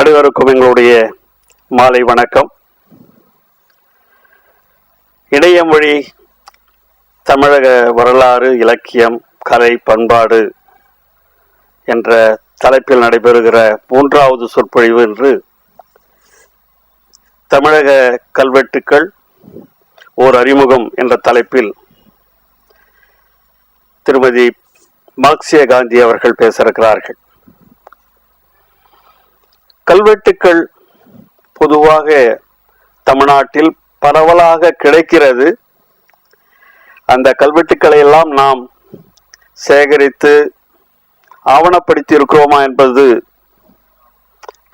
அனைவருக்கும் எங்களுடைய மாலை வணக்கம். இணையம் வழி தமிழக வரலாறு, இலக்கியம், கலை, பண்பாடு என்ற தலைப்பில் நடைபெறுகிற 3வது சொற்பொழிவு என்று தமிழக கல்வெட்டுக்கள் ஓர் அறிமுகம் என்ற தலைப்பில் திருமதி மார்க்சிய காந்தி அவர்கள் பேச இருக்கிறார்கள். கல்வெட்டுக்கள் பொதுவாக தமிழ்நாட்டில் பரவலாக கிடைக்கிறது. அந்த கல்வெட்டுக்களை எல்லாம் நாம் சேகரித்து ஆவணப்படுத்தி இருக்கிறோமா என்பது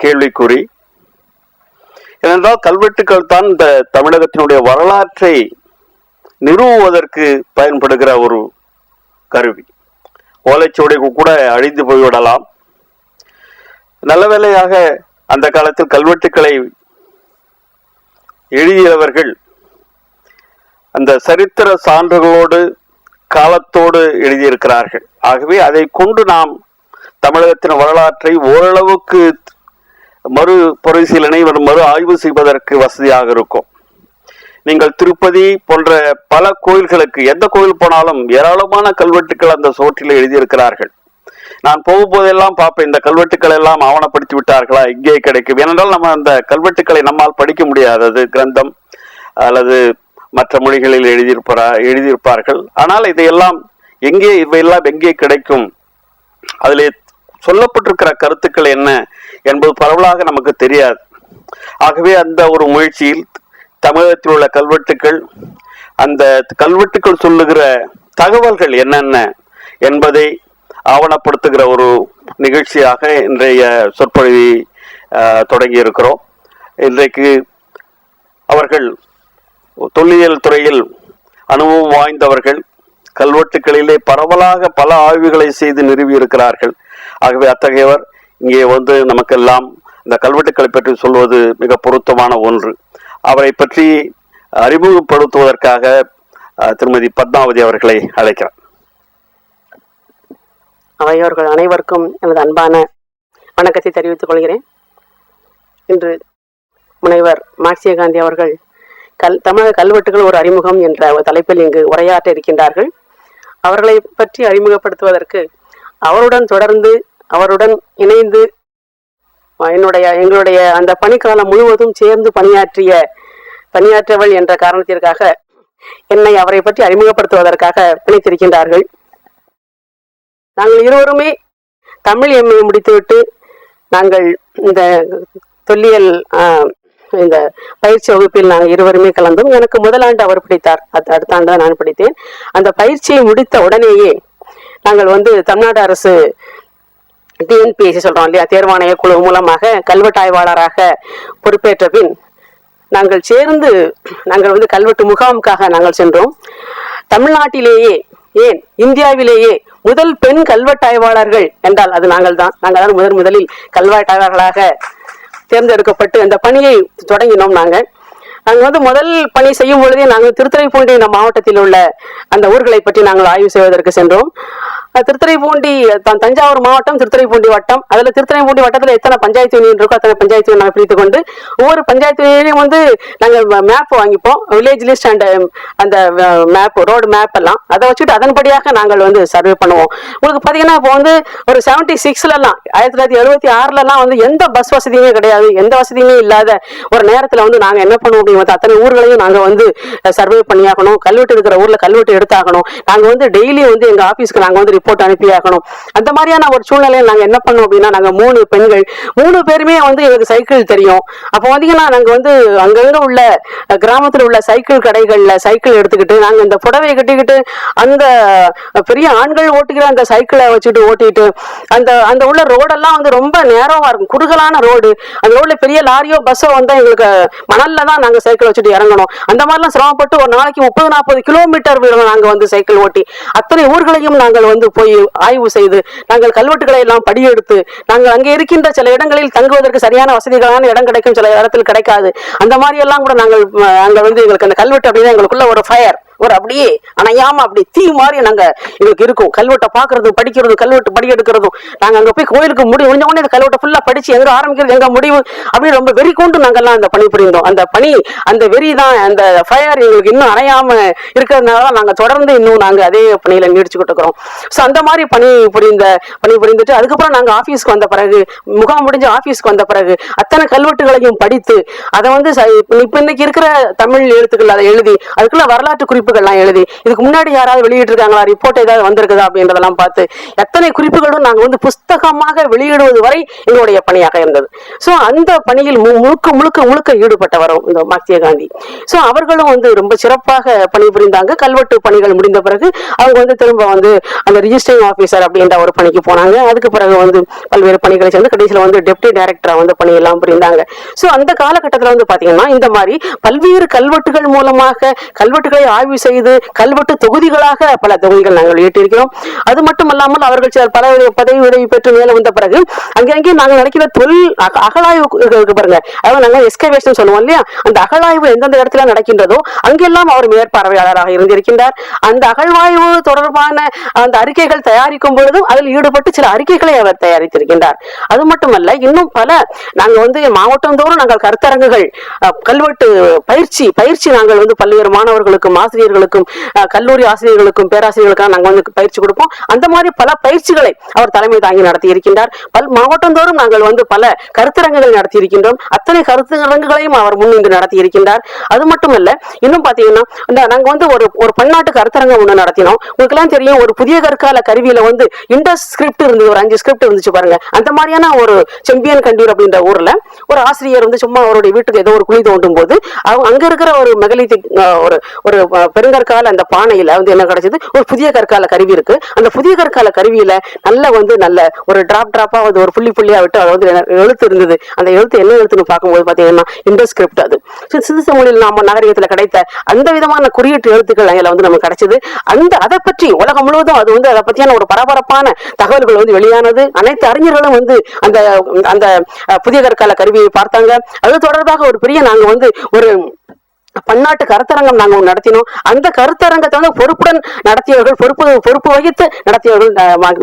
கேள்விக்குறி. ஏனென்றால் கல்வெட்டுக்கள் தான் இந்த தமிழகத்தினுடைய வரலாற்றை நிறுவுவதற்கு பயன்படுகிற ஒரு கருவி. ஓலைச்சுவடி கூட அழிந்து போய்விடலாம். நல்ல வேளையாக அந்த காலத்தில் கல்வெட்டுக்களை எழுதியவர்கள் அந்த சரித்திர சான்றுகளோடு காலத்தோடு எழுதியிருக்கிறார்கள். ஆகவே அதை கொண்டு நாம் தமிழகத்தின் வரலாற்றை ஓரளவுக்கு மறு பரிசீலனை மறு ஆய்வு செய்வதற்கு வசதியாக இருக்கும். நீங்கள் திருப்பதி போன்ற பல கோயில்களுக்கு எந்த கோயில் போனாலும் ஏராளமான கல்வெட்டுக்கள் அந்த சுவற்றில் எழுதியிருக்கிறார்கள். நான் போகும்போதெல்லாம் பார்ப்பேன், இந்த கல்வெட்டுக்கள் எல்லாம் ஆவணப்படுத்தி விட்டார்களா, இங்கே கிடைக்கும். ஏனென்றால் நம்ம அந்த கல்வெட்டுக்களை நம்மால் படிக்க முடியாதது, கிரந்தம் அல்லது மற்ற மொழிகளில் எழுதியிருப்பார்கள். ஆனால் இவையெல்லாம் எங்கே கிடைக்கும், அதிலே சொல்லப்பட்டிருக்கிற கருத்துக்கள் என்ன என்பது பரவலாக நமக்கு தெரியாது. ஆகவே அந்த ஒரு முயற்சியில் தமிழகத்தில் உள்ள கல்வெட்டுக்கள், அந்த கல்வெட்டுக்கள் சொல்லுகிற தகவல்கள் என்னென்ன என்பதை ஆவணப்படுத்துகிற ஒரு நிகழ்ச்சியாக இன்றைய சொற்பொழிவை தொடங்கி இருக்கிறோம். இன்றைக்கு அவர்கள் தொல்லியல் துறையில் அனுபவம் வாய்ந்தவர்கள், கல்வெட்டுக்களிலே பரவலாக பல ஆய்வுகளை செய்து நிறுவி இருக்கிறார்கள். ஆகவே அத்தகையவர் இங்கே வந்து நமக்கெல்லாம் இந்த கல்வெட்டுக்களை பற்றி சொல்வது மிக பொருத்தமான ஒன்று. அவரை பற்றி அறிமுகப்படுத்துவதற்காக திருமதி பத்மாவதி அவர்களை அழைக்கிறார். அவையோர்கள் அனைவருக்கும் எனது அன்பான வணக்கத்தை தெரிவித்துக் கொள்கிறேன். இன்று முனைவர் மார்க்சிய காந்தி அவர்கள் தமிழக கல்வெட்டுகள் ஒரு அறிமுகம் என்ற தலைப்பில் இங்கு உரையாற்ற இருக்கின்றார்கள். அவர்களை பற்றி அறிமுகப்படுத்துவதற்கு அவருடன் இணைந்து எங்களுடைய அந்த பணிக்காலம் முழுவதும் சேர்ந்து பணியாற்றவள் என்ற காரணத்திற்காக என்னை அவரை பற்றி அறிமுகப்படுத்துவதற்காக பிணைத்திருக்கின்றார்கள். நாங்கள் இருவருமே தமிழ் MA முடித்துவிட்டு நாங்கள் இந்த தொல்லியல் இந்த பயிற்சி வகுப்பில் நாங்கள் இருவருமே கலந்தோம். எனக்கு முதல் ஆண்டு அவர் படித்தார், அடுத்த ஆண்டு தான் நான் படித்தேன். அந்த பயிற்சியை முடித்த உடனேயே நாங்கள் வந்து தமிழ்நாடு அரசு TNPSC சொல்றோம் இல்லையா, தேர்வாணைய குழு மூலமாக கல்வெட்டாய்வாளராக பொறுப்பேற்ற பின் நாங்கள் வந்து கல்வெட்டு முகாமுக்காக நாங்கள் சென்றோம். தமிழ்நாட்டிலேயே ஏன் இந்தியாவிலேயே முதல் பெண் கல்வெட்டாய்வாளர்கள் என்றால் அது நாங்கள் தான் முதலில் கல்வெட்டாய்வாளர்களாக தேர்ந்தெடுக்கப்பட்டு அந்த பணியை தொடங்கினோம். நாங்கள் வந்து முதல் பணி செய்யும் பொழுதே நாங்கள் திருத்துறைப்பூண்டி மாவட்டத்தில் உள்ள அந்த ஊர்களை பற்றி நாங்கள் ஆய்வு செய்வதற்கு சென்றோம். திருத்துறைப்பூண்டி தஞ்சாவூர் மாவட்டம், திருத்துறைப்பூண்டி வட்டம், அதுல திருத்துறைப்பூண்டி வட்டத்துல எத்தனை பஞ்சாயத்து யூனியன் இருக்கோ அத்தனை பஞ்சாயத்து யூனியன் நாங்கள் பிரித்துக் கொண்டு ஒவ்வொரு பஞ்சாயத்து யூனியனையும் வந்து நாங்கள் மேப் வாங்கிப்போம், வில்லேஜ் லிஸ்ட் அண்ட் அந்த மேப், ரோடு மேப் எல்லாம் அதை வச்சுட்டு அதன்படியாக நாங்கள் வந்து சர்வே பண்ணுவோம். உங்களுக்கு பாத்தீங்கன்னா இப்போ வந்து ஒரு 76 1976 வந்து எந்த பஸ் வசதியுமே கிடையாது, எந்த வசதியுமே இல்லாத ஒரு நேரத்துல வந்து நாங்க என்ன பண்ணுவோம் அப்படிங்கிறது அத்தனை ஊர்களையும் நாங்க வந்து சர்வே பண்ணியாகணும். கல்வெட்டு இருக்கிற ஊர்ல கல்வெட்டு எடுத்தாகணும். நாங்க வந்து டெய்லி வந்து எங்க ஆபீஸ்க்கு நாங்க வந்து ரிப்போர்ட் அனுப்பியாகணும். அந்த மாதிரியான ஒரு சூழ்நிலையில் நாங்க என்ன பண்ணோம் அப்படின்னா, நாங்க 3 பெண்கள் 3 பேருமே வந்து எங்களுக்கு சைக்கிள் தெரியும். அப்போ வந்தீங்கன்னா நாங்க வந்து அங்கங்க உள்ள கிராமத்துல உள்ள சைக்கிள் கடைகள்ல சைக்கிள் எடுத்துக்கிட்டு நாங்க இந்த புடவை கட்டிக்கிட்டு அந்த பெரிய ஆண்கள் ஓட்டுகிற அந்த சைக்கிளை வச்சுட்டு ஓட்டிட்டு அந்த உள்ள ரோடெல்லாம் வந்து ரொம்ப நேரமா இருக்கும், குறுகலான ரோடு. அந்த ரோட்ல பெரிய லாரியோ பஸ்ஸோ வந்தா எங்களுக்கு மணல்ல தான் நாங்க சைக்கிள் வச்சுட்டு இறங்கணும். அந்த மாதிரிலாம் சிரமப்பட்டு ஒரு நாளைக்கு 30-40 கிலோமீட்டர் நாங்க வந்து சைக்கிள் ஓட்டி அத்தனை ஊர்களையும் நாங்கள் வந்து போய் ஆய்வு செய்து நாங்கள் கல்வெட்டுகளை எல்லாம் படியெடுத்து நாங்கள் அங்கே இருக்கின்ற சில இடங்களில் தங்குவதற்கு சரியான வசதிகளான இடம் கிடைக்கும், சில இடத்தில் கிடைக்காது. அந்த மாதிரி எல்லாம் கூட நாங்கள் அங்க வந்து எங்களுக்கு அந்த கல்வெட்டு அப்படின்னா எங்களுக்குள்ள ஒரு ஃபயர், ஒரு அப்படியே அணையாம அப்படி தீ மாதிரி நாங்க எங்களுக்கு இருக்கும். கல்வெட்டை பாக்குறதும் படிக்கிறதும் கல்வெட்டு படி எடுக்கிறதும். நாங்க அங்க போய் கோயிலுக்கு முடிஞ்ச உடனே இந்த கல்வெட்டை ஃபுல்லா படிச்சு எங்க ஆரம்பிக்கிறது எங்க முடிவு அப்படி ரொம்ப வெறி கொண்டு நாங்கெல்லாம் அந்த பணி புரிந்தோம். அந்த பணி அந்த வெறி தான் அந்த ஃபயர் எங்களுக்கு இன்னும் அணையாம இருக்கிறதுனால நாங்க தொடர்ந்து இன்னும் நாங்க அதே பணியில நீடிச்சுக்கிட்டு இருக்கிறோம். ஸோ அந்த மாதிரி பணி புரிந்துட்டு அதுக்கப்புறம் நாங்க ஆபீஸ்க்கு வந்த பிறகு முகாம் முடிஞ்சு ஆபீஸ்க்கு வந்த பிறகு அத்தனை கல்வெட்டுகளையும் படித்து அதை வந்து இப்ப இன்னைக்கு இருக்கிற தமிழ் எழுத்துக்கள் அதை எழுதி அதுக்குள்ள வரலாற்று குறிப்புகள்லாம் எழுதி இதுக்கு முன்னாடி யாராவது வெளியிட்டு இருக்காங்களா, ரிப்போர்ட் ஏதாவது வந்திருக்குதா அப்படின்றதெல்லாம் பார்த்து எத்தனை குறிப்புகளும் நாங்க வந்து புஸ்தகமாக வெளியிடுவது வரை எங்களுடைய பணியாக இருந்தது. ஸோ அந்த பணியில் முழுக்க முழுக்க முழுக்க ஈடுபட்டவரும் இந்த மார்க்சிய காந்தி. ஸோ அவர்களும் வந்து ரொம்ப சிறப்பாக பணிபுரிந்தாங்க. கல்வெட்டு பணிகள் முடிந்த பிறகு அவங்க வந்து திரும்ப வந்து அந்த ரிஜிஸ்டரிங் ஆபீசர் அப்படின்ற ஒரு பணிக்கு போனாங்க. அதுக்கு பிறகு வந்து பல்வேறு பணிகளை சேர்ந்து கடைசியில் வந்து டெப்டி டைரக்டரா வந்து பணியெல்லாம் புரிந்தாங்க. ஸோ அந்த காலகட்டத்தில் வந்து பாத்தீங்கன்னா இந்த மாதிரி பல்வேறு கல்வெட்டுகள் மூலமாக கல்வெட்டுகளை ஆய்வு செய்து கல்வெட்டு தொகுதிகளாக பல தொகுதிகள் நாங்கள் வெளியிட்டிருக்கிறோம். அது மட்டுமல்லாமல் அவர்கள் பல பதவி உதவி பெற்று மேல வந்த பிறகு அங்கே நாங்கள் நடக்கிற தொழில் அகழாய்வு பாருங்க, அதாவது நாங்கள் எஸ்கவேஷன் சொல்லுவோம் இல்லையா, அந்த அகழாய்வு எந்தெந்த இடத்துல நடக்கின்றதோ அங்கெல்லாம் அவர் மேற்பார்வையாளராக இருந்திருக்கின்றார். அந்த அகழ்வாய்வு தொடர்பான அந்த அறிக்கைகள் தயாரிக்கும் பொழுதும் அதில் ஈடுபட்டு சில அறிக்கைகளை அவர் தயாரித்திருக்கின்றார். அது மட்டுமல்ல, இன்னும் பல நாங்க வந்து மாவட்டம் தோறும் நாங்கள் கருத்தரங்குகள் கல்வெட்டு பயிற்சி நாங்கள் வந்து பல்வேறு மாணவர்களுக்கும் ஆசிரியர்களுக்கும் கல்லூரி ஆசிரியர்களுக்கும் பேராசிரியர்களுக்கும் நாங்கள் வந்து பயிற்சி கொடுப்போம். அந்த மாதிரி பல பயிற்சிகளை அவர் தலைமை தாங்கி நடத்தி இருக்கின்றார். மாவட்டம் தோறும் நாங்கள் வந்து பல கருத்தரங்குகள் நடத்தி இருக்கின்றோம். அத்தனை கருத்தரங்குகளையும் அவர் முன்னின்று நடத்தி இருக்கின்றார். அது மட்டுமல்ல, இன்னும் பாத்தீங்கன்னா நாங்க வந்து ஒரு பன்னாட்டு கருத்தரங்கம் ஒண்ணு நடத்தினோம். உங்களுக்கு எல்லாம் தெரியும், ஒரு புதிய கற்கால கருவியில வந்து இண்டஸ் ஸ்கிரிப்ட் இருந்து ஒரு 5 ஸ்கிரிப்ட் இருந்துச்சு பாருங்க. அந்த மாதிரியான ஒரு செம்பியன் கண்டூர் அப்படின்ற ஊர்ல ஒரு ஆசிரியர் வந்து சும்மா அவருடைய வீட்டுக்கு ஏதோ ஒரு குழி தோண்டும் போது அங்க இருக்கிற ஒரு மெகலித்திக் ஒரு பெருங்கற்கால அந்த பானையில வந்து என்ன கிடைச்சது, ஒரு புதிய கற்கால கருவி இருக்கு. அந்த புதிய கற்கால கருவியில நல்ல ஒரு டிராப்பா வந்து ஒரு புள்ளியா விட்டு அதை வந்து எழுத்து இருந்தது. அந்த எழுத்து என்ன எழுத்துன்னு பார்க்கும்போது பாத்தீங்கன்னா இண்டஸ் ஸ்கிரிப்ட். அது சிந்து மொழியில் நாம நாகரிகத்துல கிடைத்த அந்த விதமான குறியீட்டு எழுத்துக்கள் அதில் வந்து நமக்கு கிடைச்சது. அதை பற்றி உலகம் முழுவதும் அது வந்து அதை பற்றியான ஒரு பரபரப்பான தகவல்கள் வந்து வெளியானது. அனைத்து அறிஞர்களும் வந்து அந்த அந்த புதிய கற்கால கருவியை பார்த்தாங்க. அது தொடர்பாக ஒரு பெரிய நாங்க வந்து ஒரு பன்னாட்டு கருத்தரங்கம் நாங்கள் நடத்தினோம். அந்த கருத்தரங்கத்தை வந்து பொறுப்புடன் நடத்தியவர்கள், பொறுப்பு வகித்து நடத்தியவர்கள்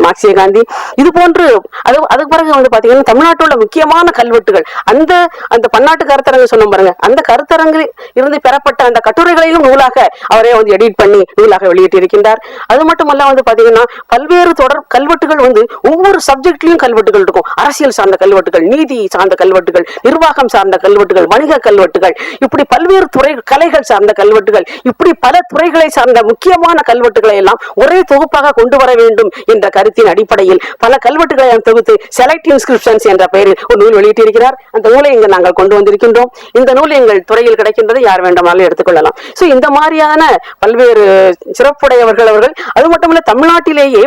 மார்க்சிய காந்தி. இது போன்று அதுக்கு பிறகு வந்து பாத்தீங்கன்னா தமிழ்நாட்டில் முக்கியமான கல்வெட்டுகள் அந்த பன்னாட்டு கருத்தரங்கு சொன்ன பாருங்க, அந்த கருத்தரங்கில் இருந்து பெறப்பட்ட அந்த கட்டுரைகளையும் நூலாக அவரே வந்து எடிட் பண்ணி நூலாக வெளியிட்டு இருக்கின்றார். அது மட்டுமல்ல வந்து பாத்தீங்கன்னா பல்வேறு தொடர் கல்வெட்டுகள் வந்து ஒவ்வொரு சப்ஜெக்ட்லயும் கல்வெட்டுகள் இருக்கும். அரசியல் சார்ந்த கல்வெட்டுகள், நீதி சார்ந்த கல்வெட்டுகள், நிர்வாகம் சார்ந்த கல்வெட்டுகள், வணிக கல்வெட்டுகள், இப்படி பல்வேறு துறை கலைகள் சார்ந்த கல்வெட்டுகள், இப்படி பல துறைகளை சார்ந்த முக்கியமான கல்வெட்டுகளை எல்லாம் ஒரே தொகுப்பாக கொண்டு வர வேண்டும் என்ற கருத்தின் அடிப்படையில் பல கல்வெட்டுகளை தொகுத்து செலக்ட் இன்ஸ்கிரிப்ஷன்ஸ் என்ற பெயரில் ஒரு நூல் வெளியிட்டிருக்கிறார். அந்த நூலை இங்கு நாங்கள் கொண்டு வந்திருக்கின்றோம். இந்த நூல் எங்கள் துறையில் கிடைக்கின்றது, யார் வேண்டுமானாலும் எடுத்துக்கொள்ளலாம். சோ இந்த மாதிரியான பல்வேறு சிறப்புடையவர்கள் அவர்கள். அது மட்டுமல்ல, தமிழ்நாட்டிலேயே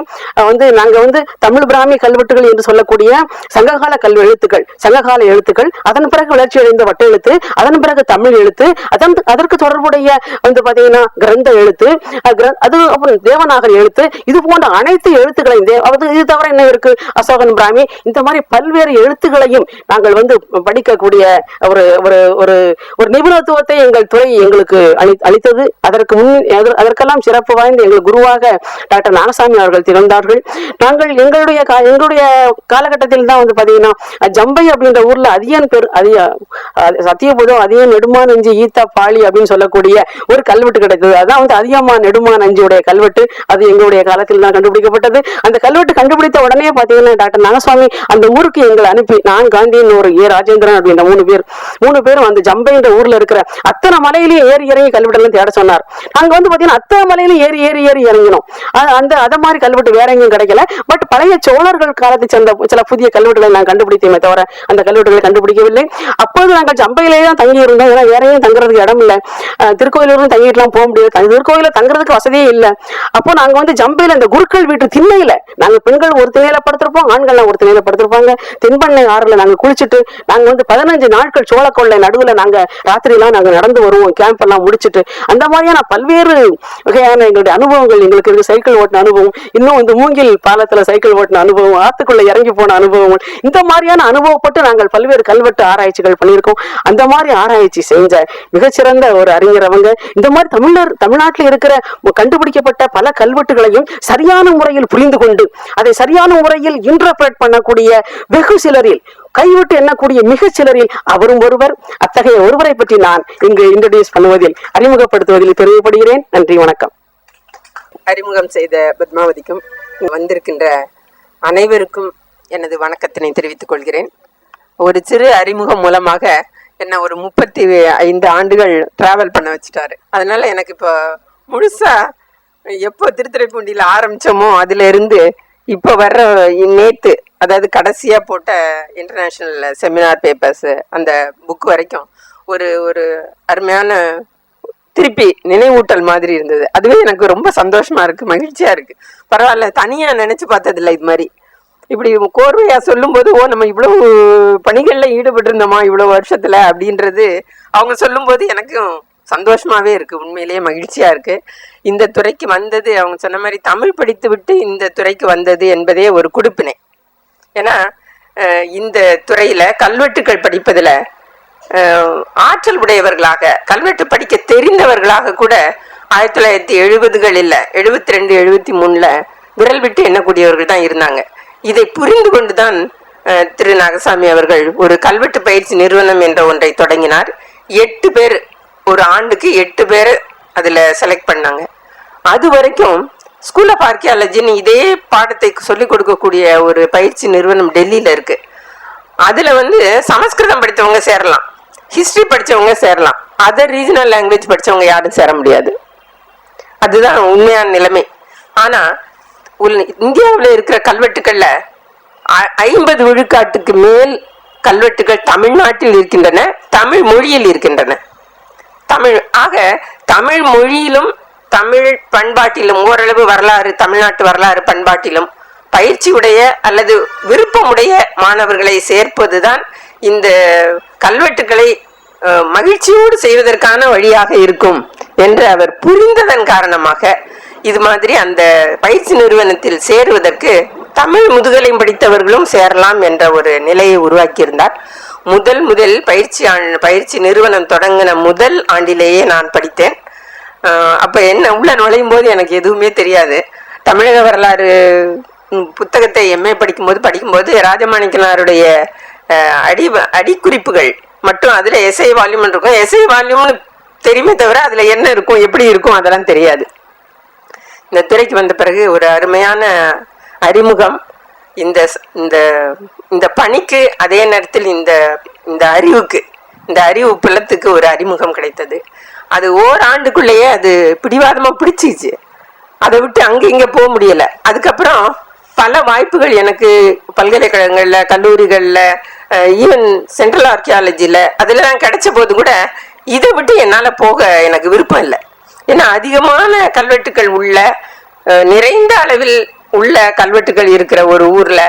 வந்து நாங்க வந்து தமிழ் பிராமி கல்வெட்டுகள் என்று சொல்லக்கூடிய சங்ககால எழுத்துக்கள், அதன் பிறகு வளர்ச்சி அடைந்த வட்ட எழுத்து, அதன் பிறகு தமிழ் எழுத்து, அதற்கு தொடர்புடைய வந்து பாத்தீங்கன்னா கிரந்த எழுத்து, அது அப்புறம் தேவநாகர் எழுத்து, இது போன்ற அனைத்து எழுத்துக்களையும் இது தவிர என்ன இருக்கு, அசோகன் பிராமி, இந்த மாதிரி பல்வேறு எழுத்துக்களையும் நாங்கள் வந்து படிக்கக்கூடிய ஒரு நிபுணத்துவத்தை எங்கள் துறை எங்களுக்கு அளித்தது. அதற்கெல்லாம் சிறப்பு வாய்ந்த எங்கள் குருவாக டாக்டர் நாகசாமி அவர்கள் திகழ்ந்தார்கள். நாங்கள் எங்களுடைய காலகட்டத்தில் தான் வந்து பாத்தீங்கன்னா ஜம்பை அப்படின்ற ஊர்ல சத்தியபுதம் அதிகம் நெடுமா நெஞ்சு ஈத்தா பாலி அப்படின்னு சொல்லக்கூடிய ஒரு கல்வெட்டு கிடைத்தது. அதான் வந்து அதிகமா நெடுமா நஞ்சுடைய கல்வெட்டு. அது எங்களுடைய காலத்தில் தான் கண்டுபிடிக்கப்பட்டது. அந்த கல்வெட்டு கண்டுபிடித்த உடனே பாத்தீங்கன்னா டாக்டர் நாகசாமி அந்த ஊருக்கு எங்களை அனுப்பி, நான் காந்தியின் ஒரு ராஜேந்திரன் அப்படின்ற மூணு பேரும் அந்த ஜம்பை என்ற ஊர்ல இருக்கிற அத்தனை மலையிலேயே ஏறி இறங்கி கல்வெட்டு தேட சொன்னார். நாங்க வந்து பாத்தீங்கன்னா அத்தனை மலையிலும் ஏறி இறங்கினோம். அத மாதிரி கல்வெட்டு வேற எங்கேயும் கிடைக்கல. பட் பழைய சோழர்கள் காலத்தை சேர்ந்த சில புதிய கல்வெட்டுகளை நான் கண்டுபிடித்தேமே தவிர அந்த கல்வெட்டுகளை கண்டுபிடிக்கவில்லை. அப்போது நாங்கள் ஜம்பையிலேயே தான் தங்கி இருந்தோம். ஏன்னா வேற எங்கேயும் தங்குறதுக்கு இடம் இல்ல. திருக்கோயிலூரும் தங்கிட்டுலாம் போக முடியாது. திருக்கோயில தங்குறதுக்கு வசதியே இல்ல. அப்போ நாங்க வந்து ஜம்பையில இந்த குருக்கள் வீட்டு திண்ணையில நாங்க பெண்கள் ஒரு திணையில படுத்திருப்போம், ஆண்கள் ஒரு திணையில படுத்திருப்பாங்க. தென்பண்ணை ஆறுல நாங்க குளிச்சுட்டு நாங்க வந்து 15 நாட்கள் சோழக்கொள்ளை நடுவுல நாங்க ராத்திரி எல்லாம் நாங்க நடந்து வருவோம், கேம்ப் எல்லாம் முடிச்சுட்டு. அந்த மாதிரியான பல்வேறு வகையான எங்களுடைய அனுபவங்கள் எங்களுக்கு இருக்கு. சைக்கிள் ஓட்டின அனுபவம், இன்னும் வந்து மூங்கில் பாலத்துல சைக்கிள் ஓட்டின அனுபவம், ஆத்துக்குள்ள இறங்கி போன அனுபவங்கள், இந்த மாதிரியான அனுபவப்பட்டு நாங்கள் பல்வேறு கல்வெட்டு ஆராய்ச்சிகள் பண்ணியிருக்கோம். அந்த மாதிரி ஆராய்ச்சி செஞ்ச மிகச்சிறந்த சிறந்த ஒரு அறிஞர் அவங்க. இந்த மாதிரி தமிழ்நாட்டில் இருக்கிற கண்டுபிடிக்கப்பட்ட பல கல்வெட்டுகளையும் சரியான முறையில் புரிந்து கொண்டு அதை சரியான முறையில் இன்டர்பிரேட் பண்ணக்கூடிய வெகு சிலரில், கைவிட்டு எண்ணக்கூடிய மிக சிலரில் அவரும் ஒருவர். அத்தகைய ஒருவரை பற்றி நான் இங்கு இன்ட்ரோடியூஸ் பண்ணுவதில், அறிமுகப்படுத்துவதில் பெருமைப்படுகிறேன். நன்றி, வணக்கம். அறிமுகம் செய்த பத்மாவதிக்கும் வந்திருக்கின்ற அனைவருக்கும் எனது வணக்கத்தினை தெரிவித்துக் கொள்கிறேன். ஒரு சிறு அறிமுகம் மூலமாக என்ன ஒரு 35 ஆண்டுகள் டிராவல் பண்ண வச்சுட்டாரு. அதனால எனக்கு இப்போ முழுசா எப்போ திருத்துறைப்பூண்டியில் ஆரம்பிச்சோமோ அதுல இருந்து இப்போ வர்ற நேத்து, அதாவது கடைசியா போட்ட இன்டர்நேஷனல் செமினார் பேப்பர்ஸ் அந்த புக் வரைக்கும் ஒரு அருமையான திருப்பி நினைவூட்டல் மாதிரி இருந்தது. அதுவே எனக்கு ரொம்ப சந்தோஷமா இருக்கு, மகிழ்ச்சியா இருக்கு. பரவாயில்ல, தனியா நினைச்சு பார்த்ததில்லை இது மாதிரி. இப்படி கோர்வையா சொல்லும் போது, நம்ம இவ்வளவு பணிகள்ல ஈடுபட்டு இருந்தோமா இவ்வளவு வருஷத்துல அப்படின்றது அவங்க சொல்லும் போது எனக்கும் சந்தோஷமாவே இருக்கு, உண்மையிலேயே மகிழ்ச்சியா இருக்கு. இந்த துறைக்கு வந்தது, அவங்க சொன்ன மாதிரி தமிழ் படித்து விட்டு இந்த துறைக்கு வந்தது என்பதே ஒரு குடுப்பினை. ஏன்னா இந்த துறையில கல்வெட்டுக்கள் படிப்பதுல ஆற்றல் உடையவர்களாக, கல்வெட்டு படிக்க தெரிந்தவர்களாக கூட 1970களில் 72 73ல விரல் விட்டு எண்ணக்கூடியவர்கள் தான் இருந்தாங்க. இதை புரிந்து கொண்டுதான் திரு நாகசாமி அவர்கள் ஒரு கல்வெட்டு பயிற்சி நிறுவனம் என்ற ஒன்றை தொடங்கினார். 8 பேர், ஒரு ஆண்டுக்கு 8 பேர் அதுல செலக்ட் பண்ணாங்க. அது வரைக்கும் ஸ்கூல் ஆஃப் ஆர்கியாலஜின்னு இதே பாடத்தை சொல்லிக் கொடுக்கக்கூடிய ஒரு பயிற்சி நிறுவனம் டெல்லியில இருக்கு. அதுல சமஸ்கிருதம் படித்தவங்க சேரலாம், ஹிஸ்டரி படிச்சவங்க சேரலாம், அதர் ரீஜனல் லாங்குவேஜ் படிச்சவங்க யாரும் சேர முடியாது. அதுதான் உண்மையான நிலைமை. ஆனா இந்தியாவில் இருக்கிற கல்வெட்டுக்கள்ல 50 விழுக்காட்டுக்கு மேல் கல்வெட்டுகள் தமிழ்நாட்டில் இருக்கின்றன, தமிழ் மொழியில் இருக்கின்றன. தமிழ் மொழியிலும் தமிழ் பண்பாட்டிலும் ஓரளவு வரலாறு, தமிழ்நாட்டு வரலாறு பண்பாட்டிலும் பயிற்சி உடைய அல்லது விருப்பமுடைய மாணவர்களை சேர்ப்பதுதான் இந்த கல்வெட்டுக்களை மகிழ்ச்சியோடு செய்வதற்கான வழியாக இருக்கும் என்று அவர் புரிந்ததன் காரணமாக இது மாதிரி அந்த பயிற்சி நிறுவனத்தில் சேருவதற்கு தமிழ் முதுகலை படித்தவர்களும் சேரலாம் என்ற ஒரு நிலையை உருவாக்கியிருந்தார். முதல் பயிற்சி நிறுவனம் தொடங்கின முதல் ஆண்டிலேயே நான் படித்தேன். அப்ப என்ன உள்ள நுழையும் போது எனக்கு எதுவுமே தெரியாது. தமிழக வரலாறு புத்தகத்தை எம்ஏ படிக்கும்போது ராஜமாணிக்கனாருடைய அடிக்குறிப்புகள் மற்றும் அதுல எஸ்ஐ வால்யூம் இருக்கும். எஸ்ஐ வால்யூம்னு தெரியுமே தவிர அதுல என்ன இருக்கும், எப்படி இருக்கும் அதெல்லாம் தெரியாது. இந்த துறைக்கு வந்த பிறகு ஒரு அருமையான அறிமுகம். இந்த பணிக்கு அதே நேரத்தில் இந்த அறிவு புலத்துக்கு ஒரு அறிமுகம் கிடைத்தது. அது ஓராண்டுக்குள்ளேயே அது பிடிவாதமா பிடிச்சிச்சு. அதை விட்டு அங்க இங்க போக முடியல. அதுக்கப்புறம் பல வாய்ப்புகள் எனக்கு பல்கலைக்கழகங்கள்ல, கல்லூரிகள்ல, ஈவன் சென்ட்ரல் ஆர்கியாலஜில அதெல்லாம் கிடைச்ச போது கூட இதை விட்டு என்னால போக எனக்கு விருப்பம் இல்லை. ஏன்னா அதிகமான கல்வெட்டுகள் உள்ள, நிறைந்த அளவில் உள்ள கல்வெட்டுகள் இருக்கிற ஒரு ஊர்ல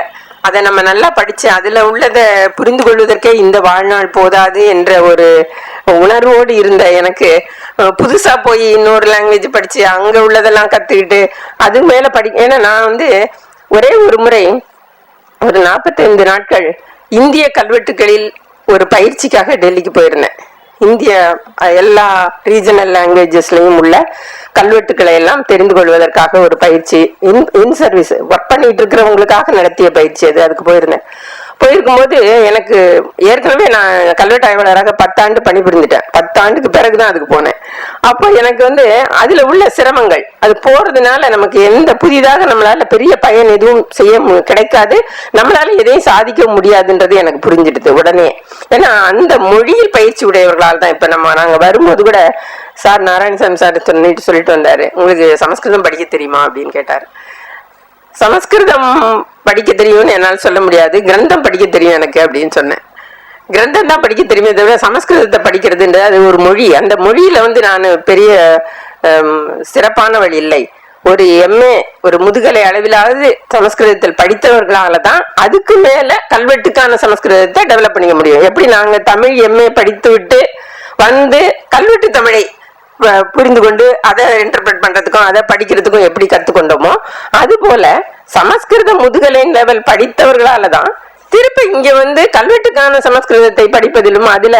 அதை நம்ம நல்லா படிச்சு அதுல உள்ளதை புரிந்து கொள்வதற்கே இந்த வாழ்நாள் போதாது என்ற ஒரு உணர்வோடு இருந்த எனக்கு புதுசா போய் இன்னொரு லாங்குவேஜ் படிச்சு அங்க உள்ளதெல்லாம் கத்துக்கிட்டு அது மேல ஏன்னா நான் ஒரே ஒரு முறை ஒரு 45 நாட்கள் இந்திய கல்வெட்டுகளில் ஒரு பயிற்சிக்காக டெல்லிக்கு போயிருந்தேன். இந்திய எல்லா ரீஜனல் லாங்குவேஜஸ்லயும் உள்ள கல்வெட்டுக்களை எல்லாம் தெரிந்து கொள்வதற்காக ஒரு பயிற்சி, இன் சர்வீஸ் ஒர்க் பண்ணிட்டு இருக்கிறவங்களுக்காக நடத்திய பயிற்சி அது. அதுக்கு போயிருக்கும்போது எனக்கு ஏற்கனவே நான் கல்வெட்டு ஆய்வாளராக 10 ஆண்டு பணிபுரிந்துட்டேன். 10 ஆண்டுக்கு பிறகுதான் அதுக்கு போனேன். அப்போ எனக்கு அதுல உள்ள சிரமங்கள், அது போறதுனால நமக்கு எந்த புதிதாக நம்மளால பெரிய பயன் எதுவும் கிடைக்காது, நம்மளால எதையும் சாதிக்க முடியாதுன்றது எனக்கு புரிஞ்சிடுது உடனே. ஏன்னா அந்த மொழியில் பயிற்சி உடையவர்களால் தான். இப்ப நாங்க வரும்போது கூட சார் நாராயணசாமி சார் சொல்லிட்டு வந்தாரு, உங்களுக்கு சமஸ்கிருதம் படிக்க தெரியுமா அப்படின்னு கேட்டாரு. சமஸ்கிருதம் படிக்க தெரியும்னு என்னால் சொல்ல முடியாது, கிரந்தம் படிக்க தெரியும் எனக்கு அப்படின்னு சொன்னேன். கிரந்தம் தான் படிக்க தெரியுமே தவிர சமஸ்கிருதத்தை படிக்கிறதுன்றது அது ஒரு மொழி. அந்த மொழியில நான் பெரிய சிறப்பானவள் இல்லை. ஒரு எம்ஏ, ஒரு முதுகலை அளவிலாவது சமஸ்கிருதத்தில் படித்தவர்களால தான் அதுக்கு மேல கல்வெட்டுக்கான சமஸ்கிருதத்தை டெவலப் பண்ணிக்க முடியும். எப்படி நாங்க தமிழ் எம்ஏ படித்து விட்டு கல்வெட்டு தமிழை புரிந்து கொண்டு அதை இன்டர்பிரட் பண்றதுக்கும் அதை படிக்கிறதுக்கும் எப்படி கத்துக்கொண்டோமோ அது போல சமஸ்கிருத முதுகலை லெவல் படித்தவர்களால தான் திருப்பி இங்க வந்து கல்வெட்டுக்கான சமஸ்கிருதத்தை படிப்பதிலும் அதுல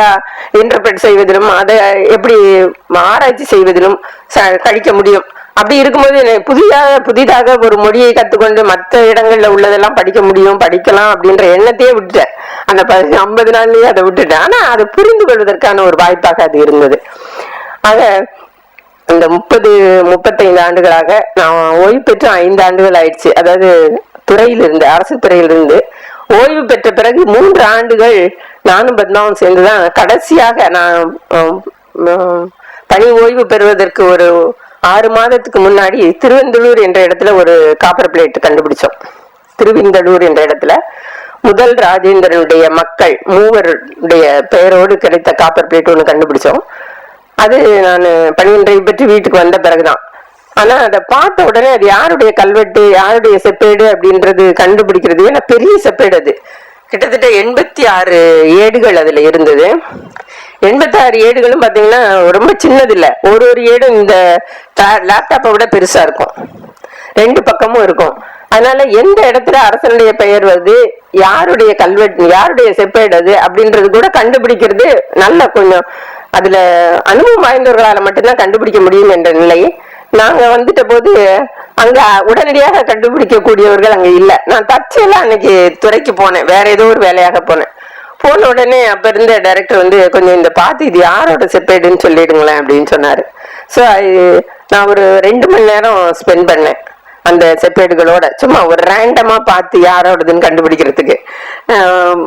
இன்டர்பிரட் செய்வதிலும் அதை எப்படி ஆராய்ச்சி செய்வதிலும் கழிக்க முடியும். அப்படி இருக்கும்போது புதிதாக ஒரு மொழியை கத்துக்கொண்டு மற்ற இடங்கள்ல உள்ளதெல்லாம் படிக்க முடியும், படிக்கலாம் அப்படின்ற எண்ணத்தையே விட்டுட்டேன். அந்த 50 நாள்லயே அதை விட்டுட்டேன். ஆனா அதை புரிந்து கொள்வதற்கான ஒரு வாய்ப்பாக அது இருந்தது. ஆக இந்த 35 ஆண்டுகளாக நான் ஓய்வு பெற்று 5 ஆண்டுகள் ஆயிடுச்சு. அதாவது துறையிலிருந்து, அரசு துறையிலிருந்து ஓய்வு பெற்ற பிறகு 3 ஆண்டுகள் நானும் பத்மாவும் சேர்ந்துதான் கடைசியாக நான் பணி ஓய்வு பெறுவதற்கு ஒரு 6 மாதத்துக்கு முன்னாடி திருவெந்தலூர் என்ற இடத்துல ஒரு காப்பர் பிளேட் கண்டுபிடிச்சோம். திருவெந்தலூர் என்ற இடத்துல முதல் ராஜேந்திரனுடைய மக்கள் 3 பெயரோடு கிடைத்த காப்பர் பிளேட் ஒன்று கண்டுபிடிச்சோம். அது நான் பணியின்றை பற்றி வீட்டுக்கு வந்த பிறகுதான். ஆனா அதை பார்த்த உடனே அது யாருடைய கல்வெட்டு, யாருடைய செப்பேடு அப்படின்றது கண்டுபிடிக்கிறது. ஏன்னா பெரிய செப்பேடு, அது கிட்டத்தட்ட 86 ஏடுகள் அதுல இருந்தது. 86 ஏடுகளும் பாத்தீங்கன்னா ரொம்ப சின்னது இல்ல, ஒரு ஏடும் இந்த லேப்டாப்பை விட பெருசா இருக்கும், 2 பக்கமும் இருக்கும். அதனால எந்த இடத்துல அரசனுடைய பெயர் வருது, யாருடைய கல்வெட்டு, யாருடைய செப்பேடு அது அப்படின்றது கூட கண்டுபிடிக்கிறது நல்ல கொஞ்சம் அதுல அனுபவம் வாய்ந்தவர்களால மட்டும்தான் கண்டுபிடிக்க முடியும் என்ற நிலை. நாங்க வந்துட்ட போது அங்க உடனடியாக கண்டுபிடிக்க கூடியவர்கள் அங்க இல்ல. நான் தற்செயலா அன்னைக்கு துறைக்கு போனேன், வேற ஏதோ ஒரு வேலையாக போனேன். போன உடனே அப்ப இருந்த டைரக்டர் வந்து கொஞ்சம் இந்த பார்த்து இது யாரோட செப்பேடுன்னு சொல்லிடுங்களேன் அப்படின்னு சொன்னாரு. ஸோ நான் ஒரு 2 மணி நேரம் ஸ்பெண்ட் பண்ணேன் அந்த செப்பேடுகளோட, சும்மா ஒரு ரேண்டமா பார்த்து யாரோடதுன்னு கண்டுபிடிக்கிறதுக்கு.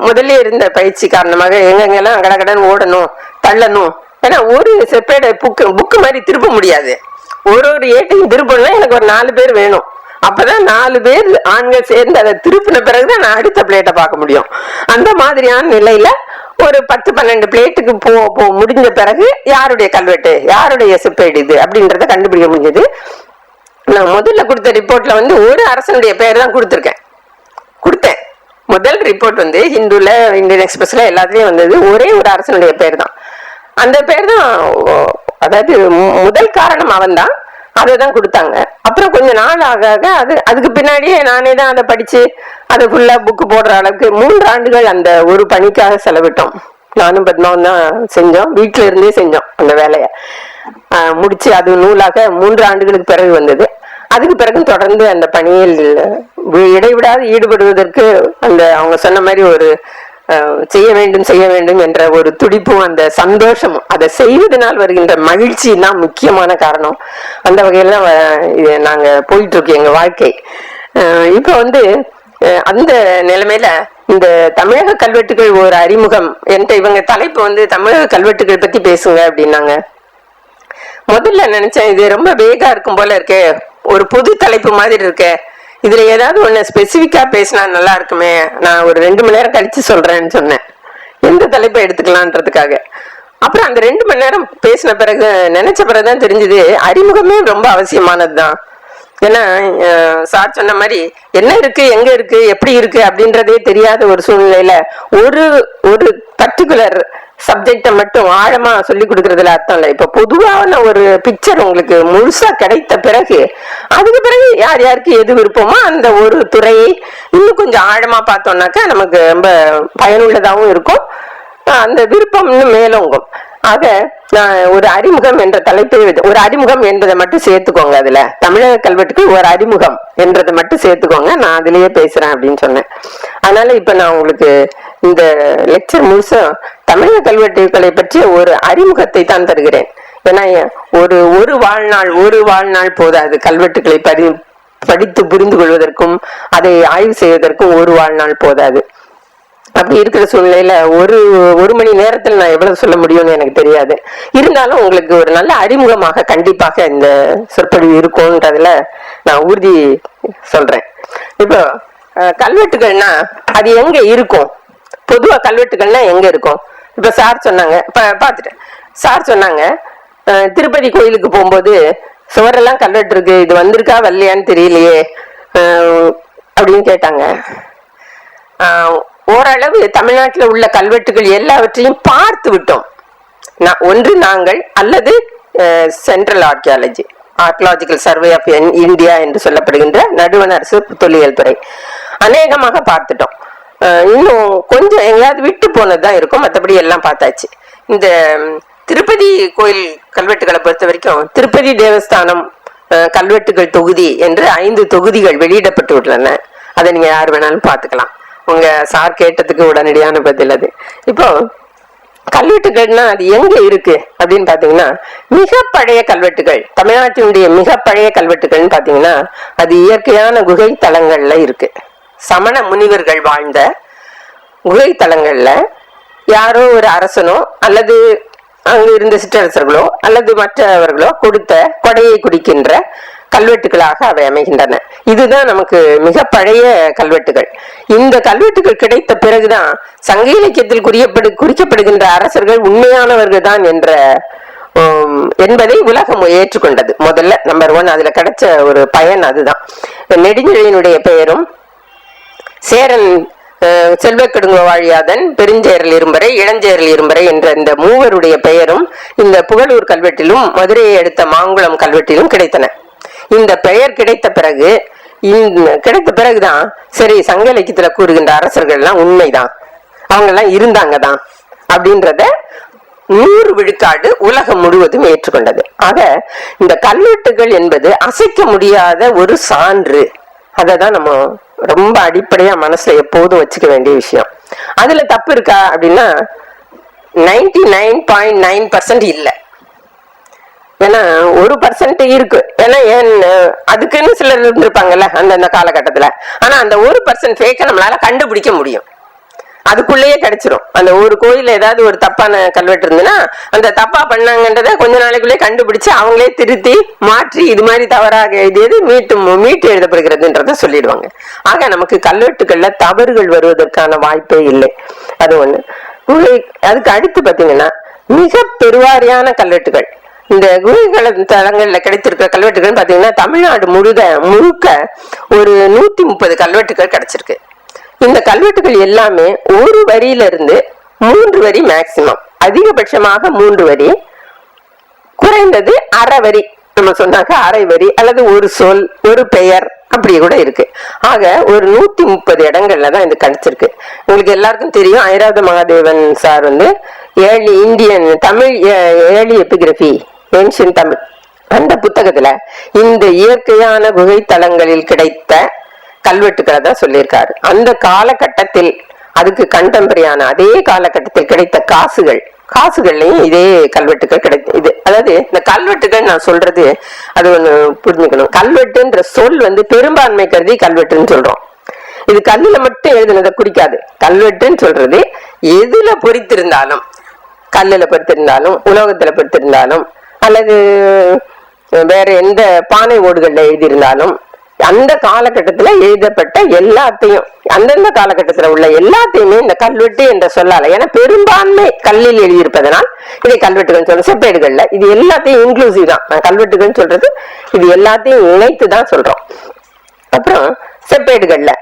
முதல்ல இருந்த பயிற்சி காரணமாக எங்கெங்கெல்லாம் கடகடன் ஓடணும், தள்ளணும். ஏன்னா ஒரு செப்பேடை புக்கு மாதிரி திருப்ப முடியாது. ஒரு ஏட்டையும் திருப்பணும்னா எனக்கு ஒரு 4 பேர் வேணும். அப்பதான் 4 பேர் ஆண்கள் சேர்ந்து அதை திருப்பின பிறகுதான் நான் அடுத்த பிளேட்டை பார்க்க முடியும். அந்த மாதிரியான நிலையில ஒரு 10-12 பிளேட்டுக்கு முடிஞ்ச பிறகு யாருடைய கல்வெட்டு, யாருடைய செப்பேடு இது அப்படின்றத கண்டுபிடிக்க முடிஞ்சது. நான் முதல்ல கொடுத்த ரிப்போர்ட்ல வந்து ஒரு அரசனுடைய பெயர் தான் கொடுத்தேன். முதல் ரிப்போர்ட் வந்து ஹிந்துல, இந்தியன் எக்ஸ்பிரஸ்ல எல்லாத்துலயும் வந்தது ஒரே ஒரு அரசனுடைய பெயர் தான். அந்த பேர் தான், அதாவது முதல் காரணம் அவன் தான், அதை தான் கொடுத்தாங்க. அப்புறம் கொஞ்ச நாள் ஆக அதுக்கு பின்னாடியே நானே தான் அதை படிச்சு அதை ஃபுல்லா புக்கு போடுற அளவுக்கு 3 ஆண்டுகள் அந்த ஒரு பணிக்காக செலவிட்டோம். நானும் பத்மாவும் தான் செஞ்சோம், வீட்டுல இருந்தே செஞ்சோம் அந்த வேலையை முடிச்சு. அது நூலாக 3 ஆண்டுகளுக்கு பிறகு வந்தது. அதுக்கு பிறகு தொடர்ந்து அந்த பணியில் இடைவிடாது ஈடுபடுவதற்கு அந்த அவங்க சொன்ன மாதிரி ஒரு செய்ய வேண்டும் என்ற ஒரு துடிப்பும் அந்த சந்தோஷமும், அதை செய்வதனால் வருகின்ற மகிழ்ச்சி தான் முக்கியமான காரணம். அந்த வகையில நாங்க போயிட்டு இருக்கோம் எங்க வாழ்க்கை. இப்ப வந்து அந்த நிலைமையில இந்த தமிழக கல்வெட்டுகள் ஒரு அறிமுகம் என்ற இவங்க தலைப்பு வந்து தமிழக கல்வெட்டுகள் பத்தி பேசுங்க அப்படின்னாங்க. முதல்ல நினைச்சேன் இது ரொம்ப வேகா இருக்கும் போல இருக்கே, ஒரு புது தலைப்பு மாதிரி இருக்கே, இதுல ஏதாவது ஒண்ணு ஸ்பெசிபிக்கா பேசினா நல்லா இருக்குமே, நான் ஒரு 2 மணி நேரம் கழிச்சு சொல்றேன்னு சொன்னேன் எந்த தலைப்பை எடுத்துக்கலான்றதுக்காக. அப்புறம் அந்த 2 மணி நேரம் பேசின பிறகு நினைச்ச பிறகுதான் தெரிஞ்சது அறிமுகமே ரொம்ப அவசியமானதுதான். ஏன்னா சார் சொன்ன மாதிரி என்ன இருக்கு, எங்க இருக்கு, எப்படி இருக்கு அப்படின்றதே தெரியாத ஒரு சூழ்நிலையில ஒரு பர்டிகுலர் சப்ஜெக்ட மட்டும் ஆழமா சொல்லி கொடுக்கறதுல அர்த்தம் இல்லை. இப்ப பொதுவான ஒரு பிக்சர் உங்களுக்கு முழுசா கிடைத்த பிறகு அதுக்கு பிறகு யார் யாருக்கு எது விருப்பமோ அந்த ஒரு துறையை இன்னும் கொஞ்சம் ஆழமா பார்த்தோம்னாக்கா நமக்கு ரொம்ப பயனுள்ளதாகவும் இருக்கும், அந்த விருப்பம் இன்னும் மேலோங்கும். ஆக நான் ஒரு அறிமுகம் என்ற தலைப்பை, ஒரு அறிமுகம் என்பதை மட்டும் சேர்த்துக்கோங்க, அதுல தமிழக கல்வெட்டுக்கு ஒரு அறிமுகம் என்றதை மட்டும் சேர்த்துக்கோங்க, நான் அதுலயே பேசுறேன் அப்படின்னு சொன்னேன். அதனால இப்ப நான் உங்களுக்கு இந்த லெக்சர் முழுசும் தமிழக கல்வெட்டுகளை பற்றிய ஒரு அறிமுகத்தை தான் தருகிறேன். ஏன்னா ஒரு வாழ்நாள் போதாது கல்வெட்டுகளை படித்து புரிந்து கொள்வதற்கும் அதை ஆய்வு செய்வதற்கும் ஒரு வாழ்நாள் போதாது. அப்படி இருக்கிற சூழ்நிலையில ஒரு மணி நேரத்தில் நான் எவ்வளவு சொல்ல முடியும்னு எனக்கு தெரியாது. இருந்தாலும் உங்களுக்கு ஒரு நல்ல அறிமுகமாக கண்டிப்பாக இந்த சொற்பொழிவு இருக்கும்ன்றதுல நான் உறுதி சொல்றேன். இப்போ கல்வெட்டுகள்னா அது எங்க இருக்கும், பொதுவா கல்வெட்டுகள்னா எங்க இருக்கும்? இப்ப சார் சொன்னாங்க, பாத்துட்டேன், சார் சொன்னாங்க திருப்பதி கோயிலுக்கு போகும்போது சுவரெல்லாம் கல்வெட்டு இருக்கு, இது வந்திருக்கா வரலையான்னு தெரியலையே அப்படின்னு கேட்டாங்க. ஓரளவு தமிழ்நாட்டில் உள்ள கல்வெட்டுகள் எல்லாவற்றையும் பார்த்து விட்டோம். ஒன்று நாங்கள் அல்லது central archaeological survey of India என்று சொல்லப்படுகின்ற நடுவண் அரசு தொல்லியல் துறை அநேகமாக பார்த்துட்டோம். இன்னும் கொஞ்சம் எங்கேயாவது விட்டு போனதுதான் இருக்கும், மற்றபடி எல்லாம் பார்த்தாச்சு. இந்த திருப்பதி கோயில் கல்வெட்டுகளை பொறுத்த வரைக்கும் திருப்பதி தேவஸ்தானம் கல்வெட்டுகள் தொகுதி என்று 5 தொகுதிகள் வெளியிடப்பட்டு உள்ளன. அதை நீங்க யார் வேணாலும் பார்த்துக்கலாம். உங்க சார் கேட்டதுக்கு உடனடியான பதில் அது. இப்போ கல்வெட்டுகள்னா அது எங்க இருக்கு அப்படின்னு பாத்தீங்கன்னா, மிக பழைய கல்வெட்டுகள், தமிழ்நாட்டினுடைய மிக பழைய கல்வெட்டுகள்னு பாத்தீங்கன்னா அது இயற்கையான குகை தலங்கள்ல இருக்கு. சமண முனிவர்கள் வாழ்ந்த குகை தலங்கள்ல யாரோ ஒரு அரசனோ அல்லது அங்கு இருந்த சிற்றரசர்களோ அல்லது மற்றவர்களோ கொடுத்த கொடையை குடிக்கின்ற கல்வெட்டுகளாக அவை அமைகின்றன. இதுதான் நமக்கு மிக பழைய கல்வெட்டுகள். இந்த கல்வெட்டுகள் கிடைத்த பிறகுதான் சங்க இலக்கியத்தில் குறிக்கப்படுகின்ற அரசர்கள் உண்மையானவர்கள் தான் என்பதை உலகம் ஏற்றுக்கொண்டது. முதல்ல நம்பர் 1 அதுல கிடைச்ச ஒரு பயன் அதுதான். நெடுஞ்செழியனுடைய பெயரும் சேரன் செல்வக்கடுங்கோவாழியாதன், பெருஞ்சேரல் இரும்பரை, இளஞ்சேரல் இரும்பரை என்ற இந்த மூவருடைய பெயரும் இந்த புகழூர் கல்வெட்டிலும் மதுரையை அடுத்த மாங்குளம் கல்வெட்டிலும் கிடைத்தன. இந்த பெயர் கிடைத்த பிறகுதான் சரி, சங்க இலக்கியத்துல கூறுகின்ற அரசர்கள் எல்லாம் உண்மைதான், அவங்க எல்லாம் இருந்தாங்கதான் அப்படின்றத 100 விழுக்காடு உலகம் முழுவதும் ஏற்றுக்கொண்டது. ஆக இந்த கல்வெட்டுகள் என்பது அசைக்க முடியாத ஒரு சான்று. அததான் நம்ம ரொம்ப அடிப்படையா மனசுல எப்போதும் வச்சுக்க வேண்டிய விஷயம். அதுல தப்பு இருக்கா அப்படின்னா 99.9% இல்லை. ஏன்னா 1% இருக்கு. ஏன்னா அதுக்குன்னு சிலர் இருந்திருப்பாங்கல்ல அந்த காலகட்டத்துல. ஆனா அந்த 1% ஃபேக்க நம்மளால கண்டுபிடிக்க முடியும், அதுக்குள்ளேயே கிடைச்சிரும். அந்த ஒரு கோயில ஏதாவது ஒரு தப்பான கல்வெட்டு இருந்துன்னா அந்த தப்பா பண்ணாங்கன்றத கொஞ்ச நாளைக்குள்ளே கண்டுபிடிச்சு அவங்களே திருத்தி மாற்றி இது மாதிரி தவறாக எழுதியது மீட்டு எழுதப்படுகிறதுன்றத சொல்லிடுவாங்க. ஆக நமக்கு கல்வெட்டுகள்ல தவறுகள் வருவதற்கான வாய்ப்பே இல்லை. அது ஒண்ணு. அதுக்கு அடுத்து பாத்தீங்கன்னா மிக பெருவாரியான கல்வெட்டுகள், இந்த குகைகள தலங்கள்ல கிடைத்திருக்கிற கல்வெட்டுகள் பாத்தீங்கன்னா தமிழ்நாடு முழுக்க ஒரு 130 கல்வெட்டுகள் கிடைச்சிருக்கு. இந்த கல்வெட்டுகள் எல்லாமே ஒரு வரியில இருந்து 3 வரி மேக்சிமம், அதிகபட்சமாக 3 வரி, குறைந்தது அரை வரி, நம்ம சொன்னாக்க அரை வரி அல்லது ஒரு சொல் ஒரு பெயர் அப்படி கூட இருக்கு. ஆக ஒரு 130 இடங்கள்ல தான் இது கிடைச்சிருக்கு. உங்களுக்கு எல்லாருக்கும் தெரியும், Airavata Mahadevan sir early Indian Tamil early epigraphy ancient Tamil அந்த புத்தகத்துல இந்த இயற்கையான குகை தலங்களில் கிடைத்த கல்வெட்டுகளை தான் சொல்லியிருக்காரு. அந்த காலகட்டத்தில் அதுக்கு கண்டெம்பரியான அதே காலகட்டத்தில் கிடைத்த காசுகள்லையும் இதே கல்வெட்டுகள் இது. அதாவது இந்த கல்வெட்டுகள் நான் சொல்றது அது ஒண்ணு புரிஞ்சுக்கணும். கல்வெட்டுன்ற சொல் பெரும்பான்மை கருதி கல்வெட்டுன்னு சொல்றோம். இது கல்லுல மட்டும் எழுதுனதை குறிக்காது. கல்வெட்டுன்னு சொல்றது எதுல பொறித்திருந்தாலும், கல்லுல பொறித்திருந்தாலும் உலோகத்துல பொறித்திருந்தாலும் அல்லது வேற எந்த பானை ஓடுகள்ல எழுதியிருந்தாலும் அந்த காலகட்டத்துல எழுதப்பட்ட எல்லாத்தையும், அந்தந்த காலகட்டத்துல உள்ள எல்லாத்தையுமே இந்த கல்வெட்டு என்ற சொல்லால, ஏன்னா பெரும்பான்மை கல்லில் எழுதியிருப்பதனால் இதை கல்வெட்டுகள் சொல்றோம். செப்பேடுகள்ல இது எல்லாத்தையும் இன்க்ளூசிவ் தான் கல்வெட்டுகள் சொல்றது, இது எல்லாத்தையும் இணைத்து தான் சொல்றோம். அப்புறம் செப்பேடுகள்ல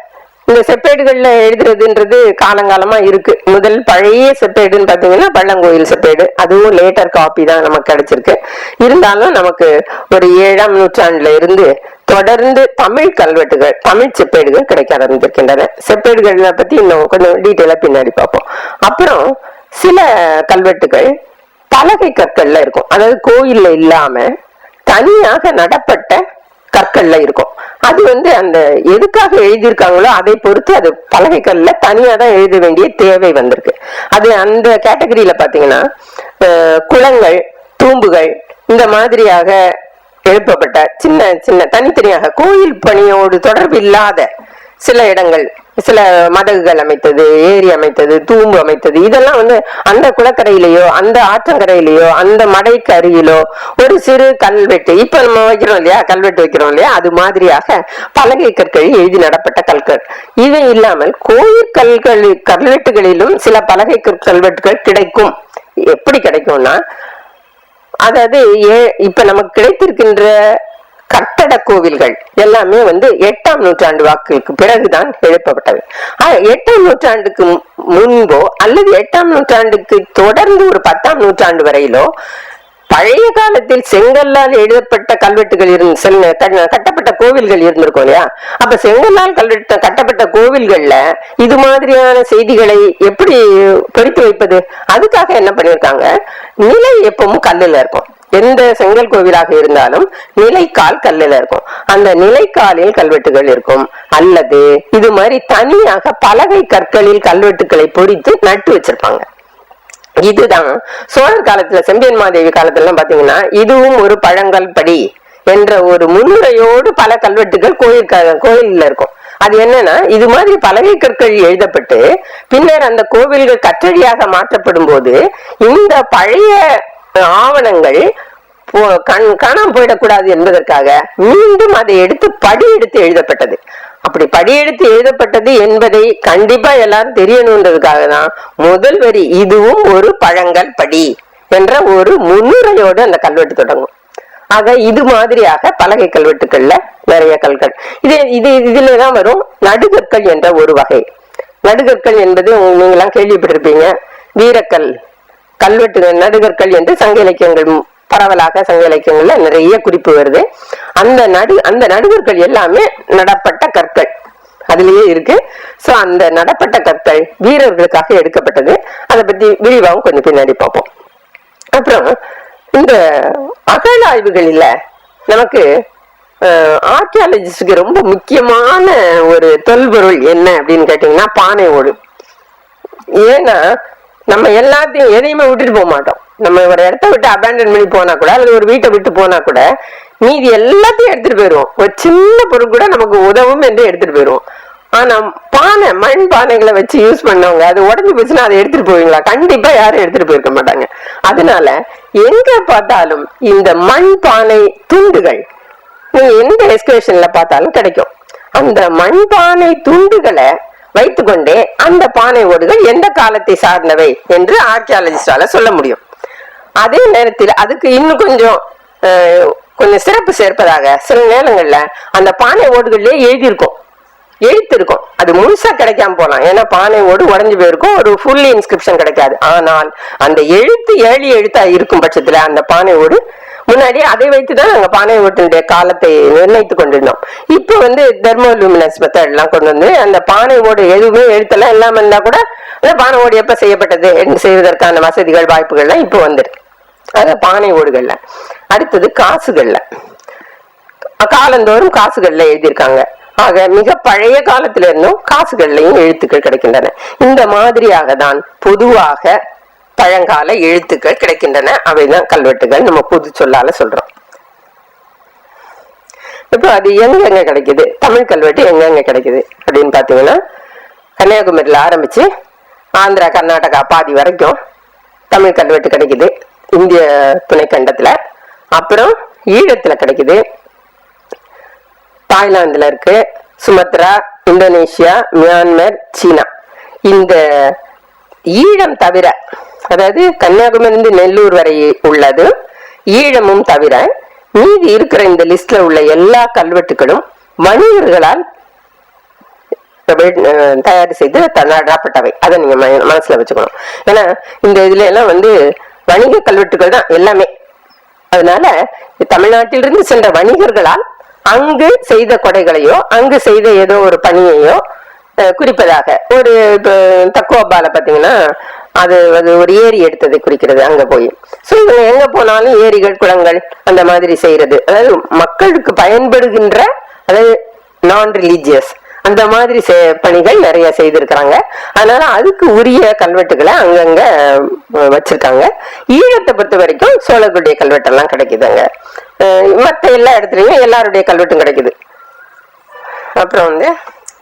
இந்த செப்பேடுகள்ல எழுதுறதுன்றது காலங்காலமா இருக்கு. முதல் பழைய செப்பேடுன்னு பாத்தீங்கன்னா பள்ளங்கோயில் செப்பேடு, அதுவும் லேட்டர் காப்பி தான் நமக்கு கிடைச்சிருக்கு. இருந்தாலும் நமக்கு ஒரு 7ஆம் நூற்றாண்டுல இருந்து தொடர்ந்து தமிழ் கல்வெட்டுகள், தமிழ் செப்பேடுகள் கிடைக்க ஆரம்பித்திருக்கின்றன. செப்பேடுகளை பத்தி இன்னும் கொஞ்சம் டீட்டெயிலா பின்னாடி பார்ப்போம். அப்புறம் சில கல்வெட்டுகள் பலகை கற்கள்ல இருக்கும், அதாவது கோயில்ல இல்லாம தனியாக நடப்பட்ட கற்கள்ல இருக்கும். அது அந்த எதுக்காக எழுதியிருக்காங்களோ அதை பொறுத்து அது பலகை கல்ல தனியா தான் எழுத வேண்டிய தேவை வந்திருக்கு. அது அந்த கேட்டகரியில பாத்தீங்கன்னா குளங்கள், தூம்புகள் இந்த மாதிரியாக எழுப்பப்பட்ட சின்ன சின்ன தனித்தனியாக கோயில் பணியோடு தொடர்பு இல்லாத சில இடங்கள், சில மதகுகள் அமைத்தது, ஏரி அமைத்தது, தூம்பு அமைத்தது, இதெல்லாம் அந்த குளக்கரையிலேயோ அந்த ஆற்றங்கரையிலேயோ அந்த மடைக்கு அருகிலோ ஒரு சிறு கல்வெட்டு, இப்ப நம்ம வைக்கிறோம் இல்லையா, கல்வெட்டு வைக்கிறோம் இல்லையா, அது மாதிரியாக பலகை கற்களில் எழுதி நடப்பட்ட கல்கள். இது இல்லாமல் கோயில் கல்வெட்டுகளிலும் சில பலகை கல்வெட்டுகள் கிடைக்கும். எப்படி கிடைக்கும்னா, அதாவது இப்ப நமக்கு கிடைத்திருக்கின்ற கட்டட கோவில்கள் எல்லாமே 8ஆம் நூற்றாண்டு வாக்குக்கு பிறகுதான் எழுப்பப்பட்டது. 8ஆம் நூற்றாண்டுக்கு முன்போ அல்லது 8ஆம் நூற்றாண்டுக்கு தொடர்ந்து ஒரு 10ஆம் நூற்றாண்டு வரையிலோ பழைய காலத்தில் செங்கல்லால் எழுதப்பட்ட கல்வெட்டுகள் கட்டப்பட்ட கோவில்கள் இருந்திருக்கும் இல்லையா? அப்ப செங்கல்லால் கட்டப்பட்ட கோவில்கள்ல இது மாதிரியான செய்திகளை எப்படி பொறித்து வைப்பது? அதுக்காக என்ன பண்ணிருக்காங்க, நிலை எப்பவும் கல்லுல இருக்கும். எந்த செங்கல் கோவிலாக இருந்தாலும் நிலைக்கால் கல்லுல இருக்கும். அந்த நிலைக்காலில் கல்வெட்டுகள் இருக்கும். அல்லது இது மாதிரி தனியாக பலகை கற்களில் கல்வெட்டுகளை பொறித்து நட்டு வச்சிருப்பாங்க. இதுதான் சோழர் காலத்துல, செம்பியன் மாதேவி காலத்துல பாத்தீங்கன்னா இதுவும் ஒரு பழங்கல் படி என்ற ஒரு முன்னுரையோடு பல கல்வெட்டுகள் கோயில்ல இருக்கும். அது என்னன்னா, இது மாதிரி பலகை கற்கள் எழுதப்பட்டு பின்னர் அந்த கோவில்கள் கற்றளியாக மாற்றப்படும் போது இந்த பழைய ஆவணங்கள் காணாம போயிடக்கூடாது என்பதற்காக மீண்டும் அதை எடுத்து படி எடுத்து எழுதப்பட்டது. அப்படி படியெடுத்து எழுதப்பட்டது என்பதை கண்டிப்பா எல்லாரும் தெரியணுன்றதுக்காக தான் முதல் வரி இதுவும் ஒரு பழங்கல் படி என்ற ஒரு முன்னுரையோடு அந்த கல்வெட்டு தொடங்கும். ஆக இது மாதிரியாக பலகை கல்வெட்டுக்கள்ல நிறைய கல்கள் இதுலதான் வரும். நடுகற்கள் என்ற ஒரு வகை. நடுகற்கள் என்பது நீங்களாம் கேள்விப்பட்டிருப்பீங்க. வீரக்கல் கல்வெட்டுகள் நடுகற்கள் என்று சங்க இலக்கியங்கள் பரவலாக சங்க இலக்கியங்கள்ல நிறைய குறிப்பு வருது. அந்த நடுகற்கள் எல்லாமே நடப்பட்ட கற்கள் அதுலயே இருக்கு. சோ அந்த நடப்பட்ட கற்கள் வீரர்களுக்காக எடுக்கப்பட்டது. அதை பத்தி விரிவாகவும் கொஞ்சம் பின்னாடி பார்ப்போம். அப்புறம் இந்த அகழாய்வுகளில் நமக்கு ஆர்கியாலஜிஸ்டுக்கு ரொம்ப முக்கியமான ஒரு தொல்பொருள் என்ன அப்படின்னு கேட்டீங்கன்னா பானை ஓடு. ஏன்னா நம்ம எல்லாத்தையும் எதையுமே விட்டுட்டு போக மாட்டோம். நம்ம ஒரு இடத்த விட்டு அபேண்டன் பண்ணி போனா கூட, அல்லது ஒரு வீட்டை விட்டு போனா கூட மீதி எல்லாத்தையும் எடுத்துட்டு போயிருவோம். ஒரு சின்ன பொருள் கூட நமக்கு உதவும் என்று எடுத்துட்டு போயிருவோம். ஆனா பானை, மண் பானைகளை வச்சு யூஸ் பண்ணவங்க அது உடஞ்சு போச்சுன்னா அதை எடுத்துட்டு போவீங்களா? கண்டிப்பா யாரும் எடுத்துட்டு போயிருக்க மாட்டாங்க. அதனால எங்க பார்த்தாலும் இந்த மண் பானை துண்டுகள் நீங்க எந்த எக்ஸ்கவேஷன்ல பார்த்தாலும் கிடைக்கும். அந்த மண் பானை துண்டுகளை வைத்துக்கொண்டே அந்த பானை ஓடுகள் எந்த காலத்தை சார்ந்தவை என்று ஆர்கியாலஜிஸ்டால சொல்ல முடியும். அதே நேரத்தில் அதுக்கு இன்னும் கொஞ்சம் சிறப்பு சேர்ப்பதாக சில நேரங்கள்ல அந்த பானை ஓடுகள்லயே எழுத்து இருக்கும். அது முழுசா கிடைக்காம போலாம். ஏன்னா பானை ஓடு உடஞ்சு போயிருக்கும், ஒரு ஃபுல்லி இன்ஸ்கிரிப்ஷன் கிடைக்காது. ஆனால் அந்த எழுத்து ஏழி எழுத்தா இருக்கும் பட்சத்துல அந்த பானை ஓடு முன்னாடி அதை வைத்துதான் நாங்க பானை ஓட்டுடைய காலத்தை நிர்ணயித்து கொண்டிருந்தோம். இப்ப தெர்மோலூமினஸ் மெத்தட் எல்லாம் கொண்டு வந்து அந்த பானை ஓடு எதுவுமே எழுத்தெல்லாம் இல்லாம இருந்தா கூட அந்த பானை ஓடு எப்ப செய்யப்பட்டது செய்வதற்கான வசதிகள் வாய்ப்புகள்லாம் இப்போ வந்துருக்கு. அது பானை ஓடுகள்ல. அடுத்தது காசுகள்ல, காலந்தோறும் காசுகள்ல எழுதியிருக்காங்க. ஆக மிக பழைய காலத்துல இருந்தும் காசுகள்லையும் எழுத்துக்கள் கிடைக்கின்றன. இந்த மாதிரியாக தான் பொதுவாக பழங்கால எழுத்துக்கள் கிடைக்கின்றன. அவைதான் கல்வெட்டுகள் நம்ம பொது சொல்லால சொல்றோம். இப்போ அது எங்க கிடைக்குது, தமிழ் கல்வெட்டு எங்க கிடைக்குது அப்படின்னு பாத்தீங்கன்னா, கன்னியாகுமரியில ஆரம்பிச்சு ஆந்திரா கர்நாடகா பாதி வரைக்கும் தமிழ் கல்வெட்டு கிடைக்குது இந்திய துணைக்கண்டத்துல. அப்புறம் ஈழத்துல கிடைக்குது, தாய்லாந்துல இருக்கு, சுமத்ரா, இந்தோனேஷியா, மியான்மர், சீனா. இந்த ஈழம் தவிர, அதாவது கன்னியாகுமரி நெல்லூர் வரை உள்ளது ஈழமும் தவிர மீதி இருக்கிற இந்த லிஸ்ட்ல உள்ள எல்லா கல்வெட்டுகளும் வணிகர்களால் தயார் செய்து நடப்பட்டவை. அதை நீங்க மனசுல வச்சுக்கணும். ஏன்னா இந்த இதுல எல்லாம் வணிக கல்வெட்டுகள் தான் எல்லாமே. அதனால தமிழ்நாட்டிலிருந்து சென்ற வணிகர்களால் அங்கு செய்த கொடைகளையோ அங்கு செய்த ஏதோ ஒரு பணியையோ குறிப்பதாக ஒரு தக்குவப்பால பாத்தீங்கன்னா அது ஒரு ஏரி எடுத்ததை குறிக்கிறது அங்க போய். சோ இவங்க எங்க போனாலும் ஏரிகள் குளங்கள் அந்த மாதிரி செய்யறது, அதாவது மக்களுக்கு பயன்படுகின்ற, அதாவது நான் ரிலீஜியஸ் அந்த மாதிரி பணிகள் நிறைய செய்திருக்கிறாங்க. அதனால அதுக்கு உரிய கல்வெட்டுகளை அங்கங்க வச்சிருக்காங்க. ஈழத்தை பொறுத்த வரைக்கும் சோழர்களுடைய கல்வெட்டெல்லாம் கிடைக்குதுங்க. மற்ற எல்லா இடத்துலயும் எல்லாருடைய கல்வெட்டும் கிடைக்குது. அப்புறம்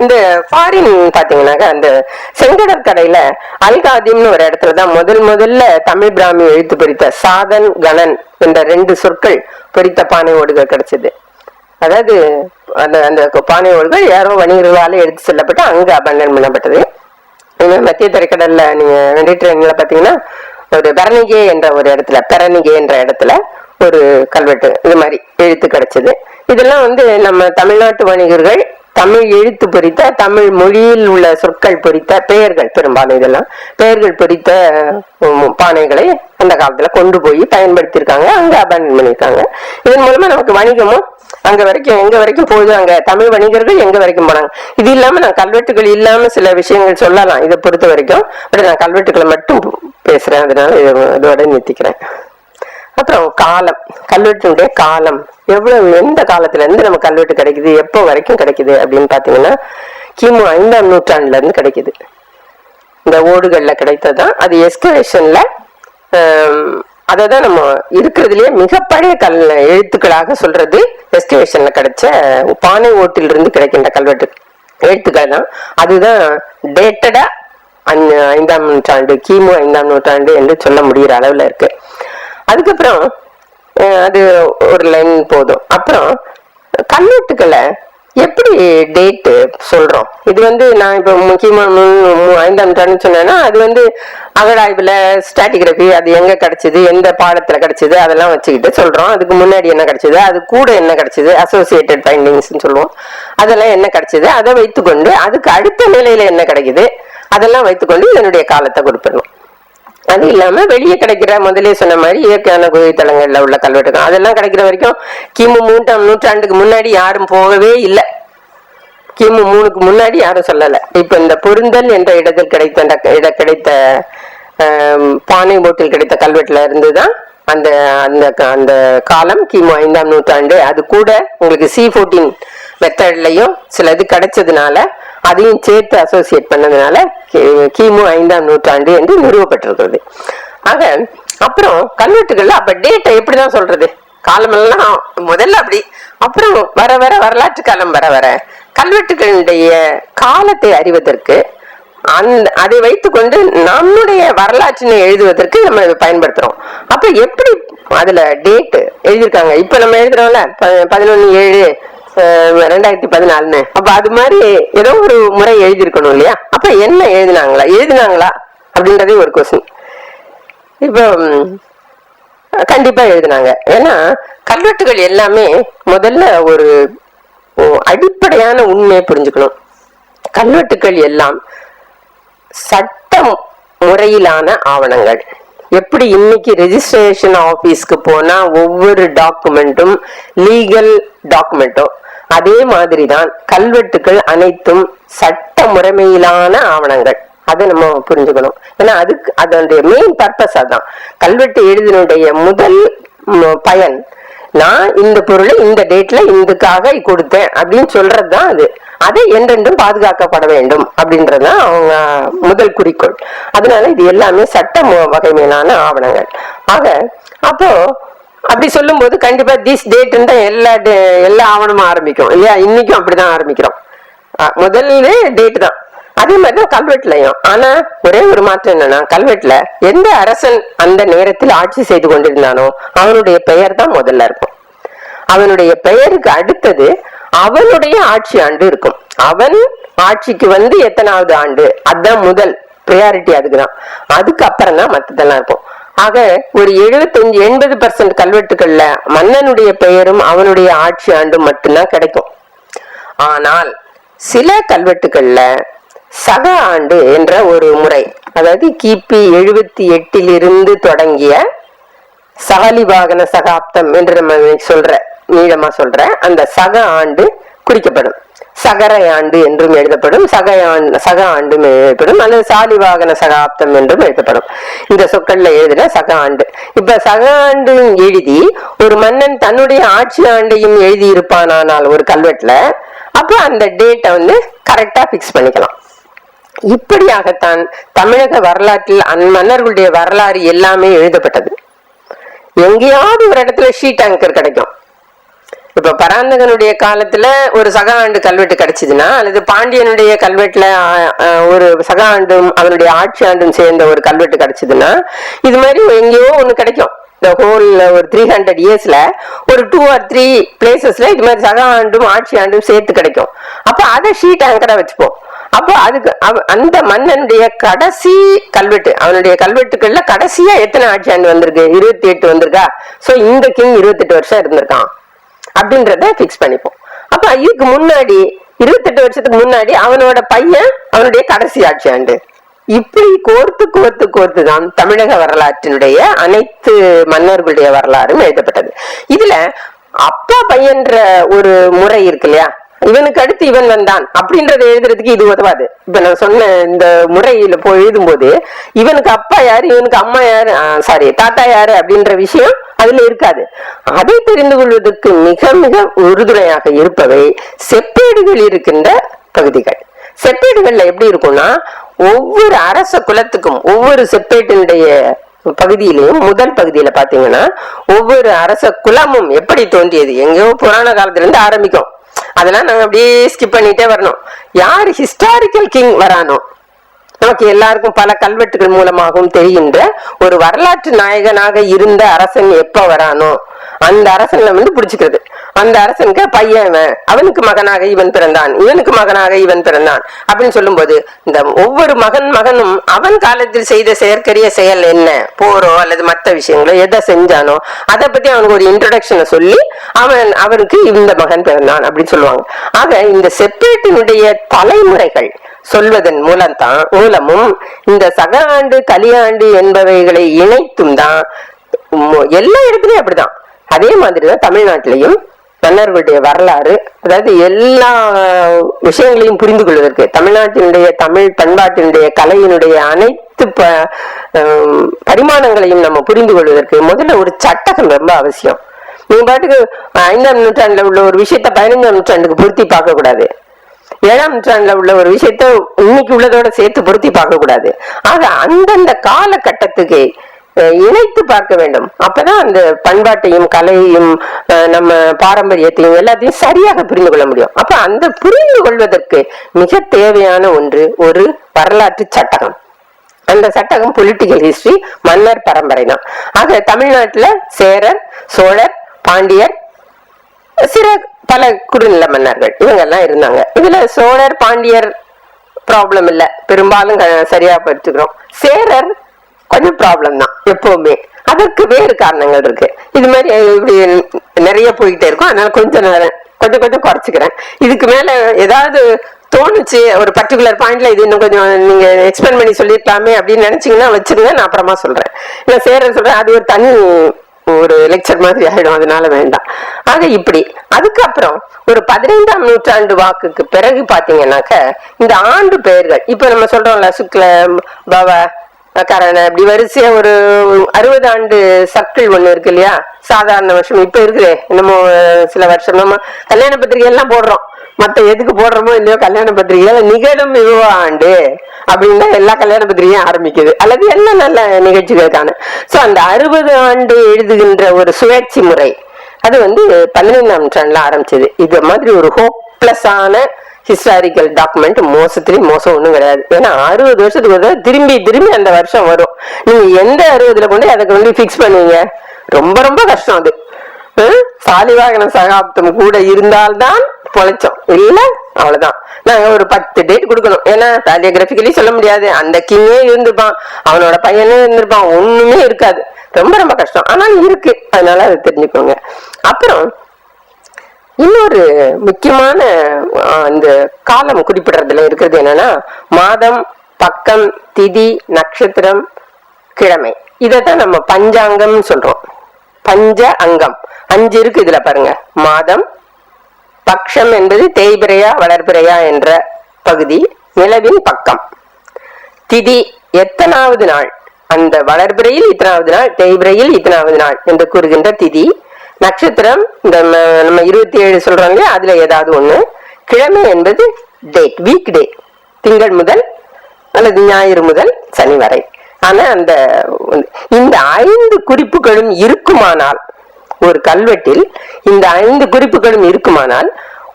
இந்த ஃபாரின் பாத்தீங்கன்னாக்கா அந்த செங்கடற்கரையில அல்காதிம்னு ஒரு இடத்துலதான் முதல்ல தமிழ் பிராமி எழுத்து பொறித்த சாதன் கணன் என்ற 2 சொற்கள் பொறித்த பானை ஓடுகள் கிடைச்சது. அதாவது அந்த பானை ஓடுகள் யாரோ வணிகர்களால எடுத்து செல்லப்பட்டு அங்க அபண்டன் பண்ணப்பட்டது. மத்திய திரைக்கடல்ல நீங்க மெடிட்டரேனியன்ல பாத்தீங்கன்னா ஒரு பெரனிகே என்ற இடத்துல ஒரு கல்வெட்டு இது மாதிரி எழுத்து கிடைச்சது. இதெல்லாம் நம்ம தமிழ்நாட்டு வணிகர்கள் தமிழ் எழுத்து பொறித்த, தமிழ் மொழியில் உள்ள சொற்கள் பொறித்த பெயர்கள், பெரும்பாலும் இதெல்லாம் பெயர்கள் பொறித்த பானைகளை அந்த காலத்துல கொண்டு போய் பயன்படுத்தியிருக்காங்க, அங்க அபேண்டன் பண்ணியிருக்காங்க. இதன் மூலமா நமக்கு வணிகமும் அங்க வரைக்கும், எங்க வரைக்கும் போகுது, அங்க தமிழ் வணிகர்கள் எங்க வரைக்கும் போனாங்க. இது இல்லாம நான் கல்வெட்டுகள் இல்லாம சில விஷயங்கள் சொல்லலாம் இதை பொறுத்த வரைக்கும். பட் நான் கல்வெட்டுகளை மட்டும் பேசுறேன், அதனால இதோட நிறுத்திக்கிறேன். அப்புறம் காலம், கல்வெட்டினுடைய காலம் எவ்வளவு, எந்த காலத்துல இருந்து நம்ம கல்வெட்டு கிடைக்குது, எப்போ வரைக்கும் கிடைக்குது அப்படின்னு பாத்தீங்கன்னா கிமு 5ஆம் நூற்றாண்டுல இருந்து கிடைக்குது. இந்த ஓடுகள்ல கிடைத்ததான், அது எஸ்கவேஷன்ல அததான் நம்ம இருக்கிறதுலயே மிக பழைய எழுத்துக்களாக சொல்றது எஸ்கவேஷன்ல கிடைச்ச பானை ஓட்டிலிருந்து கிடைக்கின்ற கல்வெட்டு எழுத்துக்கள் தான். அதுதான் டேட்டடா 5ஆம் நூற்றாண்டு, கிமு 5ஆம் நூற்றாண்டு என்று சொல்ல முடிகிற அளவுல இருக்கு. அதுக்கப்புறம் அது ஒரு லைன் போதும். அப்புறம் கல்வெட்டுக்களை எப்படி டேட்டு சொல்றோம், இது நான் இப்ப முக்கியமா 5ஆம் நூற்றாண்டு சொன்னேன்னா அது அகழாய்வுல ஸ்டாட்டிகிராபி அது எங்க கிடைச்சது, எந்த பாடத்துல கிடைச்சது அதெல்லாம் வச்சுக்கிட்டு சொல்றோம். அதுக்கு முன்னாடி என்ன கிடைச்சது, அது கூட என்ன கிடைச்சது, அசோசியேட்டட் ஃபைண்டிங்ஸ் சொல்லுவோம், அதெல்லாம் என்ன கிடைச்சது அதை வைத்துக்கொண்டு அதுக்கு அடுத்த நிலையில என்ன கிடைக்குது அதெல்லாம் வைத்துக்கொண்டு இதனுடைய காலத்தை குறிப்பிடணும். அது இல்லாம வெளியே கிடைக்கிற, முதலே சொன்ன மாதிரி இயற்கையான குகைத்தளங்கள்ல உள்ள கல்வெட்டுகள் அதெல்லாம் கிடைக்கிற வரைக்கும் கிமு 3ஆம் நூற்றாண்டுக்கு முன்னாடி யாரும் போகவே இல்லை. கிமு 3க்கு முன்னாடி யாரும் சொல்லல. இப்ப இந்த பொருந்தல் என்ற இடத்தில் கிடைத்த பானை போட்டில் கிடைத்த கல்வெட்டுல இருந்துதான் அந்த அந்த அந்த காலம் கிமு 5ஆம் நூற்றாண்டு. அது கூட உங்களுக்கு C14 மெத்தட்லயும் சில இது கிடைச்சதுனால அதையும் சேர்த்து அசோசியேட் பண்ணதுனால கிமு 5ஆம் நூற்றாண்டு என்று நிறுவப்பட்டிருக்கிறது. ஆக அப்புறம் கல்வெட்டுகள்ல அப்ப டேட்டை எப்படிதான் சொல்றது, காலமெல்லாம் முதல்ல அப்படி, அப்புறம் வர வர வரலாற்று காலம் வர வர கல்வெட்டுகளுடைய காலத்தை அறிவதற்கு அதை வைத்துக்கொண்டு நம்முடைய வரலாற்றினை எழுதுவதற்கு நம்ம பயன்படுத்துறோம். அப்ப எப்படி அதுல டேட் எழுதியிருக்காங்க, இப்ப நம்ம எழுதுறோம்ல 11/7/2014, அப்ப அது மாதிரி ஏதோ ஒரு முறை எழுதியிருக்கணும் இல்லையா? அப்ப என்ன எழுதினாங்களா அப்படின்றதே ஒரு கொஸ்டின். இப்போ கண்டிப்பா எழுதினாங்க. ஏன்னா கல்வெட்டுகள் எல்லாமே முதல்ல ஒரு அடிப்படையான உண்மையை புரிஞ்சுக்கணும். கல்வெட்டுகள் எல்லாம் சட்ட முறையிலான ஆவணங்கள். எப்படி இன்னைக்கு ரெஜிஸ்ட்ரேஷன் ஆபீஸ்க்கு போனா ஒவ்வொரு டாக்குமெண்ட்டும் லீகல் டாக்குமெண்டோ, அதே மாதிரிதான் கல்வெட்டுகள் அனைத்தும் சட்ட முறைமையிலான ஆவணங்கள். அதை நம்ம புரிஞ்சுக்கணும். ஏன்னா அதுக்கு அதனுடைய மெயின் பர்பஸ் அதான். கல்வெட்டு எழுதினுடைய முதல் பயன், நான் இந்த பொருளை இந்த டேட்ல இதுக்காக கொடுத்தேன் அப்படின்னு சொல்றதுதான் அது. அதை என்றென்றும் பாதுகாக்கப்பட வேண்டும் அப்படின்றதுதான் அவங்க முதல் குறிக்கோள். அதனால இது எல்லாமே சட்ட வகைமையிலான ஆவணங்கள். ஆக அப்போ அப்படி சொல்லும் போது கண்டிப்பா திஸ் டேட் தான் எல்லா ஆவணமும் ஆரம்பிக்கும் இல்லையா? இன்னைக்கும் அப்படிதான் ஆரம்பிக்கிறோம். முதல்ல டேட் தான். அதே மாதிரிதான் கல்வெட்டுலையும். ஆனா ஒரே ஒரு மாற்றம் என்னன்னா, கல்வெட்டுல எந்த அரசன் அந்த நேரத்தில் ஆட்சி செய்து கொண்டிருந்தானோ அவனுடைய பெயர் தான் முதல்ல இருக்கும். அவனுடைய பெயருக்கு அடுத்தது அவனுடைய ஆட்சி ஆண்டு இருக்கும். அவன் ஆட்சிக்கு எத்தனாவது ஆண்டு, அதுதான் முதல் ப்ரையாரிட்டி. அதுக்குதான். அதுக்கு அப்புறம் தான் மத்ததெல்லாம் இருக்கும். ஆக ஒரு 75-80% கல்வெட்டுகள்ல மன்னனுடைய பெயரும் அவனுடைய ஆட்சி ஆண்டும் மட்டும்தான் கிடைக்கும். ஆனால் சில கல்வெட்டுகள்ல சக ஆண்டு என்ற ஒரு முறை, அதாவது கிபி 78 தொடங்கிய சகலிவாகன சகாப்தம் என்று நம்ம நீளமா சொல்ற அந்த சக ஆண்டு குறிக்கப்படும். சகர ஆண்டு என்றும் எழுதப்படும், சக ஆண்டும் எழுதப்படும், அல்லது சாலிவாகன சகாப்தம் என்றும் எழுதப்படும். இந்த சொற்கள்ல எழுதுற சக ஆண்டு. இப்ப சக ஆண்டு எழுதி ஒரு மன்னன் தன்னுடைய ஆட்சி ஆண்டையும் எழுதி இருப்பானால் ஒரு கல்வெட்டுல, அப்ப அந்த டேட்டை கரெக்டா பிக்ஸ் பண்ணிக்கலாம். இப்படியாகத்தான் தமிழக வரலாற்றில் மன்னர்களுடைய வரலாறு எல்லாமே எழுதப்பட்டது. எங்கேயாவது ஒரு இடத்துல ஷீட் ஆங்கர் கிடைக்கும். இப்ப பராந்தகனுடைய காலத்துல ஒரு சக ஆண்டு கல்வெட்டு கிடைச்சதுன்னா, அல்லது பாண்டியனுடைய கல்வெட்டுல ஒரு சக ஆண்டும் அவனுடைய ஆட்சி ஆண்டும் சேர்ந்த ஒரு கல்வெட்டு கிடைச்சதுன்னா, இது மாதிரி எங்கேயோ ஒண்ணு கிடைக்கும். இந்த ஹோல் ஒரு 300 இயர்ஸ்ல ஒரு 2 or 3 பிளேசஸ்ல இது மாதிரி சக ஆண்டும் ஆட்சி ஆண்டும் சேர்த்து கிடைக்கும். அப்ப அதை ஷீட் ஆங்கரா வச்சுப்போம். அப்போ அதுக்கு அந்த மன்னனுடைய கடைசி கல்வெட்டு, அவனுடைய கல்வெட்டுகள்ல கடைசியா எத்தனை ஆட்சி ஆண்டு வந்திருக்கு, 28 வந்திருக்கா, சோ இந்த கிங் 28 வருஷம் இருந்திருக்கான் அப்படின்றத பிக்ஸ் பண்ணிப்போம். அப்ப இதுக்கு முன்னாடி 28 வருஷத்துக்கு முன்னாடி அவனோட பையன் அவனுடைய கடைசி ஆட்சி ஆண்டு. இப்படி கோர்த்து கோர்த்து கோர்த்து தான் தமிழக வரலாற்றினுடைய அனைத்து மன்னர்களுடைய வரலாறும் எழுதப்பட்டது. இதுல அப்பா பையன்ற ஒரு முறை இருக்கு இல்லையா, இவனுக்கு அடுத்து இவன் வந்தான் அப்படின்றத எழுதுறதுக்கு இது உதவாது. இப்ப நான் சொன்ன இந்த முறையில போய் எழுதும் போது இவனுக்கு அப்பா யாரு, இவனுக்கு அம்மா யாரு, தாத்தா யாரு அப்படின்ற விஷயம் அதுல இருக்காது. அதை தெரிந்து கொள்வதற்கு மிக மிக உறுதுணையாக இருப்பவை செப்பேடுகள் இருக்கின்ற பகுதிகள். செப்பேடுகள்ல எப்படி இருக்கும்னா, ஒவ்வொரு அரச குலத்துக்கும் ஒவ்வொரு செப்பேட்டினுடைய பகுதியிலையும் முதல் பகுதியில பாத்தீங்கன்னா ஒவ்வொரு அரச குலமும் எப்படி தோன்றியது, எங்கேயோ புராண காலத்துல இருந்து ஆரம்பிக்கும். அதெல்லாம் நாங்க அப்படியே ஸ்கிப் பண்ணிட்டே வரணும். யாரு ஹிஸ்டாரிக்கல் கிங் வரானோ, நமக்கு எல்லாருக்கும் பல கல்வெட்டுகள் மூலமாகவும் தெரிகின்ற ஒரு வரலாற்று நாயகனாக இருந்த அரசன் எப்ப வரானோ அந்த அரசன்ல பிடிச்சுக்கிறது. அந்த அரசனுக்கு பையன், அவனுக்கு மகனாக இவன் பிறந்தான், இவனுக்கு மகனாக இவன் பிறந்தான் அப்படின்னு சொல்லும் போது இந்த ஒவ்வொரு மகனும் அவன் காலத்தில் செய்த செயற்கரிய செயல் என்ன, போரோ அல்லது மற்ற விஷயங்களோ எதை செஞ்சானோ அதை பத்தி அவனுக்கு ஒரு இன்ட்ரோடக்ஷனை சொல்லி அவனுக்கு இந்த மகன் பிறந்தான் அப்படின்னு சொல்லுவாங்க. ஆக இந்த செப்பேட்டினுடைய தலைமுறைகள் சொல்வதன் மூலமும் இந்த சகஆண்டு கலியாண்டு என்பவைகளை இணைத்தும் தான் எல்லா இடத்துலயும் அப்படிதான். அதே மாதிரிதான் தமிழ்நாட்டிலையும் மன்னர்களுடைய வரலாறு, அதாவது எல்லா விஷயங்களையும் புரிந்து கொள்வதற்கு தமிழ்நாட்டினுடைய தமிழ் பண்பாட்டினுடைய கலையினுடைய அனைத்து பரிமாணங்களையும் நம்ம புரிந்து கொள்வதற்கு முதல்ல ஒரு சட்டகம் ரொம்ப அவசியம். நீங்க பாட்டுக்கு 5ஆம் நூற்றாண்டுல உள்ள ஒரு விஷயத்த 15ஆம் நூற்றாண்டுக்கு பொருத்தி பார்க்க கூடாது, 7ஆம் நூற்றாண்டுல உள்ள ஒரு விஷயத்த இன்னைக்கு உள்ளதோட சேர்த்து பொருத்தி பார்க்க கூடாது. ஆக அந்தந்த காலகட்டத்துக்கு இணைத்து பார்க்க வேண்டும். அப்பதான் அந்த பண்பாட்டையும் கலையையும் நம்ம பாரம்பரியத்தையும் எல்லாத்தையும் சரியாக புரிந்து கொள்ள முடியும். அப்ப அந்த புரிந்து கொள்வதற்கு மிக தேவையான ஒன்று ஒரு வரலாற்று சட்டகம். அந்த சட்டகம் பொலிட்டிக்கல் ஹிஸ்டரி, மன்னர் பரம்பரை தான். ஆக தமிழ்நாட்டுல சேரர், சோழர், பாண்டியர், பல குறுநில மன்னர்கள் இவங்க எல்லாம் இருந்தாங்க. இதுல சோழர் பாண்டியர் ப்ராப்ளம் இல்ல, பெரும்பாலும் சரியா படிச்சுக்கிறோம். சேரர் கொஞ்சம் ப்ராப்ளம் தான் எப்பவுமே, அதற்கு வேறு காரணங்கள் இருக்கு. இது மாதிரி இப்படி நிறைய போயிட்டே இருக்கும். அதனால கொஞ்சம் குறைச்சிக்கிறேன். இதுக்கு மேல ஏதாவது தோணுச்சு ஒரு பர்டிகுலர் பாயிண்ட்ல இது இன்னும் கொஞ்சம் நீங்க எக்ஸ்பிளைன் பண்ணி சொல்லிருக்கலாமே அப்படின்னு நினைச்சீங்கன்னா வச்சிருங்க, நான் அப்புறமா சொல்றேன். இல்ல சேரர் சொல்றேன், அது ஒரு தனி ஒரு லெக்சர் மாதிரி ஆயிடும், அதனால வேண்டாம். ஆக இப்படி அதுக்கப்புறம் ஒரு 15ஆம் நூற்றாண்டு வாக்குக்கு பிறகு பாத்தீங்கன்னாக்க இந்த ஆண்டு பெயர்கள் இப்ப நம்ம சொல்றோம்ல, சுக்ல பவ கரண இப்படி வரிசையா ஒரு 60 ஆண்டு சர்க்கிள் ஒண்ணு இருக்கு இல்லையா, சாதாரண வருஷம் இப்ப இருக்குது. நம்ம சில வருஷம் நம்ம கல்யாண பத்திரிகை எல்லாம் போடுறோம், மத்த எதுக்கு போடுறோமோ இல்லையோ கல்யாண பத்திரிகை நிகழும் விவா ஆண்டு அப்படின்னா எல்லா கல்யாண பத்திரிகையும் ஆரம்பிக்குது, அல்லது எல்லாம் நல்ல நிகழ்ச்சிகளுக்கான. சோ அந்த 60 ஆண்டு எழுதுகின்ற ஒரு சுழற்சி முறை அது 15ஆம் நூற்றாண்டுல ஆரம்பிச்சது. இது மாதிரி ஒரு ஹோப்லெஸ்ஸான ஹிஸ்டாரிக்கல் டாக்குமெண்ட் மோசத்திலேயும் மோசம் ஒண்ணும் கிடையாது. ஏன்னா 60 வருஷத்துக்கு திரும்பி திரும்பி அந்த வருஷம் வரும். நீங்க எந்த 60ல கொண்டு அதை பிக்ஸ் பண்ணுவீங்க, ரொம்ப ரொம்ப கஷ்டம். அது சாலிவாகன சகாப்தம் கூட இருந்தால்தான் பொழைச்சோம், இல்ல அவ்வளவுதான். நாங்க ஒரு 10 டேட் கொடுக்கணும். ஏன்னா பாலியோகிராபிக்கலி சொல்ல முடியாது, அந்த கிங்கே இருந்திருப்பான், அவனோட பையனே இருந்திருப்பான், ஒண்ணுமே இருக்காது. ரொம்ப ரொம்ப கஷ்டம், ஆனாலும் இருக்கு. அதனால அதை தெரிஞ்சுக்கோங்க. அப்புறம் இன்னொரு முக்கியமான இந்த காலம் குறிப்பிடுறதுல இருக்கிறது என்னன்னா, மாதம், பக்கம், திதி, நட்சத்திரம், கிழமை. இதைத்தான் நம்ம பஞ்சாங்கம் சொல்றோம். பஞ்ச அங்கம் 5 இருக்கு இதுல பாருங்க. மாதம், பக்ஷம் என்பது தேய்பிரையா வளர்பிரையா என்ற பகுதி, நிலவின் பக்கம். திதி எத்தனாவது நாள், அந்த வளர்பிரையில் இத்தனாவது நாள், தேய்பிரையில் இத்தனாவது நாள் என்று கூறுகின்ற திதி. நட்சத்திரம் இந்த நம்ம 27 சொல்றாங்க, அதுல ஏதாவது ஒண்ணு. கிழமை என்பது டேட், வீக் டே, திங்கள் முதல் அல்லது ஞாயிறு முதல் சனி வரை. ஆனா இந்த 5 குறிப்புகளும் இருக்குமானால், ஒரு கல்வெட்டில் இந்த 5 குறிப்புகளும் இருக்குமானால்,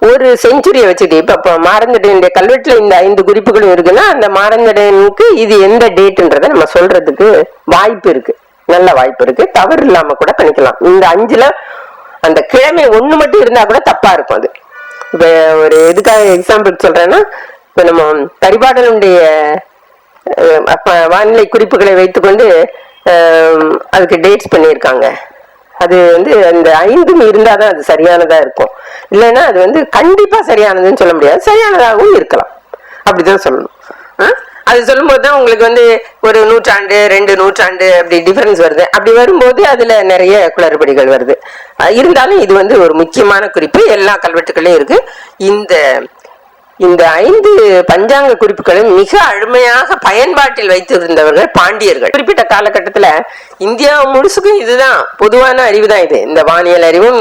ஒரு செஞ்சுரியை வச்சுட்டு இப்ப மாரந்தடையனுடைய கல்வெட்டுல இந்த 5 குறிப்புகளும் இருக்குன்னா அந்த மாரந்தடையனுக்கு இது எந்த டேட்ன்றத நம்ம சொல்றதுக்கு வாய்ப்பு இருக்கு, நல்ல வாய்ப்பு இருக்கு. தவறு இல்லாம கூட பண்ணிக்கலாம். இந்த 5ல அந்த கிழமை ஒண்ணு மட்டும் இருந்தா கூட தப்பா இருக்கும். அது இப்ப ஒரு எதுக்காக எக்ஸாம்பிள் சொல்றேன்னா, இப்ப நம்ம பரிபாடலுடைய வானிலை குறிப்புகளை வைத்துக்கொண்டு அதுக்கு டேட்ஸ் பண்ணியிருக்காங்க. அது வந்து அந்த 5 இருந்தாதான் அது சரியானதா இருக்கும். இல்லைன்னா அது வந்து கண்டிப்பா சரியானதுன்னு சொல்ல முடியாது, சரியானதாகவும் இருக்கலாம். அப்படிதான் சொல்லணும். அது சொல்லும் போதுதான் உங்களுக்கு வந்து ஒரு 100 ஆண்டு 2 நூற்றாண்டு அப்படி டிஃபரன்ஸ் வருது. அப்படி வரும்போது அதுல நிறைய குளறுபடிகள் வருது. இருந்தாலும் இது வந்து ஒரு முக்கியமான குறிப்பு, எல்லா கல்வெட்டுகளையும் இருக்கு. இந்த 5 பஞ்சாங்க குறிப்புகளும் மிக அருமையாக பயன்பாட்டில் வைத்திருந்தவர்கள் பாண்டியர்கள். குறிப்பிட்ட காலகட்டத்துல இந்தியா முழுசுக்கும் இதுதான் பொதுவான அறிவு தான். இந்த வானியல் அறிவும்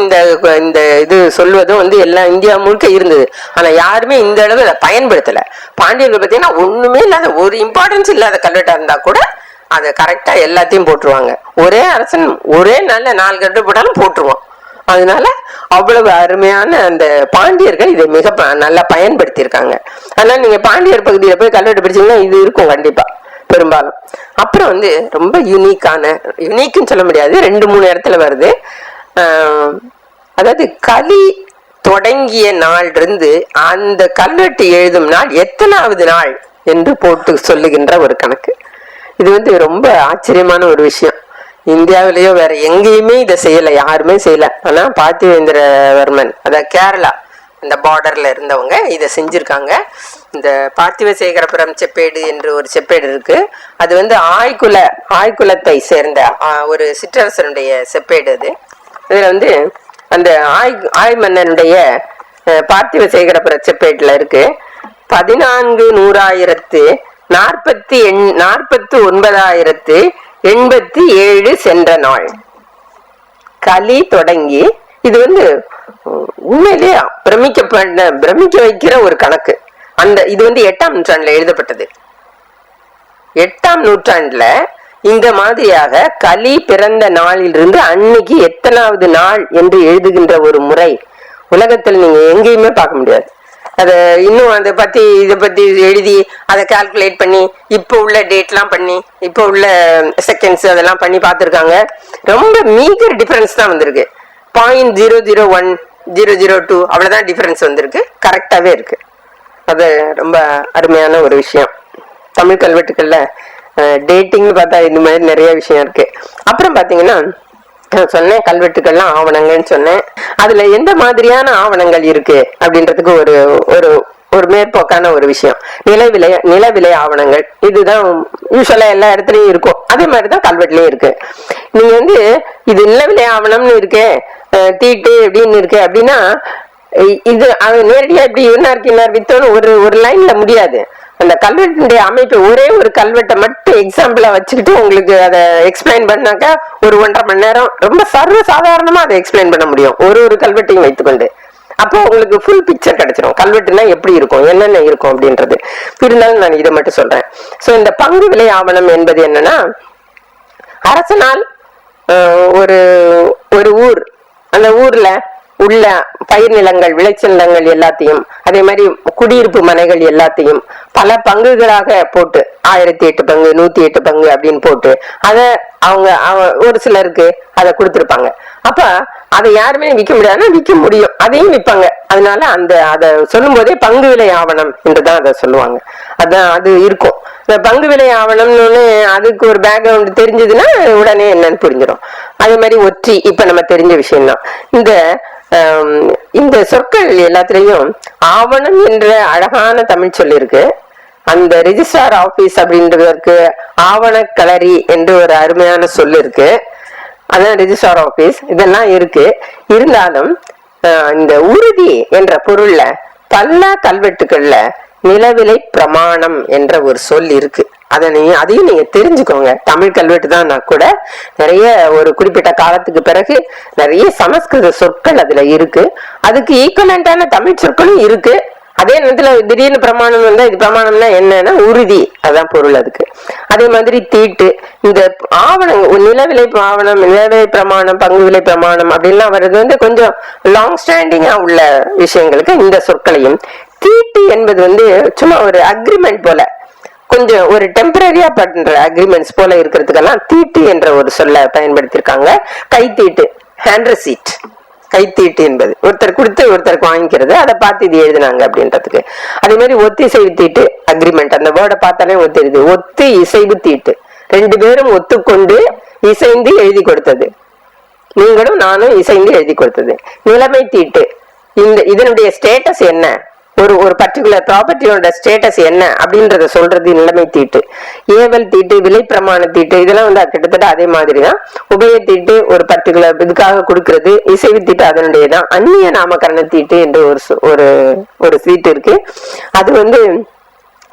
இந்த இது சொல்வதும் வந்து எல்லாம் இந்தியா முழுக்க இருந்தது. ஆனா யாருமே இந்த அளவு அதை பயன்படுத்தல. பாண்டியர்கள் பார்த்தீங்கன்னா ஒண்ணுமே இல்லாத, ஒரு இம்பார்ட்டன்ஸ் இல்லாத கல்வெட்டா இருந்தா கூட அதை கரெக்டா எல்லாத்தையும் போட்டுருவாங்க. ஒரே அரசன் ஒரே நாள்ல 4 கல்வெட்டு போட்டாலும் போட்டுருவான். அதனால அவ்வளவு அருமையான அந்த பாண்டியர்கள் இதை மிக நல்லா பயன்படுத்தி இருக்காங்க. அதனால நீங்க பாண்டியர் பகுதியில போய் கல்வெட்டு படிச்சீங்கன்னா இது இருக்கும் கண்டிப்பா பெரும்பாலும். அப்புறம் வந்து ரொம்ப யூனிக்னு சொல்ல முடியாது, 2-3 இடத்துல வருது. அதாவது கலி தொடங்கிய நாள் இருந்து அந்த கல்வெட்டு எழுதும் நாள் எத்தனாவது நாள் என்று போட்டு சொல்லுகின்ற ஒரு கணக்கு. இது வந்து ரொம்ப ஆச்சரியமான ஒரு விஷயம். இந்தியாவிலேயோ வேற எங்கேயுமே இதை செய்யல, யாருமே செய்யல. ஆனா பார்த்திவேந்திரவர்மன், அதாவது கேரளா இந்த பார்டர்ல இருந்தவங்க இதை செஞ்சிருக்காங்க. இந்த பார்த்திவசேகரபுரம் செப்பேடு என்று ஒரு செப்பேடு இருக்கு. அது வந்து ஆய்குலத்தை சேர்ந்த ஒரு சிற்றரசனுடைய செப்பேடு. அது இதுல வந்து அந்த ஆய் மன்னனுடைய பார்த்திவசேகரபுர செப்பேட்டுல இருக்கு 14,49,87 சென்ற நாள் கலி தொடங்கி. இது வந்து உண்மையிலேயே பிரமிக்க வைக்கிற ஒரு கணக்கு. இது வந்து 8ஆம் நூற்றாண்டுல எழுதப்பட்டது. 8ஆம் நூற்றாண்டுல இந்த மாதிரியாக கலி பிறந்த நாளிலிருந்து அன்னைக்கு எத்தனாவது நாள் என்று எழுதுகின்ற ஒரு முறை உலகத்தில் நீங்க எங்கேயுமே பார்க்க முடியாது. அதை இன்னும் இதை பத்தி எழுதி அதை கால்குலேட் பண்ணி இப்போ உள்ள டேட்லாம் பண்ணி இப்போ உள்ள செகண்ட்ஸ் அதெல்லாம் பண்ணி பார்த்துருக்காங்க. ரொம்ப மீகர் டிஃபரன்ஸ் தான் வந்திருக்கு. 0.001-002 அவ்வளவுதான் டிஃபரன்ஸ் வந்திருக்கு. கரெக்டாவே இருக்கு. அது ரொம்ப அருமையான ஒரு விஷயம். தமிழ் கல்வெட்டுக்கள்ல டேட்டிங்னு பார்த்தா இந்த மாதிரி நிறைய விஷயம் இருக்கு. அப்புறம் பாத்தீங்கன்னா சொன்னேன் கல்வெட்டுக்கள்லாம் ஆவணங்கள்னு சொன்னேன். அதுல எந்த மாதிரியான ஆவணங்கள் இருக்கு அப்படின்றதுக்கு ஒரு மேற்போக்கான ஒரு விஷயம். நிலவிலை ஆவணங்கள் இதுதான் யூஸ்வலா எல்லா இடத்துலயும் இருக்கும். அதே மாதிரிதான் கல்வெட்டுலயும் இருக்கு. நீங்க வந்து இது நிலவிலை ஆவணம்னு இருக்கு, தீட்டு எப்படின்னு இருக்கு அப்படின்னா இது நேரடியா இப்படி இன்னார் வித்தோன்னு ஒரு லைன்ல முடியாது. அந்த கல்வெட்டுடைய அமைப்பு ஒரே ஒரு கல்வெட்டை மட்டும் எக்ஸாம்பிளா வச்சுக்கிட்டு உங்களுக்கு அதை எக்ஸ்பிளைன் பண்ணாக்கா ஒரு 1.5 மணி நேரம் ரொம்ப சர்வ சாதாரணமா அதை எக்ஸ்பிளைன் பண்ண முடியும் ஒரு கல்வெட்டையும் வைத்துக்கொண்டு. அப்போ உங்களுக்கு ஃபுல் பிக்சர் கிடைச்சிடும் கல்வெட்டுனா எப்படி இருக்கும், என்னென்ன இருக்கும் அப்படின்றது. இருந்தாலும் நான் இதை மட்டும் சொல்றேன். சோ இந்த பங்கு விலை ஆவணம் என்பது என்னன்னா, அரசனால் ஒரு ஊர், அந்த ஊர்ல உள்ள பயிர் நிலங்கள், விளைச்சல் நிலங்கள் எல்லாத்தையும், அதே மாதிரி குடியிருப்பு மனைகள் எல்லாத்தையும் பல பங்குகளாக போட்டு 1008 பங்கு 108 பங்கு அப்படின்னு போட்டு அதை அவங்க ஒரு சிலருக்கு அதை கொடுத்துருப்பாங்க. அப்ப அதை யாருமே விற்க முடியாதுன்னா விற்க முடியும், அதையும் விற்பாங்க. அதனால அதை சொல்லும் போதே பங்கு விலை ஆவணம் என்றுதான் அதை சொல்லுவாங்க. அதான் அது இருக்கும். இந்த பங்கு விலை ஆவணம்னு அதுக்கு ஒரு பேக்ரவுண்ட் தெரிஞ்சதுன்னா உடனே என்னன்னு புரிஞ்சிடும். அதே மாதிரி ஒற்றி இப்ப நம்ம தெரிஞ்ச விஷயம்தான். இந்த சொற்கள் எல்லாத்திலையும் ஆவணம் என்ற அழகான தமிழ் சொல் இருக்கு. அந்த ரெஜிஸ்ட்ரார் ஆபீஸ் அப்படின்றதற்கு ஆவண களரி என்று ஒரு அருமையான சொல் இருக்கு. அதான் ரெஜிஸ்ட்ரார் ஆபீஸ். இதெல்லாம் இருக்கு. இருந்தாலும் இந்த உறுதி என்ற பொருள்ல பல கல்வெட்டுகள்ல நிலவிலை பிரமாணம் என்ற ஒரு சொல் இருக்கு. அதையும் நீங்க தெரிஞ்சுக்கோங்க. தமிழ் கல்வெட்டு தான் கூட நிறைய ஒரு குறிப்பிட்ட காலத்துக்கு பிறகு நிறைய சமஸ்கிருத சொற்கள் அதுல இருக்கு. அதுக்கு ஈக்குவலண்டான தமிழ் சொற்களும் இருக்கு. அதே நேரத்துல திடீர்னு பிரமாணம் வந்தா இது பிரமாணம்னா என்னன்னா உறுதி, அதான் பொருள் அதுக்கு. அதே மாதிரி தீட்டு, இந்த ஆவணங்கள் நிலவிலை ஆவணம், நிலவிலை பிரமாணம், பங்கு விலை பிரமாணம் அப்படின்லாம் வர்றது கொஞ்சம் லாங் ஸ்டாண்டிங்கா உள்ள விஷயங்களுக்கு இந்த சொற்களையும், தீட்டு என்பது சும்மா ஒரு அக்ரிமெண்ட் போல, கொஞ்சம் ஒரு டெம்பரரியா பண்ற அக்ரிமெண்ட்ஸ் போல இருக்கிறதுக்கெல்லாம் தீட்டு என்ற ஒரு சொல்ல பயன்படுத்தியிருக்காங்க. கைத்தீட்டு, ஹேண்ட் ரெசீட், கைத்தீட்டு என்பது ஒருத்தர் கொடுத்து ஒருத்தருக்கு வாங்கிக்கிறது, அதை பார்த்து இது எழுதினாங்க அப்படின்றதுக்கு. அதே மாதிரி ஒத்திசைவு தீட்டு அக்ரிமெண்ட், அந்த வேர்டை பார்த்தாலே ஒத்திருது. ஒத்து இசைவு தீட்டு, 2 பேரும் ஒத்துக்கொண்டு இசைந்து எழுதி கொடுத்தது. நீங்களும் நானும் இசைந்து எழுதி கொடுத்தது. நிலைமை தீட்டு இதனுடைய ஸ்டேட்டஸ் என்ன, ஒரு பர்டிகுலர் ப்ராப்பர்ட்டியோட ஸ்டேட்டஸ் என்ன அப்படின்றத சொல்றது நிலைமை தீட்டு. ஏவல் தீட்டு, விலை பிரமாண தீட்டு, இதெல்லாம் வந்து கிட்டத்தட்ட அதே மாதிரிதான். உபய தீட்டு ஒரு பர்டிகுலர் இதுக்காக கொடுக்கறது. இசைவு தீட்டு அதனுடையதான். அந்நிய நாமகரண தீட்டு என்று ஒரு சீட்டு இருக்கு. அது வந்து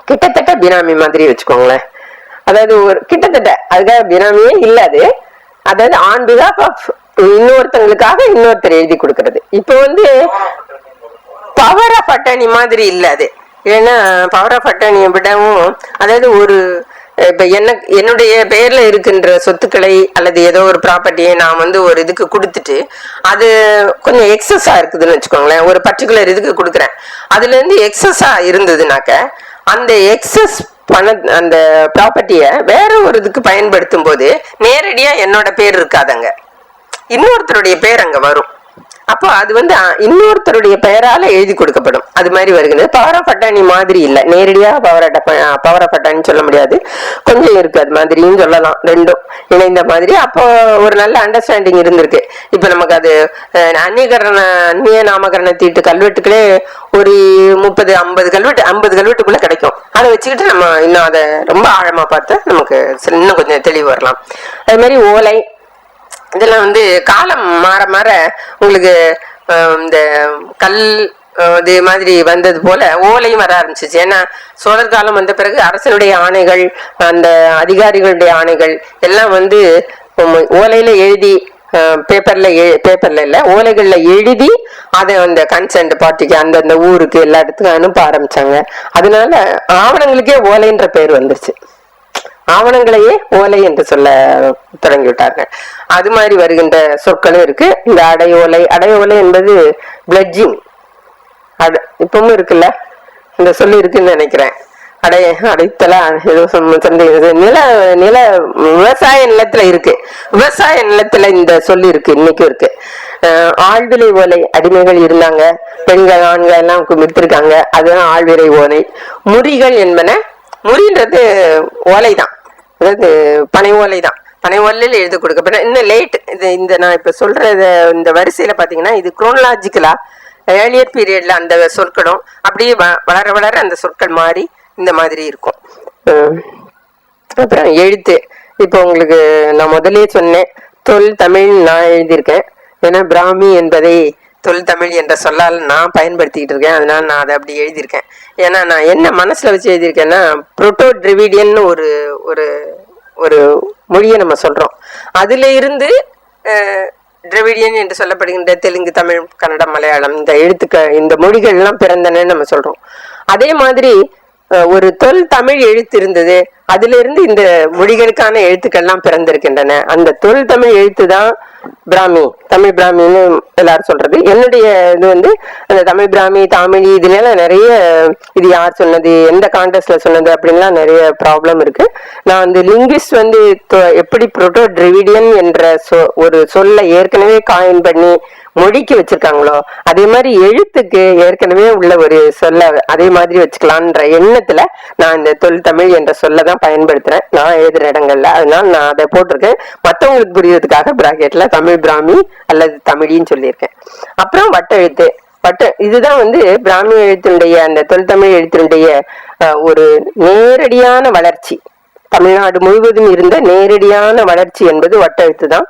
கிட்டத்தட்ட பினாமி மாதிரி வச்சுக்கோங்களேன். அதாவது ஒரு கிட்டத்தட்ட அதுக்காக பினாமியே இல்லாது, அதாவது ஆன் பிஹாஃப் ஆஃப் இன்னொருத்தங்களுக்காக இன்னொருத்தர் எழுதி கொடுக்கறது. இப்ப வந்து பவர் ஆஃப் அட்டர்னி மாதிரி இல்ல அது. ஏன்னா பவர் ஆஃப் அட்டர்னியை விடவும், அதாவது இப்ப என்னுடைய பெயர்ல இருக்கின்ற சொத்துக்களை அல்லது ஏதோ ஒரு ப்ராப்பர்ட்டியை நான் வந்து ஒரு இதுக்கு கொடுத்துட்டு அது கொஞ்சம் எக்ஸஸா இருக்குதுன்னு வச்சுக்கோங்களேன். ஒரு பர்டிகுலர் இதுக்கு கொடுக்குறேன், அதுல இருந்து எக்ஸஸா இருந்ததுனாக்க அந்த எக்ஸஸ் அந்த ப்ராப்பர்ட்டிய வேற ஒரு இதுக்கு பயன்படுத்தும் போது நேரடியா என்னோட பேர் இருக்காதங்க, இன்னொருத்தருடைய பேர் அங்க வரும். அப்போ அது வந்து இன்னொருத்தருடைய பெயரால எழுதி கொடுக்கப்படும். அது மாதிரி வருகிறது. பவர் ஆஃப் அட்டானி மாதிரி இல்ல, நேரடியா பவர் ஆஃப் அட்டானி சொல்ல முடியாது, கொஞ்சம் இருக்கு அது மாதிரியும் சொல்லலாம், ரெண்டும் இணைந்த மாதிரி. அப்போ ஒரு நல்ல அண்டர்ஸ்டாண்டிங் இருந்திருக்கு. இப்ப நமக்கு அது அந்நிய நாமகரண தீட்டு கல்வெட்டுக்களே ஒரு 30-50 கல்வெட்டுக்குள்ள கிடைக்கும். அதை வச்சுக்கிட்டு நம்ம இன்னும் அதை ரொம்ப ஆழமா பார்த்து நமக்கு இன்னும் கொஞ்சம் தெளிவு வரலாம். அது மாதிரி ஓலை இதெல்லாம் வந்து காலம் மாற மாற உங்களுக்கு இந்த கல் இது மாதிரி வந்தது போல ஓலையும் வர ஆரம்பிச்சிச்சு. ஏன்னா சோழர் காலம் வந்த பிறகு அரசனுடைய ஆணைகள், அந்த அதிகாரிகளுடைய ஆணைகள் எல்லாம் வந்து ஓலையில எழுதி பேப்பர்ல இல்ல ஓலைகள்ல எழுதி அதை அந்த கன்சர்ன்ட் பார்ட்டிக்கு அந்தந்த ஊருக்கு எல்லா இடத்துக்கும் அனுப்ப ஆரம்பிச்சாங்க. அதனால ஆவணங்களுக்கே ஓலைன்ற பேர் வந்துருச்சு. ஆவணங்களையே ஓலை என்று சொல்ல தொடங்கி விட்டார்கள். அது மாதிரி வருகின்ற சொற்களும் இருக்கு. இந்த அடையோலை என்பது பிளட்ஜிங், இப்பவும் இருக்குல்ல, இந்த சொல்லி இருக்குன்னு நினைக்கிறேன். அடைத்தல ஏதோ நில விவசாய நிலத்துல இருக்கு. விவசாய நிலத்துல இந்த சொல்லி இருக்கு, இன்னைக்கும் இருக்கு. ஆழ்விலை ஓலை, அடிமைகள் இருந்தாங்க, பெண்கள் ஆண்கள் எல்லாம் வித்திருக்காங்க, அதுதான் ஆழ்விலை ஓலை. முறிகள் என்பன, முறின்றது ஓலைதான், அதாவது பனை ஓலைதான். பனை ஓலையில் எழுதி கொடுக்க இன்னும் லேட். இந்த நான் இப்ப சொல்ற இந்த வரிசையில பாத்தீங்கன்னா இது குரோனலாஜிக்கலா ஏர்லியர் பீரியட்ல அந்த சொற்களும் அப்படியே வளர வளர அந்த சொற்கள் மாறி இந்த மாதிரி இருக்கும். அப்புறம் எழுத்து, இப்போ உங்களுக்கு நான் முதலே சொன்னேன், தொல் தமிழ் நான் எழுதியிருக்கேன். ஏன்னா பிராமி என்பதை தொல் தமிழ் என்ற சொல்லால் நான் பயன்படுத்திக்கிட்டு இருக்கேன். அதனால நான் அதை அப்படி எழுதியிருக்கேன். ஏன்னா நான் என்ன மனசுல வச்சு எழுதியிருக்கேன்னா, புரோட்டோ டிரிவிடியன் ஒரு ஒரு மொழியை நம்ம சொல்றோம். அதுல இருந்து டிரிவிடியன் என்று சொல்லப்படுகின்ற தெலுங்கு, தமிழ், கன்னடம், மலையாளம் இந்த மொழிகள் எல்லாம் பிறந்தனன்னு நம்ம சொல்றோம். அதே மாதிரி ஒரு தொல் தமிழ் எழுத்து இருந்தது, அதுல இருந்து இந்த மொழிகளுக்கான எழுத்துக்கள்லாம் பிறந்திருக்கின்றன. அந்த தொல் தமிழ் எழுத்து தான் பிராமி, தமிழ் பிராமின்னு எல்லாரும் சொல்றது. என்னுடைய இது வந்து அந்த தமிழ் பிராமி, தமிழ் இதுல நிறைய இது யார் சொன்னது, எந்த கான்டெஸ்ட்ல சொன்னது அப்படின்லாம் நிறைய ப்ராப்ளம் இருக்கு. நான் அந்த லிங்குவிஸ்ட் வந்து எப்படி புரோட்டோ டிரிவிடியன் என்ற ஒரு சொல்ல ஏற்கனவே காயின் பண்ணி மொழிக்கு வச்சிருக்காங்களோ அதே மாதிரி எழுத்துக்கு ஏற்கனவே உள்ள ஒரு சொல்ல அதே மாதிரி வச்சுக்கலான்ற எண்ணத்துல நான் இந்த தொல் தமிழ் என்ற சொல்லதான் பயன்படுத்துறேன் நான் எழுதுற இடங்கள்ல. அதனால நான் அதை போட்டிருக்கேன். மற்றவங்களுக்கு புரியறதுக்காக பிராக்கெட்ல தமிழ் பிராமி அல்லது தமிழின்னு சொல்லியிருக்கேன். அப்புறம் வட்டெழுத்து, இதுதான் வந்து பிராமி எழுத்தினுடைய அந்த தொல் தமிழ் எழுத்தினுடைய ஒரு நேரடியான வளர்ச்சி. தமிழ்நாடு முழுவதும் இருந்த நேரடியான வளர்ச்சி என்பது வட்டெழுத்து தான்.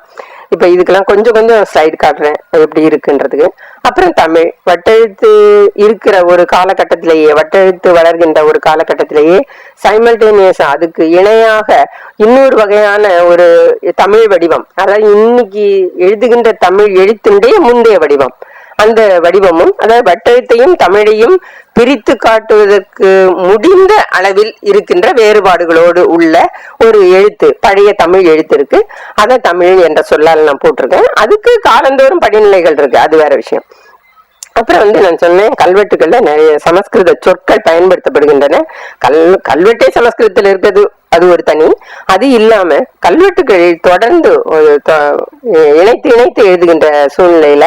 இப்ப இதுக்கெல்லாம் கொஞ்சம் ஸ்லைடு காட்டுறேன் எப்படி இருக்குன்றதுக்கு. அப்புறம் தமிழ் வட்டெழுத்து இருக்கிற ஒரு காலகட்டத்திலேயே, வட்டெழுத்து வளர்கின்ற ஒரு காலகட்டத்திலேயே சைமல்டேனியஸா அதுக்கு இணையாக இன்னொரு வகையான ஒரு தமிழ் வடிவம், அதாவது இன்னைக்கு எழுதுகின்ற தமிழ் எழுத்தினுடைய முந்தைய வடிவம், அந்த வடிவமும் அதாவது வட்டெழுத்தையும் தமிழையும் பிரித்து காட்டுவதற்கு முடிந்த அளவில் இருக்கின்ற வேறுபாடுகளோடு உள்ள ஒரு எழுத்து, பழைய தமிழ் எழுத்து இருக்கு. அதை தமிழ் என்ற சொல்லால் நான் போட்டிருக்கேன். அதுக்கு காலந்தோறும் படிநிலைகள் இருக்கு, அது வேற விஷயம். அப்புறம் நான் சொன்னேன், கல்வெட்டுகள்ல நிறைய சமஸ்கிருத சொற்கள் பயன்படுத்தப்படுகின்றன. கல்வெட்டே சமஸ்கிருதத்துல இருக்கிறது அது ஒரு தனி. அது இல்லாம கல்வெட்டுகள் தொடர்ந்து இணைத்து இணைத்து எழுதுகின்ற சூழ்நிலையில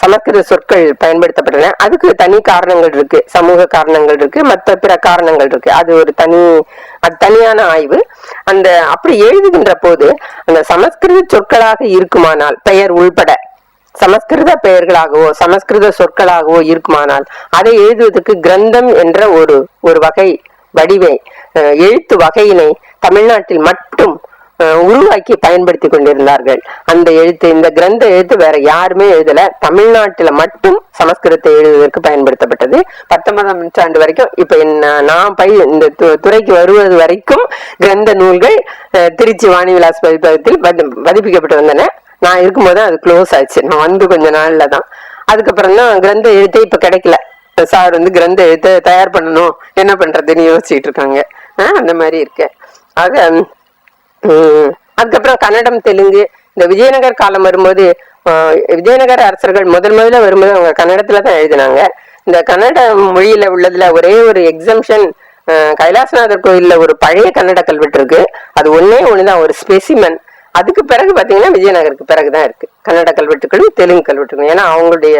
சமஸ்கிருத சொற்கள் பயன்படுத்தப்படுறன. அதுக்கு தனி காரணங்கள் இருக்கு, சமூக காரணங்கள் இருக்கு, மற்ற பிற காரணங்கள் இருக்கு. அது ஒரு தனியான ஆய்வு. அப்படி எழுதுகின்ற போது அந்த சமஸ்கிருத சொற்களாக இருக்குமானால், பெயர் உள்பட சமஸ்கிருத பெயர்களாகவோ சமஸ்கிருத சொற்களாகவோ இருக்குமானால் அதை எழுதுவதற்கு கிரந்தம் என்ற ஒரு வகை வடிவை, எழுத்து வகையினை தமிழ்நாட்டில் மட்டும் உருவாக்கி பயன்படுத்தி கொண்டிருந்தார்கள். அந்த இந்த கிரந்த எழுத்து வேற யாருமே எழுதல, தமிழ்நாட்டில மட்டும் சமஸ்கிருதத்தை எழுதுவதற்கு பயன்படுத்தப்பட்டது. 19ஆம் நூற்றாண்டு வரைக்கும். இப்ப நான் இந்த துறைக்கு வருவது வரைக்கும் கிரந்த நூல்கள் திருச்சி வாணிவிலாஸ் பதிப்பகத்தில் பதிப்பிக்கப்பட்டு வந்தன. நான் இருக்கும்போது அது க்ளோஸ் ஆச்சு. நான் கொஞ்ச நாள்ல தான். அதுக்கப்புறம் தான் கிரந்த எழுத்தே இப்ப கிடைக்கல. சார் கிரந்த எழுத்தை தயார் பண்ணணும், என்ன பண்றதுன்னு யோசிச்சுட்டு இருக்காங்க. அந்த மாதிரி இருக்கு. ஆக அதுக்கப்புறம் கன்னடம், தெலுங்கு, இந்த விஜயநகர் காலம் வரும்போது விஜயநகர அரசர்கள் முதல்ல வரும்போது அவங்க கன்னடத்துல தான் எழுதினாங்க. இந்த கன்னட மொழியில உள்ளதுல ஒரே ஒரு எக்ஸம்ஷன், கைலாசநாதர் கோயில்ல ஒரு பழைய கன்னட கல்வெட்டு இருக்கு. அது ஒண்ணுதான், ஒரு ஸ்பெசிமன். அதுக்கு பிறகு பாத்தீங்கன்னா விஜயநகருக்கு பிறகுதான் இருக்கு கன்னட கல்வெட்டுகளும் தெலுங்கு கல்வெட்டுகளும். ஏன்னா அவங்களுடைய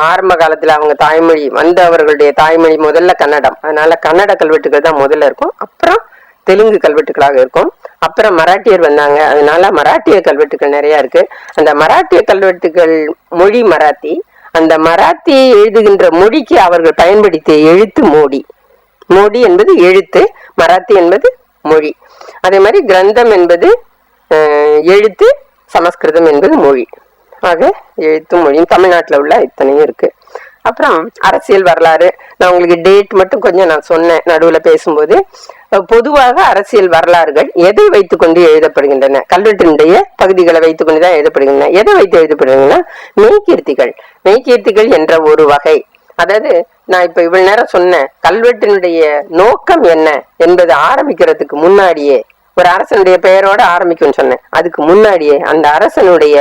ஆரம்ப காலத்துல அவங்க தாய்மொழி அவர்களுடைய தாய்மொழி முதல்ல கன்னடம். அதனால கன்னட கல்வெட்டுகள் தான் முதல்ல இருக்கும், அப்புறம் தெலுங்கு கல்வெட்டுகளாக இருக்கும். அப்புறம் மராட்டியர் வந்தாங்க, அதனால மராட்டிய கல்வெட்டுகள் நிறைய இருக்கு. அந்த மராட்டிய கல்வெட்டுகள் மொழி மராத்தி. அந்த மராத்தி எழுதுகின்ற மொழிக்கு அவர்கள் பயன்படுத்திய எழுத்து மோடி என்பது எழுத்து, மராத்தி என்பது மொழி. அதே மாதிரி கிரந்தம் என்பது எழுத்து, சமஸ்கிருதம் என்பது மொழி. ஆக எழுத்தும் மொழியும் தமிழ்நாட்டில் உள்ள இத்தனையும் இருக்கு. அப்புறம் அரசியல் வரலாறு, நான் உங்களுக்கு டேட் மட்டும் கொஞ்சம் நான் சொன்னேன் நடுவில் பேசும்போது. பொதுவாக அரசியல் வரலாறுகள் எதை வைத்துக்கொண்டு எழுதப்படுகின்றன? கல்வெட்டினுடைய பகுதிகளை வைத்துக்கொண்டுதான் எழுதப்படுகின்றன. எதை வைத்து எழுதப்படுகின்றன? மெய்கீர்த்திகள் என்ற ஒரு வகை. அதாவது நான் இப்ப இவ்வளவு நேரம் சொன்னேன், கல்வெட்டினுடைய நோக்கம் என்ன என்பது ஆரம்பிக்கிறதுக்கு முன்னாடியே, ஒரு அரசனுடைய பெயரோட ஆரம்பிக்கும்னு சொன்னேன். அதுக்கு முன்னாடியே அந்த அரசனுடைய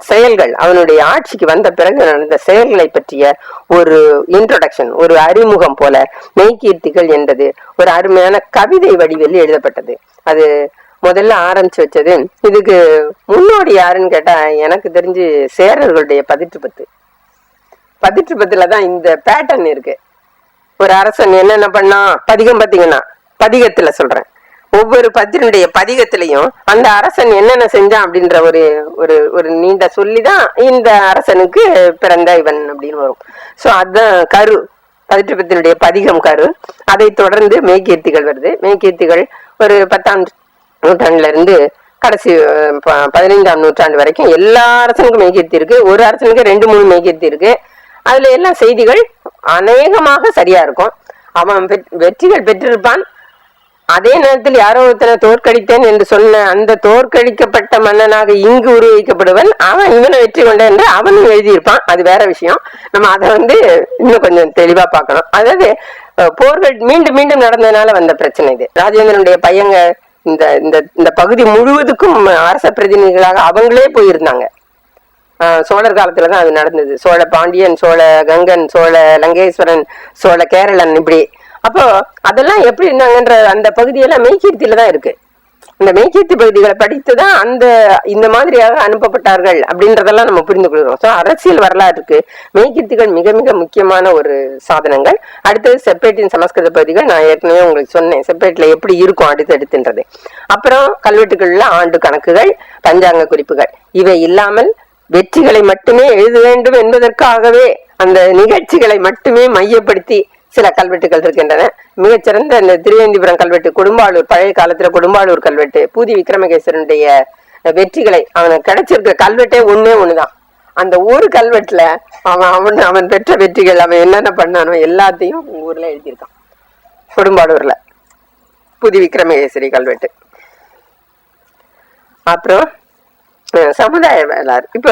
செயல்கள் அவனுடைய ஆட்சிக்கு வந்த பிறகு நடந்த செயல்களை பற்றிய ஒரு இன்ட்ரோடக்ஷன், ஒரு அறிமுகம் போல மெய்கீர்த்திகள் என்பது ஒரு அருமையான கவிதை வடிவில் எழுதப்பட்டது. அது முதல்ல ஆரம்பிச்சு வச்சது. இதுக்கு முன்னோடி யாருன்னு கேட்டா எனக்கு தெரிஞ்சு சேரர்களுடைய பதிற்றுப்பத்துலதான் இந்த பேட்டர்ன் இருக்கு. ஒரு அரசன் என்னென்ன பண்ணா பதிகம், பாத்தீங்கன்னா பதிகத்துல சொல்றேன், ஒவ்வொரு பதினுடைய பதிகத்திலையும் அந்த அரசன் என்னென்ன செஞ்சான் அப்படின்ற ஒரு நீண்ட சொல்லிதான் இந்த அரசனுக்கு பிறந்த இவன் அப்படின்னு வரும். சோ அதுதான் கரு, பதிற்றுப்பத்தினுடைய பதிகம் கரு. அதை தொடர்ந்து மெய்கீர்த்திகள் வருது. மெய்கீர்த்திகள் ஒரு 10ஆம் நூற்றாண்டுல இருந்து கடைசி 15ஆம் நூற்றாண்டு வரைக்கும் எல்லா அரசனுக்கும் மெய்கீர்த்தி இருக்கு. ஒரு அரசனுக்கு 2-3 மெய்கீர்த்தி இருக்கு. அதுல எல்லாம் செய்திகள் அநேகமாக சரியா இருக்கும். அவன் வெற்றிகள் பெற்றிருப்பான். அதே நேரத்தில் யாரோ ஒருத்தனை தோற்கடித்தேன் என்று சொன்ன அந்த தோற்கடிக்கப்பட்ட மன்னனாக இங்கு உருவகிக்கப்படுவன் அவன் இவனை வெற்றி கொண்டேன் என்று அவனும் எழுதியிருப்பான். அது வேற விஷயம். நம்ம அதை இன்னும் கொஞ்சம் தெளிவா பார்க்கணும். அதாவது போர்கள் மீண்டும் மீண்டும் நடந்ததுனால வந்த பிரச்சனை இது. ராஜேந்திரனுடைய பையங்க இந்த பகுதி முழுவதுக்கும் அரச பிரதிநிதிகளாக அவங்களே போயிருந்தாங்க. சோழர் காலத்துலதான் அது நடந்தது. சோழ பாண்டியன், சோழ கங்கன், சோழ லங்கேஸ்வரன், சோழ கேரளன், இப்படி. அப்போ அதெல்லாம் எப்படி இருந்தாங்கன்ற அந்த பகுதியெல்லாம் மெய்கீர்த்தியில தான் இருக்கு. இந்த மெய்கீர்த்தி பகுதிகளை படித்துதான் இந்த மாதிரியாக அனுப்பப்பட்டார்கள் அப்படின்றதெல்லாம் நம்ம புரிந்து கொள்கிறோம். ஸோ அரசியல் வரலாற்றுக்கு மெய்கீர்த்திகள் மிக மிக முக்கியமான ஒரு சாதனங்கள். அடுத்தது செப்பேட்டின் சமஸ்கிருத பகுதிகள். நான் ஏற்கனவே உங்களுக்கு சொன்னேன் செப்பேட்ல எப்படி இருக்கும் அடுத்தடுத்துன்றது. அப்புறம் கல்வெட்டுகள்ல ஆண்டு கணக்குகள், பஞ்சாங்க குறிப்புகள். இவை இல்லாமல் வெற்றிகளை மட்டுமே எழுத வேண்டும் என்பதற்காகவே அந்த நிகழ்ச்சிகளை மட்டுமே மையப்படுத்தி சில கல்வெட்டுகள் இருக்கின்றன. மிகச்சிறந்த இந்த திருவேந்திபுரம் கல்வெட்டு, கொடும்பாளூர், பழைய காலத்துல கொடும்பாளூர் கல்வெட்டு, பூதி விக்ரமகேசரனுடைய வெற்றிகளை, அவனுக்கு கிடைச்சிருக்கிற கல்வெட்டே ஒண்ணுதான். அந்த ஒரு கல்வெட்டுல அவன் பெற்ற வெற்றிகள், அவன் என்னென்ன பண்ணானோ எல்லாத்தையும் ஊர்ல எழுதியிருக்கான். கொடும்பாளூர்ல பூதி விக்ரமகேசரி கல்வெட்டு. அப்புறம் சமுதாய வரலாறு. இப்ப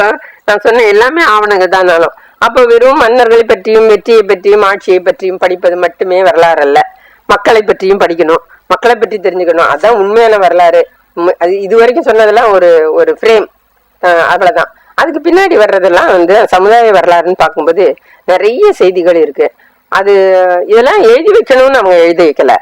நான் சொன்ன எல்லாமே ஆவணங்கள் தானாலும் அப்ப வெறும் மன்னர்களை பற்றியும் வெற்றியை பற்றியும் ஆட்சியை பற்றியும் படிப்பது மட்டுமே வரலாறு அல்ல. மக்களை பற்றியும் படிக்கணும், மக்களை பற்றி தெரிஞ்சுக்கணும். அதான் உண்மையான வரலாறு. அது இதுவரைக்கும் சொன்னதெல்லாம் ஒரு ஃப்ரேம், அவ்வளவுதான். அதுக்கு பின்னாடி வர்றதெல்லாம் வந்து சமுதாய வரலாறுன்னு பார்க்கும்போது நிறைய செய்திகள் இருக்கு. அது இதெல்லாம் எழுதி வைக்கணும்னு அவங்க எழுதி வைக்கல,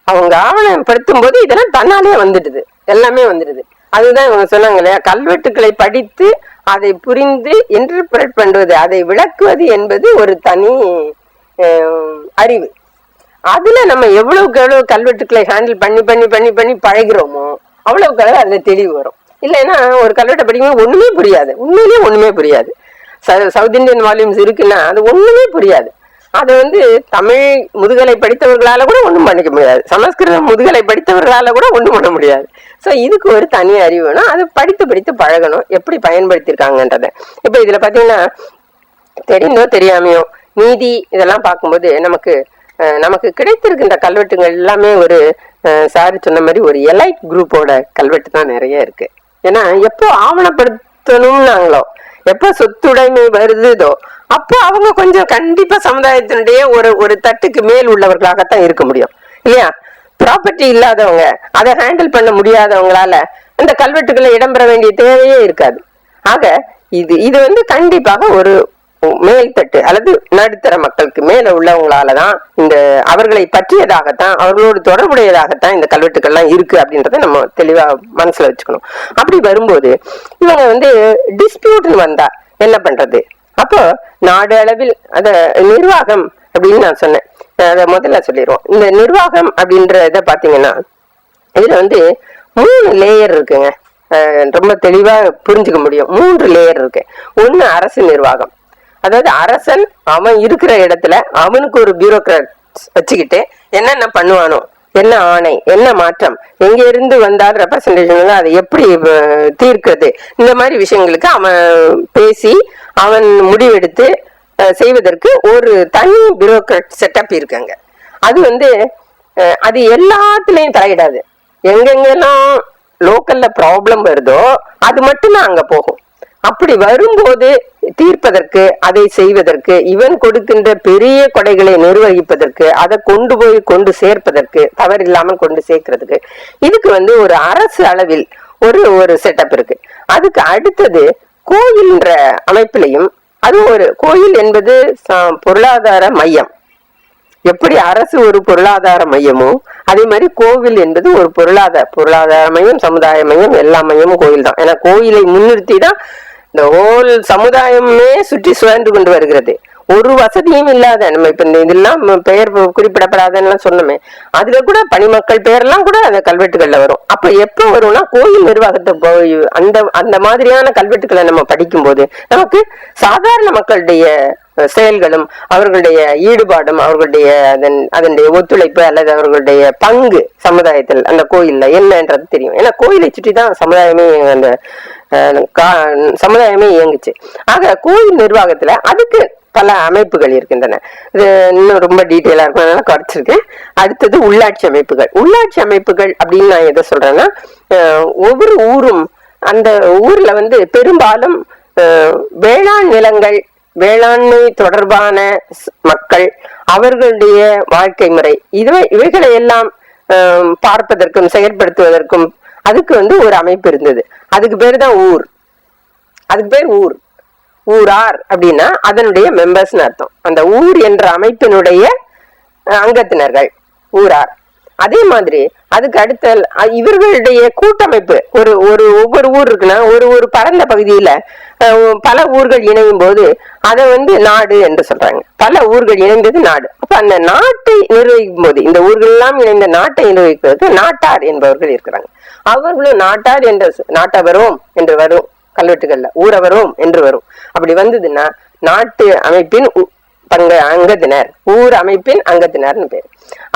அவங்க ஆவணப்படுத்தும் போது இதெல்லாம் தன்னாலே வந்துடுது, எல்லாமே வந்துடுது. அதுதான் இவங்க சொன்னாங்க இல்லையா, கல்வெட்டுக்களை படித்து அதை புரிந்து இன்டர்பிரட் பண்ணுவது, அதை விளக்குவது என்பது ஒரு தனி அறிவு. அதுல நம்ம எவ்வளவுக்கு எவ்வளவு கல்வெட்டுக்களை ஹேண்டில் பண்ணி பண்ணி பண்ணி பண்ணி பழகிறோமோ அவ்வளவுக்கு அளவு அதுல தெளிவு வரும். இல்லைன்னா ஒரு கல்வெட்டை படிக்கும்போது ஒண்ணுமே புரியாது, உண்மையிலேயே ஒண்ணுமே புரியாது. சவுத் இந்தியன் வால்யூம்ஸ் இருக்குன்னா அது ஒண்ணுமே புரியாது. அது வந்து தமிழ் முதுகலை படித்தவர்களால கூட ஒண்ணும் பண்ணிக்க முடியாது, சமஸ்கிருதம் முதுகலை படித்தவர்களால கூட ஒண்ணும் பண்ண முடியாது. ஸோ இதுக்கு ஒரு தனி அறிவு வேணும், அது படித்து படித்து பழகணும் எப்படி பயன்படுத்தியிருக்காங்கன்றத. இப்போ இதுல பாத்தீங்கன்னா தெரிந்தோ தெரியாமையோ நீதி இதெல்லாம் பார்க்கும்போது நமக்கு கிடைத்திருக்கின்ற கல்வெட்டுகள் எல்லாமே ஒரு சாரி சொன்ன மாதிரி ஒரு எலைட் குரூப்போட கல்வெட்டு தான் நிறைய இருக்கு. ஏன்னா எப்போ ஆவணப்படுத்தணும்னாங்களோ, எப்போ சொத்துடைமை வருதுதோ அப்போ அவங்க கொஞ்சம் கண்டிப்பா சமுதாயத்தினுடைய ஒரு தட்டுக்கு மேல் உள்ளவர்களாகத்தான் இருக்க முடியும் இல்லையா. ப்ராப்பர்ட்டி இல்லாதவங்க, அதை ஹேண்டில் பண்ண முடியாதவங்களால அந்த கல்வெட்டுகளை இடம்பெற வேண்டிய தேவையே இருக்காது. ஆக இது வந்து கண்டிப்பாக ஒரு மேல்தட்டு அல்லது நடுத்தர மக்களுக்கு மேல உள்ளவங்களாலதான் இந்த அவர்களை பற்றியதாகத்தான் அவர்களோடு தொடர்புடையதாகத்தான் இந்த கல்வெட்டுக்கள்லாம் இருக்கு அப்படின்றத நம்ம தெளிவா மனசுல வச்சுக்கணும். அப்படி வரும்போது இவங்க வந்து டிஸ்பியூட்னு வந்தா என்ன பண்றது? அப்போ நாடு அளவில் அத நிர்வாகம் அப்படின்னு நான் சொன்னேன், அதை முதல்ல சொல்லிடுவோம். இந்த நிர்வாகம் அப்படின்ற இதை பாத்தீங்கன்னா இதுல வந்து 3 லேயர் இருக்குங்க, ரொம்ப தெளிவா புரிஞ்சுக்க முடியும். 3 லேயர் இருக்கு. ஒண்ணு அரசு நிர்வாகம், அதாவது அரசன் அவன் இருக்கிற இடத்துல அவனுக்கு ஒரு பியூரோக்ராட் வச்சுக்கிட்டு என்னென்ன பண்ணுவானோ, என்ன ஆணை, என்ன மாற்றம், எங்க இருந்து வந்தால் ரெப்ரசன்டேஷன் அதை எப்படி தீர்க்கிறது, இந்த மாதிரி விஷயங்களுக்கு அவன் பேசி அவன் முடிவெடுத்து செய்வதற்கு ஒரு தனி பியூரோக்ராட் செட்டப் இருக்காங்க. அது வந்து அது எல்லாத்துலயும் தலையிடாது, எங்கெங்கெல்லாம் லோக்கல்ல ப்ராப்ளம் வருதோ அது மட்டும்தான் அங்க போகும். அப்படி வரும்போது தீர்ப்பதற்கு, அதை செய்வதற்கு, இவன் கொடுக்கின்ற பெரிய கொடைகளை நிர்வகிப்பதற்கு, அதை கொண்டு சேர்ப்பதற்கு, தவறில்லாமல் கொண்டு சேர்க்கிறதுக்கு இதுக்கு வந்து ஒரு அரசு அளவில் ஒரு செட்டப் இருக்கு. அதுக்கு அடுத்தது கோயில்ன்ற அமைப்பிலையும், அது ஒரு கோயில் என்பது பொருளாதார மையம். எப்படி அரசு ஒரு பொருளாதார மையமோ அதே மாதிரி கோவில் என்பது ஒரு பொருளாதார மையம், சமுதாய மையம், எல்லா மையமும் கோயில் தான். ஏன்னா கோயிலை முன்னிறுத்தி தான் இந்த ஹோல் சமுதாயமே சுற்றி சுழன்று கொண்டு வருகிறது. ஒரு வசதியும் இல்லாத, நம்ம இப்ப இந்த இதெல்லாம் பெயர் குறிப்பிடப்படாதன்னு சொன்னோமே, அதுல கூட பணிமக்கள் பெயர்லாம் கூட அந்த கல்வெட்டுகள்ல வரும். அப்ப எப்ப வரும்னா கோயில் நிர்வாகத்தை போய் அந்த மாதிரியான கல்வெட்டுக்களை நம்ம படிக்கும் போது நமக்கு சாதாரண மக்களுடைய செயல்களும் அவர்களுடைய ஈடுபாடும் அவர்களுடைய அதனுடைய ஒத்துழைப்பு அல்லது அவர்களுடைய பங்கு சமுதாயத்தில் அந்த கோயில்ல என்னன்றது தெரியும். ஏன்னா கோயிலை சுற்றி தான் சமுதாயமே அந்த சமுதாயமே இயங்குச்சு. ஆக கோயில் நிர்வாகத்துல அதுக்கு பல அமைப்புகள் இருக்கின்றன. இது இன்னும் ரொம்ப டீட்டெயிலா இருக்கும், அதனால குறைச்சிருக்கேன். அடுத்தது உள்ளாட்சி அமைப்புகள். உள்ளாட்சி அமைப்புகள் அப்படின்னு நான் எதை சொல்றேன்னா, ஒவ்வொரு ஊரும் அந்த ஊர்ல வந்து பெரும்பாலும் வேளாண் நிலங்கள், வேளாண்மை தொடர்பான மக்கள், அவர்களுடைய வாழ்க்கை முறை, இவைகளை எல்லாம் பார்ப்பதற்கும் செயற்படுத்துவதற்கும் அதுக்கு வந்து ஒரு அமைப்பு இருந்தது. அதுக்கு பேரு தான் ஊர். அதுக்கு பேர் ஊர். ஊரார் அப்படின்னா அதனுடைய மெம்பர்ஸ்னு அர்த்தம். அந்த ஊர் என்ற அமைப்பினுடைய அங்கத்தினர்கள் ஊரார். அதே மாதிரி அதுக்கு அடுத்த இவர்களுடைய கூட்டமைப்பு, ஒவ்வொரு ஊர் இருக்குன்னா ஒரு பரந்த பகுதியில பல ஊர்கள் இணையும் போது அதை வந்து நாடு என்று சொல்றாங்க. பல ஊர்கள் இணைந்தது நாடு. அப்ப அந்த நாட்டை நிர்வகிக்கும் போது, இந்த ஊர்கள் எல்லாம் இணைந்த நாட்டை நிர்வகிப்பதற்கு நாட்டார் என்பவர்கள் இருக்கிறாங்க. அவர்களும் நாட்டார் என்ற நாட்டவரோம் என்று வரும் கல்வெட்டுகள்ல, ஊரவரோம் என்று வரும். அப்படி வந்ததுன்னா நாட்டு அமைப்பின் அங்கத்தினர், ஊர் அமைப்பின் அங்கத்தினர்னு பேர்.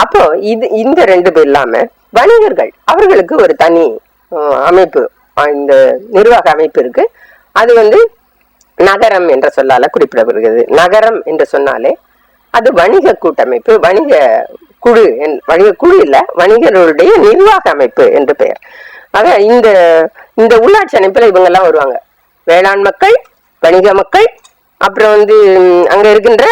அப்போ இந்த 2 பேர் இல்லாம வணிகர்கள், அவர்களுக்கு ஒரு தனி அமைப்பு, இந்த நிர்வாக அமைப்பு இருக்கு. அது வந்து நகரம் என்ற சொல்லால குறிப்பிடப்படுகிறது. நகரம் என்று சொன்னாலே அது வணிக கூட்டமைப்பு, வணிக குழு இல்ல, வணிகர்களுடைய நிர்வாக அமைப்பு என்று பெயர். ஆக இந்த உள்ளாட்சி அமைப்புல இவங்க எல்லாம் வருவாங்க. வேளாண் மக்கள், வணிக மக்கள், அப்புறம் வந்து அங்க இருக்கின்ற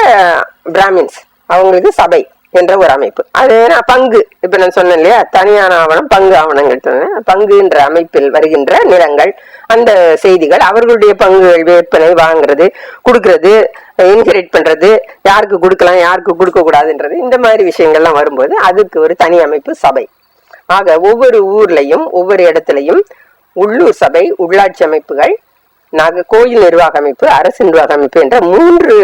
பிராமின்ஸ், அவங்களுக்கு சபை என்ற ஒரு அமைப்பு. அது பங்கு, இப்ப நான் சொன்னேன் இல்லையா, தனியான ஆவணம், பங்கு ஆவணங்கள் சொன்னேன். பங்குன்ற அமைப்பில் வருகின்ற நிலங்கள், அந்த செய்திகள், அவர்களுடைய பங்குகள் விற்பனை, வாங்குறது, கொடுக்கறது, இன்ஹெரிட் பண்றது, யாருக்கு கொடுக்கலாம் யாருக்கு கொடுக்க கூடாதுன்றது, இந்த மாதிரி விஷயங்கள்லாம் வரும்போது அதுக்கு ஒரு தனி அமைப்பு சபை. ஆக ஒவ்வொரு ஊர்லயும் ஒவ்வொரு இடத்துலயும் உள்ளூர் சபை, உள்ளாட்சி அமைப்புகள், கோயில் நிர்வாக அமைப்பு, அரசு நிர்வாக அமைப்பு என்ற 3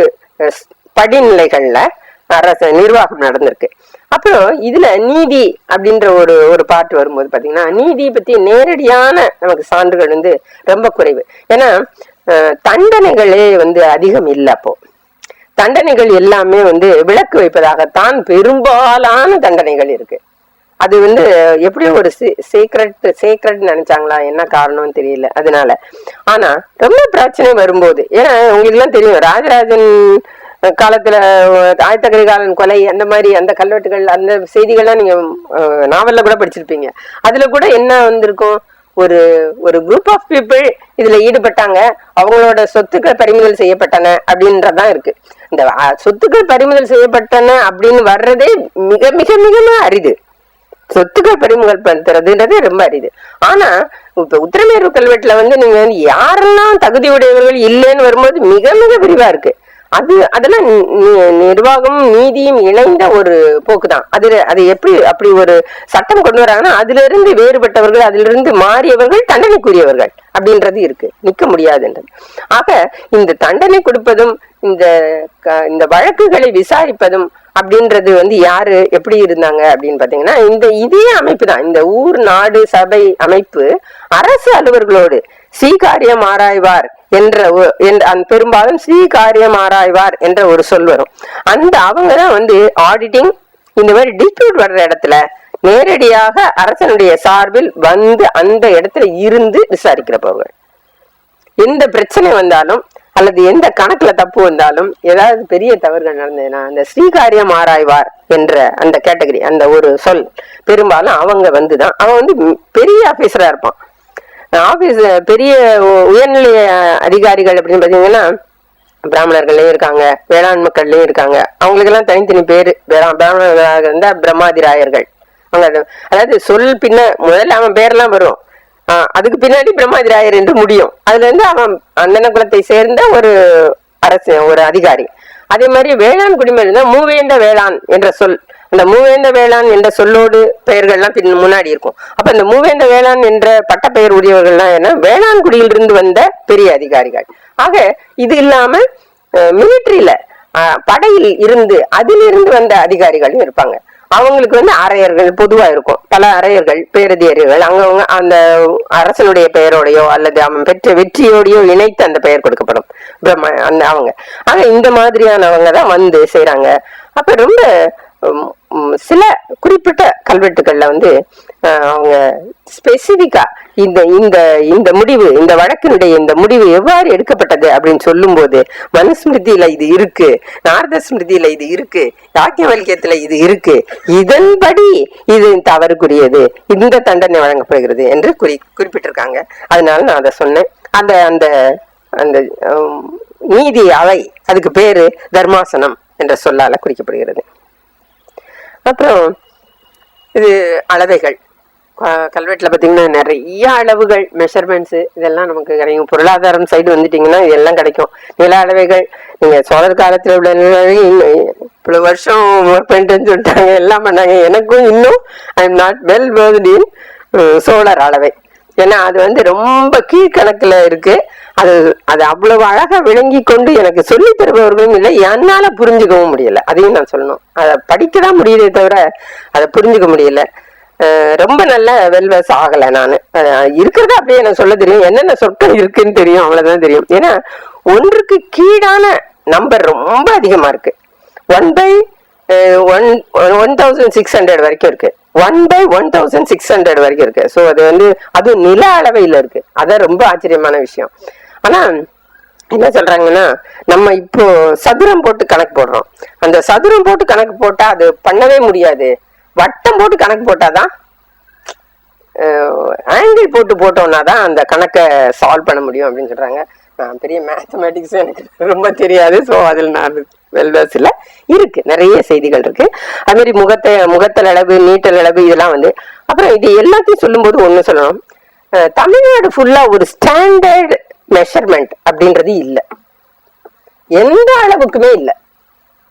படிநிலைகள்ல அரசு நிர்வாகம் நடந்திருக்கு. அப்புறம் இதுல நீதி அப்படின்ற ஒரு பாட்டு வரும்போது பாத்தீங்கன்னா, நீதி பத்தி நேரடியான நமக்கு சான்றுகள் ரொம்ப குறைவு. ஏன்னா தண்டனைகளே அதிகம் இல்லை. அப்போ தண்டனைகள் எல்லாமே விலக்கு வைப்பதாகத்தான் பெரும்பாலான தண்டனைகள் இருக்கு. அது எப்படியோ ஒரு சீக்ரெட் நினைச்சாங்களா, என்ன காரணம்னு தெரியல. அதனால ஆனா ரொம்ப பிரச்சனை வரும்போது, ஏன்னா உங்களுக்கு எல்லாம் தெரியும், ராஜராஜன் காலத்துல ஆயத்த கரிகாலன் கொலை, அந்த மாதிரி அந்த கல்வெட்டுகள், அந்த செய்திகள்லாம் நீங்க நாவல்ல கூட படிச்சிருப்பீங்க. அதுல கூட என்ன வந்திருக்கும், ஒரு குரூப் ஆஃப் பீப்புள் இதுல ஈடுபட்டாங்க, அவங்களோட சொத்துக்கள் பறிமுதல் செய்யப்பட்டன அப்படின்றதான் இருக்கு. இந்த சொத்துக்கள் பறிமுதல் செய்யப்பட்டன அப்படின்னு வர்றதே மிக மிக மிக அரிது. சொத்துக்கள் பறிமுதல் படுத்துறதுன்றது ரொம்ப அரிது. ஆனா இப்ப உத்திரமேரூர் கல்வெட்டுல நீங்க யாரெல்லாம் தகுதி உடையவர்கள் இல்லைன்னு வரும்போது மிக மிக விரிவா இருக்கு. அதெல்லாம் நிர்வாகம் நீதியும் இணைந்த ஒரு போக்குதான். அது எப்படி அப்படி ஒரு சட்டம் கொண்டு வராங்கன்னா, அதுல இருந்து வேறுபட்டவர்கள், அதுல இருந்து மாறியவர்கள் தண்டனைக்குரியவர்கள் அப்படின்றது இருக்கு, நிக்க முடியாதுன்றது. ஆக இந்த தண்டனை கொடுப்பதும் இந்த வழக்குகளை விசாரிப்பதும் அப்படின்றது யாரு எப்படி இருந்தாங்க அப்படின்னு பாத்தீங்கன்னா, இதே அமைப்பு தான். இந்த ஊர் நாடு சபை அமைப்பு அரசு அலுவலர்களோடு சீகாரியம் ஆராய்வார் என்ற பெரும்பாலும் சீகாரியம் ஆராய்வார் என்ற ஒரு சொல் வரும். அவங்கதான் ஆடிட்டிங், இந்த மாதிரி டிஸ்பியூட் வர்ற இடத்துல நேரடியாக அரசனுடைய சார்பில் அந்த இடத்துல இருந்து விசாரிக்கிறவர்கள். எந்த பிரச்சனை வந்தாலும் அல்லது எந்த கணக்குல தப்பு வந்தாலும், ஏதாவது பெரிய தவறுகள் நடந்ததுன்னா அந்த ஸ்ரீகாரியம் ஆராய்வார் என்ற அந்த கேட்டகரி, அந்த ஒரு சொல் பெரும்பாலும் அவங்க தான். அவன் பெரிய ஆபீசரா இருப்பான். ஆபீஸ் பெரிய உயர்நிலை அதிகாரிகள் அப்படின்னு பாத்தீங்கன்னா, பிராமணர்கள்லயும் இருக்காங்க, வேளாண் மக்கள்லயும் இருக்காங்க. அவங்களுக்கு எல்லாம் தனித்தனி பேரு. பிராமணர்களாக இருந்தா பிரம்மாதிராயர்கள். அவங்க அதாவது சொல் பின்ன முதல்ல அவன் பேரெல்லாம் வரும், அதுக்கு பின்னாடி பிரம்மாதிராயர் என்று முடியும். அதுல இருந்து அவன் அந்தன குலத்தை சேர்ந்த ஒரு ஒரு அதிகாரி. அதே மாதிரி வேளாண் குடிமேல் இருந்தா மூவேந்த வேளாண் என்ற சொல், அந்த மூவேந்த வேளாண் என்ற சொல்லோடு பெயர்கள்லாம் முன்னாடி இருக்கும். அப்ப இந்த மூவேந்த வேளாண் என்ற பட்ட பெயர் உடையவர்கள்லாம் என்ன, வேளாண் குடியிலிருந்து வந்த பெரிய அதிகாரிகள். ஆக இது இல்லாம மிலிட்டரியில படையில் இருந்து அதிலிருந்து வந்த அதிகாரிகளும் இருப்பாங்க. அவங்களுக்கு அரையர்கள் பொதுவா இருக்கும். பல அரையர்கள், பேரதிகாரிகள் அங்கவங்க அந்த அரசனுடைய பெயரோடையோ அல்லது அவன் பெற்ற வெற்றியோடையோ இணைத்து அந்த பெயர் கொடுக்கப்படும். அவங்க ஆக இந்த மாதிரியானவங்க தான் செய்யறாங்க. அப்ப ரொம்ப சில குறிப்பிட்ட கல்வெட்டுகள்ல அவங்க ஸ்பெசிபிக்கா இந்த முடிவு, இந்த வழக்கினுடைய இந்த முடிவு எவ்வாறு எடுக்கப்பட்டது அப்படின்னு சொல்லும் போது, மனுஸ்மிருதியில இது இருக்கு, நாரத ஸ்மிருதியில இது இருக்கு, யாக்ஞவல்கியத்துல இது இருக்கு, இதன்படி இது தவறுக்குரியது, இந்த தண்டனை வழங்கப்படுகிறது என்று குறிப்பிட்டிருக்காங்க. அதனால நான் அதை சொன்னேன். அந்த அந்த அந்த நீதி அவை, அதுக்கு பேரு தர்மாசனம் என்ற சொல்லால குறிக்கப்படுகிறது. அப்புறம் இது அளவைகள், கல்வெட்டுல பாத்தீங்கன்னா நிறைய அளவுகள், மெஷர்மெண்ட்ஸ், இதெல்லாம் நமக்கு கிடைக்கும். பொருளாதாரம் சைடு வந்துட்டீங்கன்னா இதெல்லாம் கிடைக்கும். நில அளவைகள், நீங்க சோழர் காலத்துல உள்ள இவ்வளவு வருஷம் ஒர்க் பண்ணிட்டுன்னு சொல்லிட்டாங்க, எல்லாம் பண்ணாங்க. எனக்கும் இன்னும் I am not well versed in சோழர் அளவை. ஏன்னா அது ரொம்ப கீழ்கணக்குல இருக்கு. அது அவ்வளவு அழகா விளங்கி கொண்டு எனக்கு சொல்லி தருபவர்களும் இல்லை, என்னால புரிஞ்சுக்கவும் முடியல. அதையும் நான் சொல்லணும். அதை படிக்கதான் முடியுதே தவிர அதை புரிஞ்சுக்க முடியல. ரொம்ப நல்ல வெல்வஸ் ஆகல. நான் இருக்கிறத அப்படியே எனக்கு சொல்ல தெரியும், என்னென்ன சொற்கள் இருக்குன்னு தெரியும், அவ்வளவுதான் தெரியும். ஏன்னா ஒன்றுக்கு கீழான நம்பர் ரொம்ப அதிகமா இருக்கு. 1/1600 வரைக்கும் இருக்கு. 1/1600 வரைக்கும் இருக்கு. சோ அது நில அளவையில இருக்கு. அதான் ரொம்ப ஆச்சரியமான விஷயம். ஆனா என்ன சொல்றாங்கன்னா, நம்ம இப்போ சதுரம் போட்டு கணக்கு போடுறோம். அந்த சதுரம் போட்டு கணக்கு போட்டா அது பண்ணவே முடியாது. வட்டம் போட்டு கணக்கு போட்டாதான், ஆங்கிள் போட்டு போட்டோம்னா தான் அந்த கணக்கை சால்வ் பண்ண முடியும் அப்படின்னு சொல்றாங்க. பெரிய மேத்தமேட்டிக்ஸ் எனக்கு ரொம்ப தெரியாது. ஸோ அதில் நான் வெல்வர்ஸ்ல இருக்கு, நிறைய செய்திகள் இருக்கு. அது மாதிரி முகத்தல் அளவு, நீட்டல் அளவு, இதெல்லாம் அப்புறம் இது எல்லாத்தையும் சொல்லும் போது ஒண்ணு சொல்லணும். தமிழ்நாடு ஃபுல்லா ஒரு ஸ்டாண்டர்ட் மெஷர்மெண்ட் அப்படின்றது இல்லை, எந்த அளவுக்குமே இல்லை.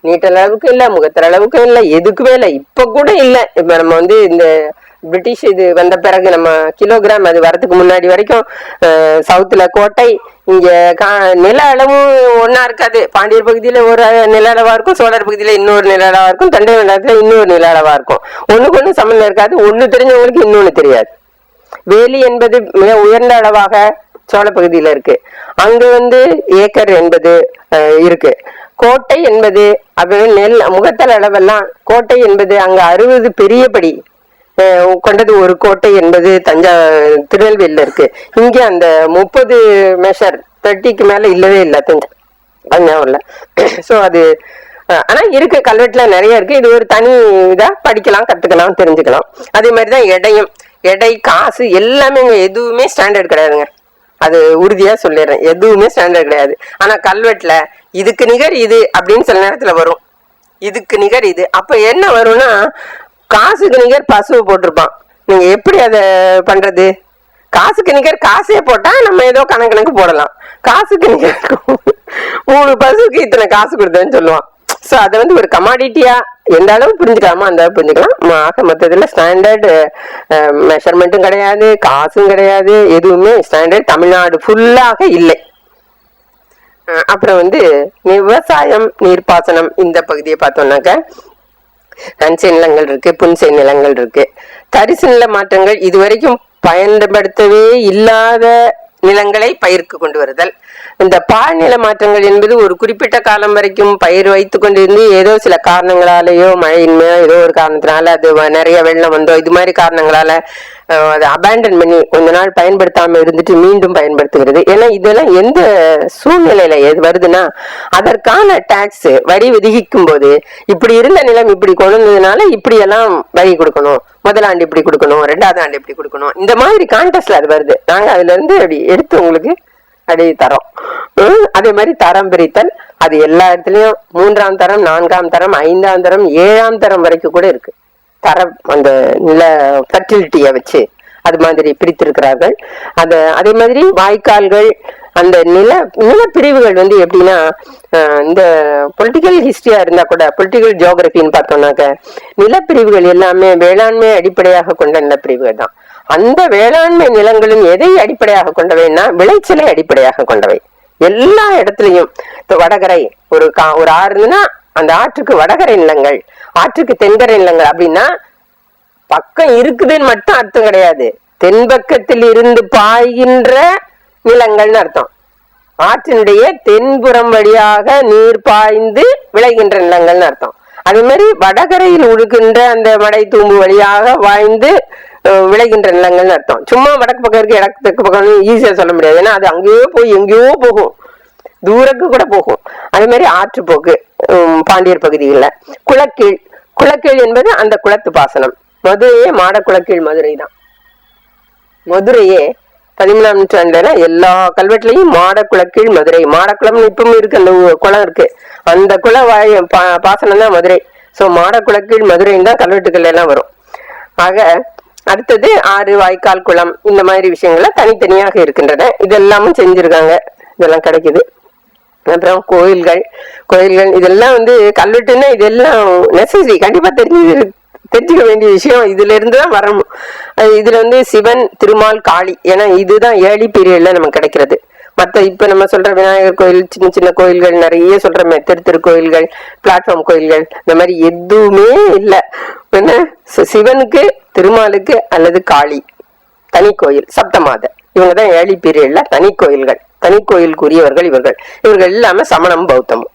நீட்டல் அளவுக்கு இல்லை, முகத்தல் அளவுக்கு இல்லை, எதுக்குமே இல்லை. இப்ப கூட இல்லை. இப்ப நம்ம வந்து இந்த பிரிட்டிஷ் இது வந்த பிறகு நம்ம கிலோகிராம் அது வரதுக்கு முன்னாடி வரைக்கும் சவுத்துல கோட்டை, இங்க நில அளவும் ஒன்னா இருக்காது. பாண்டியர் பகுதியில ஒரு நில அளவா இருக்கும், சோழர் பகுதியில இன்னொரு நில அளவா இருக்கும், தண்டை மண்டலத்துல இன்னொரு நில அளவா இருக்கும். ஒண்ணுக்கு ஒண்ணு சம்மந்தம் இருக்காது. ஒண்ணு தெரிஞ்சவங்களுக்கு இன்னொன்னு தெரியாது. வேலி என்பது மிக உயர்ந்த அளவாக சோழ பகுதியில இருக்கு. அங்க வந்து ஏக்கர் என்பது இருக்கு. கோட்டை என்பது அது நெல் முகத்தல் அளவெல்லாம் கோட்டை என்பது அங்க 60 பெரியபடி கொண்டது ஒரு கோட்டை என்பது திருநெல்வேலியில இருக்கு. இங்க அந்த 30 மெஷர் 30க்கு மேல இல்லவே இல்லை தஞ்சாவூர்ல. சோ அது ஆனா இருக்கு, கல்வெட்டுல நிறைய இருக்கு. இது ஒரு தனி இதா படிக்கலாம், கத்துக்கலாம், தெரிஞ்சுக்கலாம். அதே மாதிரிதான் எடையும், எடை காசு எல்லாமே எதுவுமே ஸ்டாண்டர்ட் கிடையாதுங்க. அது உறுதியா சொல்லிடுறேன், எதுவுமே ஸ்டாண்டர்ட் கிடையாது. ஆனா கல்வெட்டுல இதுக்கு நிகர் இது அப்படின்னு சில நேரத்துல வரும், இதுக்கு நிகர் இது. அப்ப என்ன வரும்னா காசுக்கு நிகர் பசுவை போட்டிருப்பான். நீங்க எப்படி அதை பண்றது? காசுக்கு நிகர் காசே போட்டா நம்ம ஏதோ கணக்கு போடலாம். காசுக்கு நிகர் 3 பசுக்கு இத்தனை காசு கொடுத்தேன்னு சொல்லுவான். சோ அதை வந்து ஒரு கமாடிட்டியா எந்த அளவு புரிஞ்சுக்கலாமோ அந்த அளவு புரிஞ்சுக்கலாம். ஆக மொத்தத்துல ஸ்டாண்டர்ட் மெஷர்மெண்ட்டும் கிடையாது, காசும் கிடையாது, எதுவுமே ஸ்டாண்டர்ட் தமிழ்நாடு ஃபுல்லாக இல்லை. அப்புறம் வந்து விவசாயம், நீர்ப்பாசனம் இந்த பகுதியை பார்த்தோம்னாக்க நன்சை நிலங்கள் இருக்கு, புன்சை நிலங்கள் இருக்கு. தரிசு நில மாற்றங்கள் இதுவரைக்கும் பயன்படுத்தவே இல்லாத நிலங்களை பயிருக்கு கொண்டு வருதல். இந்த பாழ்நில மாற்றங்கள் என்பது ஒரு குறிப்பிட்ட காலம் வரைக்கும் பயிர் வைத்து கொண்டிருந்து ஏதோ சில காரணங்களாலேயோ மழையின்மையோ ஏதோ ஒரு காரணத்தினால அது நிறைய வெள்ளம் வந்தோ இது மாதிரி காரணங்களால அதை அபேண்டன் பண்ணி கொஞ்ச நாள் பயன்படுத்தாம இருந்துட்டு மீண்டும் பயன்படுத்துகிறது. ஏன்னா இதெல்லாம் எந்த சூழ்நிலையில எது வருதுன்னா அதற்கான டாக்ஸ் வரி விதிக்கும் போது இப்படி இருந்த நிலம் இப்படி கொண்டு வந்ததுனால இப்படி எல்லாம் வரி கொடுக்கணும், முதல் ஆண்டு இப்படி கொடுக்கணும், 2வது ஆண்டு இப்படி கொடுக்கணும், இந்த மாதிரி கான்டெஸ்ட்ல அது வருது. நாங்க அதுல இருந்து அப்படி எடுத்து உங்களுக்கு அப்படி தரோம். அதே மாதிரி தரம் பிரித்தல் அது எல்லா இடத்துலயும் 3ஆம் தரம், 4ஆம் தரம், 5ஆம் தரம், 7ஆம் தரம் வரைக்கும் கூட இருக்கு. தரம் அந்த நில ஃபர்டிலிட்டியை வச்சு அது மாதிரி பிரித்திருக்கிறார்கள். அதே மாதிரி வாய்க்கால்கள், அந்த நிலப்பிரிவுகள் வந்து எப்படின்னா இந்த பொலிட்டிக்கல் ஹிஸ்டரியா இருந்தா கூட பொலிட்டிக்கல் ஜியோகிரபின்னு பார்த்தோம்னாக்க நிலப்பிரிவுகள் எல்லாமே வேளாண்மை அடிப்படையாக கொண்ட நிலப்பிரிவுகள் தான். அந்த வேளாண்மை நிலங்களும் எதை அடிப்படையாக கொண்டவைன்னா விளைச்சலை அடிப்படையாக கொண்டவை. எல்லா இடத்துலயும் வடகரை ஒரு ஆறு இருந்துன்னா அந்த ஆற்றுக்கு வடகரை நிலங்கள், ஆற்றுக்கு தென்கரை நிலங்கள் அப்படின்னா பக்கம் இருக்குதுன்னு மட்டும் அர்த்தம் கிடையாது. தென்பக்கத்தில் இருந்து பாய்கின்ற நிலங்கள்னு அர்த்தம். ஆற்றினுடைய தென்புறம் வழியாக நீர் பாய்ந்து விளைகின்ற நிலங்கள்னு அர்த்தம். அதே மாதிரி வடகரையில் உழுகின்ற அந்த மடை தூம்பு வழியாக வாய்ந்து விளைகின்ற நிலங்கள்னு அர்த்தம். சும்மா வடக்கு பக்கம் இருக்கு இடத்துக்கு பக்கம் ஈஸியா சொல்ல முடியாது. ஏன்னா அது அங்கேயோ போய் எங்கேயோ போகும், தூரக்கு கூட போகும். அதே மாதிரி ஆற்றுப்போக்கு பாண்டியர் பகுதிகளில் குளக்கீழ், குளக்கீழ் என்பது அந்த குளத்து பாசனம். மதுரையே மாடக்குளக்கீழ் மதுரை தான். மதுரையே 13ஆம் நூற்றாண்டுல எல்லா கல்வெட்டுலையும் மாடக்குளக்கீழ் மதுரை, மாடக்குளம் இப்பவும் இருக்கு, அந்த குளம் இருக்கு, அந்த குள பாசனம் தான் மதுரை. சோ மாடக்குளக்கீழ் மதுரைன்னு தான் கல்வெட்டுக்கள் எல்லாம் வரும். ஆக அடுத்தது ஆறு, வாய்க்கால், குளம் இந்த மாதிரி விஷயங்கள்ல தனித்தனியாக இருக்கின்றன. இதெல்லாமும் செஞ்சிருக்காங்க, இதெல்லாம் கிடைக்குது. அப்புறம் கோயில்கள், கோயில்கள் இதெல்லாம் வந்து கல்வெட்டுன்னா இதெல்லாம் நெசசரி, கண்டிப்பா தெரிஞ்சுக்க வேண்டிய விஷயம். இதுல இருந்துதான் வரணும். இதுல வந்து சிவன், திருமால், காளி, ஏன்னா இதுதான் ஏர்லி பீரியட்ல நமக்கு கிடைக்கிறது. மற்ற இப்ப நம்ம சொல்ற விநாயகர் கோயில், சின்ன சின்ன கோயில்கள் நிறைய சொல்றோமே, தெரு கோயில்கள், பிளாட்ஃபார்ம் கோயில்கள், இந்த மாதிரி எதுவுமே இல்லை. என்ன சிவனுக்கு, திருமாலுக்கு அல்லது காளி தனி கோயில், சப்தமாத, இவங்கதான் ஏர்லி பீரியட்ல தனி கோயில்கள், தனி கோயிலுக்குரியவர்கள் இவர்கள் இல்லாம சமணம், பௌத்தமும்.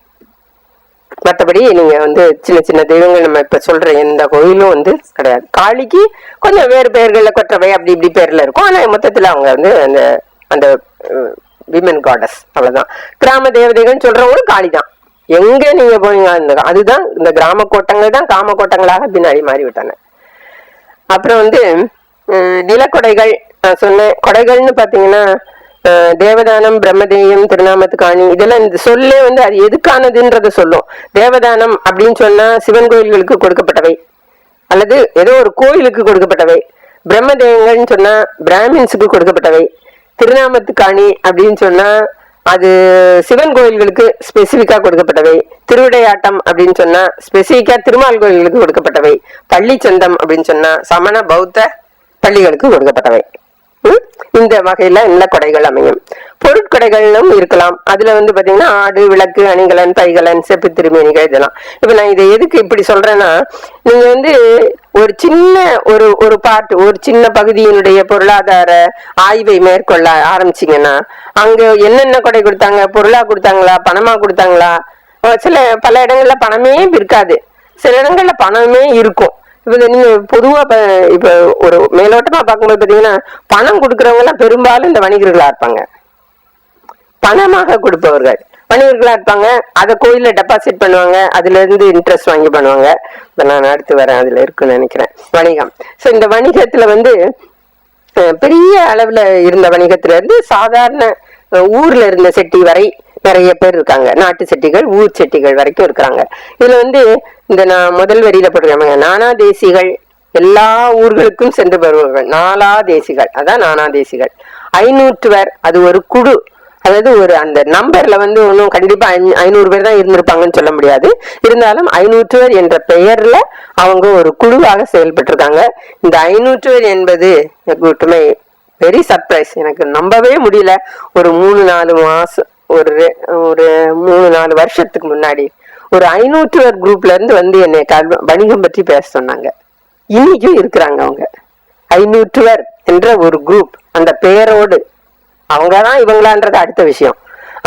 மற்றபடி நீங்க வந்து சின்ன சின்ன தெய்வங்கள் நம்ம இப்ப சொல்ற எந்த கோயிலும் வந்து கிடையாது. காளிக்கு கொஞ்சம் வேறு பெயர்கள்ல கொற்றவை அப்படி இப்படி பேர்ல இருக்கும். ஆனா மொத்தத்துல அவங்க வந்து அந்த அந்த விமன் காடஸ், அவ்வளவுதான். கிராம தேவதைகள் சொல்றவங்களும் காளிதான். எங்க நீங்க போனீங்க அதுதான் இந்த கிராம கோட்டங்கள் தான் காம கோட்டங்களாக பின்னாடி மாறிவிட்டன. அப்புறம் வந்து நிலக்கொடைகள் சொன்னேன். கொடைகள்னு பாத்தீங்கன்னா தேவதானம், பிரம்மதேயம், திருநாமத்துக்காணி, இதெல்லாம் இந்த சொல்லே வந்து அது எதுக்கானதுன்றத சொல்லும். தேவதானம் அப்படின்னு சொன்னா சிவன் கோயில்களுக்கு கொடுக்கப்பட்டவை அல்லது ஏதோ ஒரு கோயிலுக்கு கொடுக்கப்பட்டவை. பிரம்மதேயங்கள்னு சொன்னா பிராமின்ஸுக்கு கொடுக்கப்பட்டவை. திருநாமத்துக்காணி அப்படின்னு சொன்னா அது சிவன் கோயில்களுக்கு ஸ்பெசிபிக்கா கொடுக்கப்பட்டவை. திருவிடையாட்டம் அப்படின்னு சொன்னா ஸ்பெசிபிக்கா திருமால் கோயில்களுக்கு கொடுக்கப்பட்டவை. பள்ளிச்சந்தம் அப்படின்னு சொன்னா சமண பௌத்த பள்ளிகளுக்கு கொடுக்கப்பட்டவை. இந்த வகையில நல்ல கொடைகள் அமையும். பொருட்கொடைகளும் இருக்கலாம். அதுல வந்து பாத்தீங்கன்னா ஆடு, விளக்கு, அணிகலன், பைகலன், செப்பு திருமேனிகள், இதெல்லாம். இப்ப நான் இதை எதுக்கு இப்படி சொல்றேன்னா, நீங்க வந்து ஒரு சின்ன ஒரு பார்ட், ஒரு சின்ன பகுதியினுடைய பொருளாதார ஆய்வை மேற்கொள்ள ஆரம்பிச்சிங்கன்னா அங்க என்னென்ன கொடை கொடுத்தாங்க, பொருளா கொடுத்தாங்களா, பணமா கொடுத்தாங்களா? பல இடங்கள்ல பணமே இருக்காது, சில இடங்கள்ல பணமே இருக்கும். இப்ப நீங்க பொதுவா இப்ப ஒரு மேலோட்டமா பார்க்கும்போது பாத்தீங்கன்னா பணம் கொடுக்கறவங்க எல்லாம் பெரும்பாலும் இந்த வணிகர்களா இருப்பாங்க. பணமாக கொடுப்பவர்கள் வணிகர்களா இருப்பாங்க. அதை கோயில்ல டெபாசிட் பண்ணுவாங்க, அதுல இருந்து இன்ட்ரெஸ்ட் வாங்கி பண்ணுவாங்க. இப்ப நான் அடுத்து வரேன், அதுல இருக்குன்னு நினைக்கிறேன் வணிகம். சோ இந்த வணிகத்துல வந்து பெரிய அளவுல இருந்த வணிகத்துல இருந்து சாதாரண ஊர்ல இருந்த செட்டி வரை நிறைய பேர் இருக்காங்க. நாட்டு செட்டிகள், ஊர் செட்டிகள் வரைக்கும் இருக்கிறாங்க. இதுல வந்து இந்த நான் முதல் வரியில போட்டிருக்காங்க, நானா தேசிகள், எல்லா ஊர்களுக்கும் சென்று வருவார்கள். நாலா தேசிகள், அதான் நானா தேசிகள். 500 அது ஒரு குழு. அதாவது ஒரு அந்த நம்பர்ல வந்து ஒன்றும் கண்டிப்பா 500 பேர் தான் இருந்திருப்பாங்கன்னு சொல்ல முடியாது. இருந்தாலும் 500 என்ற பெயர்ல அவங்க ஒரு குழுவாக செயல்பட்டு இருக்காங்க. இந்த 500 என்பது வெரி சர்ப்ரைஸ், எனக்கு நம்பவே முடியல. ஒரு 3-4 மாசம், ஒரு 3-4 வருஷத்துக்கு முன்னாடி ஒரு 500 குரூப்ல இருந்து வந்து என்னை வணிகம் பற்றி பேச சொன்னாங்க. இன்னைக்கும் இருக்கிறாங்க அவங்க. 500 என்ற ஒரு குரூப், அந்த பெயரோடு. அவங்கதான் இவங்களான்றது அடுத்த விஷயம்.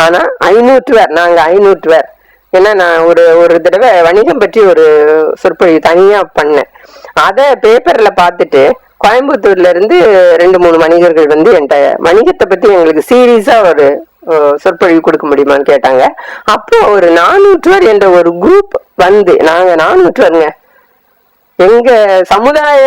ஆனா 500 நாங்க 500. ஏன்னா நான் ஒரு தடவை வணிகம் பற்றி ஒரு சொற்பொழிவு தனியா பண்ணேன். அத பேப்பர்ல பார்த்துட்டு கோயம்புத்தூர்ல இருந்து 2-3 வணிகர்கள் வந்து என்கிட்ட வணிகத்தை பத்தி எங்களுக்கு சீரியஸா ஒரு சொற்பொழிவு கொடுக்க முடியுமான்னு கேட்டாங்க. அப்போ ஒரு 400 என்ற ஒரு குரூப் வந்து, நாங்க 400 எங்க சமுதாய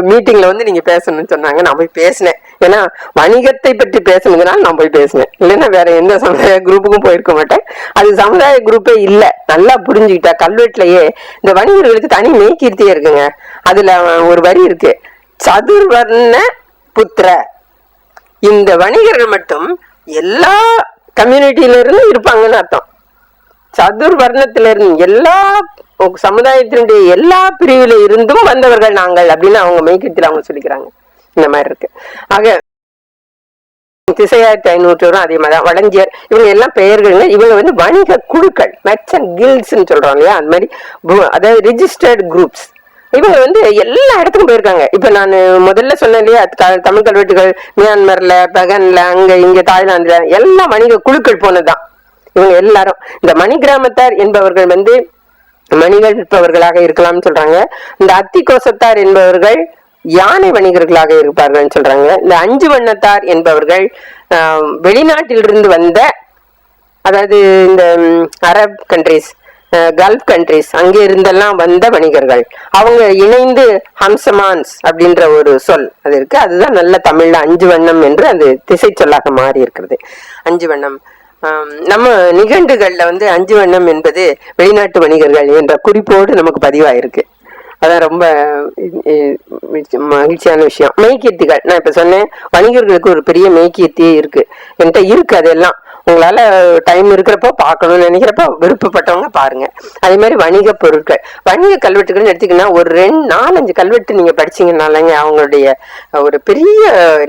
மீட்டிங்ல வந்து நீங்க பேசணும்னு சொன்னாங்க. நான் போய் பேசினேன். ஏன்னா வணிகத்தை பற்றி பேசணுங்கனால நான் போய் பேசினேன். இல்லைன்னா வேற எந்த சமுதாய குரூப்புக்கும் போயிருக்க மாட்டேன். அது சமுதாய குரூப்பே இல்ல. நல்லா புரிஞ்சுக்கிட்டா கல்வெட்டுலயே இந்த வணிகர்களுக்கு தனி மெய்கீர்த்தியே இருக்குங்க. அதுல ஒரு வரி இருக்கு, சதுர்வர்ண புத்திர. இந்த வணிகர்கள் மட்டும் எல்லா கம்யூனிட்டியில இருந்து இருப்பாங்கன்னு அர்த்தம். சதுர்வர்ணத்தில இருந்து எல்லா சமுதாயத்தினுடைய எல்லா பிரிவுல இருந்தும் வந்தவர்கள் நாங்கள் அப்படின்னு அவங்க மெய்கீர்த்தியில அவங்க சொல்லிக்கிறாங்க. இந்த மாதிரி இருக்கு. ஆக திசையாயிரத்தி 500 அதே மாதிரிதான். வளஞ்சியர், இவங்க எல்லாம் பெயர்கள். இவங்க வந்து வணிக குழுக்கள், மெர்ச்சன்ட் கில்ட்ஸ்ன்னு சொல்றோம் இல்லையா, அந்த மாதிரி. அதாவது ரிஜிஸ்டர்ட் குரூப்ஸ். இவங்க வந்து எல்லா இடத்துக்கும் போயிருக்காங்க. இப்ப நான் முதல்ல சொன்னேன் இல்லையா, தமிழ் கல்வெட்டுகள் மியான்மர்ல, பகன்ல, அங்க இங்க தாய்லாந்துல எல்லாம் வணிக குழுக்கள் போனதுதான் இவங்க எல்லாரும். இந்த மணி கிராமத்தார் என்பவர்கள் வந்து மணிகள் விற்பவர்களாக இருக்கலாம்னு சொல்றாங்க. இந்த அத்தி கோசத்தார் என்பவர்கள் யானை வணிகர்களாக இருப்பார்கள் சொல்றாங்க. இந்த 5 வண்ணத்தார் என்பவர்கள் வெளிநாட்டிலிருந்து வந்த, அதாவது இந்த அரப் கண்ட்ரிஸ், கல்ஃப் கண்ட்ரிஸ், அங்கே இருந்தெல்லாம் வந்த வணிகர்கள். அவங்க இணைந்து ஹம்சமான்ஸ் அப்படின்ற ஒரு சொல் அது இருக்கு. அதுதான் நல்ல தமிழ்ல 5 வண்ணம் என்று அது திசை சொல்லாக மாறி இருக்கிறது. 5 வண்ணம் நம்ம நிகண்டுகள்ல வந்து 5 வண்ணம் என்பது வெளிநாட்டு வணிகர்கள் என்ற குறிப்போடு நமக்கு பதிவாயிருக்கு. அதான் ரொம்ப மகிழ்ச்சியான விஷயம். மெய்கீர்த்திகள், நான் இப்ப சொன்னேன், வணிகர்களுக்கு ஒரு பெரிய மெய்கீர்த்தியே இருக்கு, என்கிட்ட இருக்கு. அதெல்லாம் உங்களால டைம் இருக்கிறப்போ பார்க்கணும்னு நினைக்கிறப்ப விருப்பப்பட்டவங்க பாருங்க. அதே மாதிரி வணிக பொருட்கள், வணிக கல்வெட்டுகள்னு எடுத்தீங்கன்னா ஒரு 4-5 கல்வெட்டு நீங்க படிச்சீங்கன்னாலங்க அவங்களுடைய ஒரு பெரிய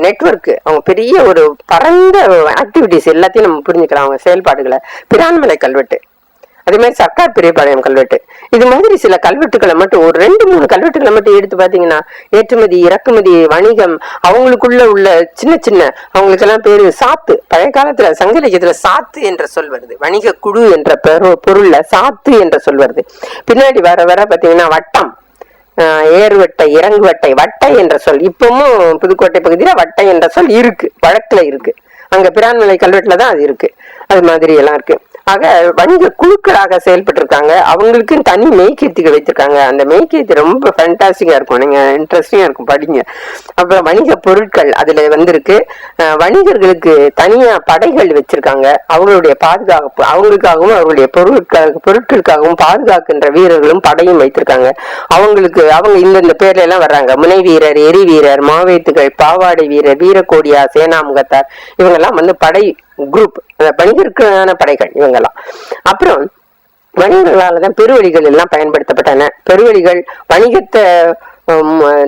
நெட்வொர்க், அவங்க பெரிய ஒரு பரந்த ஆக்டிவிட்டிஸ் எல்லாத்தையும் நம்ம புரிஞ்சுக்கலாம், அவங்க செயல்பாடுகளை. பிரான்மலை கல்வெட்டு, அதே மாதிரி சர்க்கார் பெரியபாளையம் கல்வெட்டு, இது மாதிரி சில கல்வெட்டுகளை மட்டும் ஒரு 2-3 கல்வெட்டுகளை மட்டும் எடுத்து பாத்தீங்கன்னா ஏற்றுமதி இறக்குமதி வணிகம், அவங்களுக்குள்ள உள்ள சின்ன சின்ன அவங்களுக்கெல்லாம் பேரு சாத்து. பழைய காலத்துல சங்க இலக்கியத்துல சாத்து என்ற சொல் வருது. வணிக குழு என்ற பொருள்ல சாத்து என்ற சொல் வருது. பின்னாடி வர வர பாத்தீங்கன்னா வட்டம், ஏறுவட்டை, இறங்குவட்டை, வட்டை என்ற சொல் இப்பவும் புதுக்கோட்டை பகுதியில வட்டை என்ற சொல் இருக்கு, வழக்குல இருக்கு. அங்க பிரான்மலை கல்வெட்டுல தான் அது இருக்கு. அது மாதிரி எல்லாம் இருக்கு. ஆக வணிக குழுக்களாக செயல்பட்டு இருக்காங்க. அவங்களுக்கு தனி மெய்கீர்த்திகள் வைத்திருக்காங்க. அந்த மெய்கீர்த்தி ரொம்ப ஃபேண்டாஸ்டிக்கா இருக்கும், நீங்க இன்ட்ரெஸ்டிங்கா இருக்கும், படிங்க. அப்புறம் வணிக பொருட்கள் அதுல வந்திருக்கு. வணிகர்களுக்கு தனியா படைகள் வச்சிருக்காங்க. அவங்களுடைய பாதுகாப்பு, அவங்களுக்காகவும் அவங்களுடைய பொருட்களுக்காகவும் பாதுகாக்கின்ற வீரர்களும் படையும் வைத்திருக்காங்க. அவங்க இந்த பேர்ல எல்லாம் வர்றாங்க: முனை வீரர், எரி வீரர், மாவேத்துகள், பாவாடை வீரர், வீரக்கோடியா, சேனாமுகத்தார். இவங்க எல்லாம் படை குரூப், வணிகருக்கான படைகள் இவங்கெல்லாம். அப்புறம் வணிகர்களாலதான் பெருவழிகள் எல்லாம் பயன்படுத்தப்பட்டன. பெருவழிகள் வணிகத்தை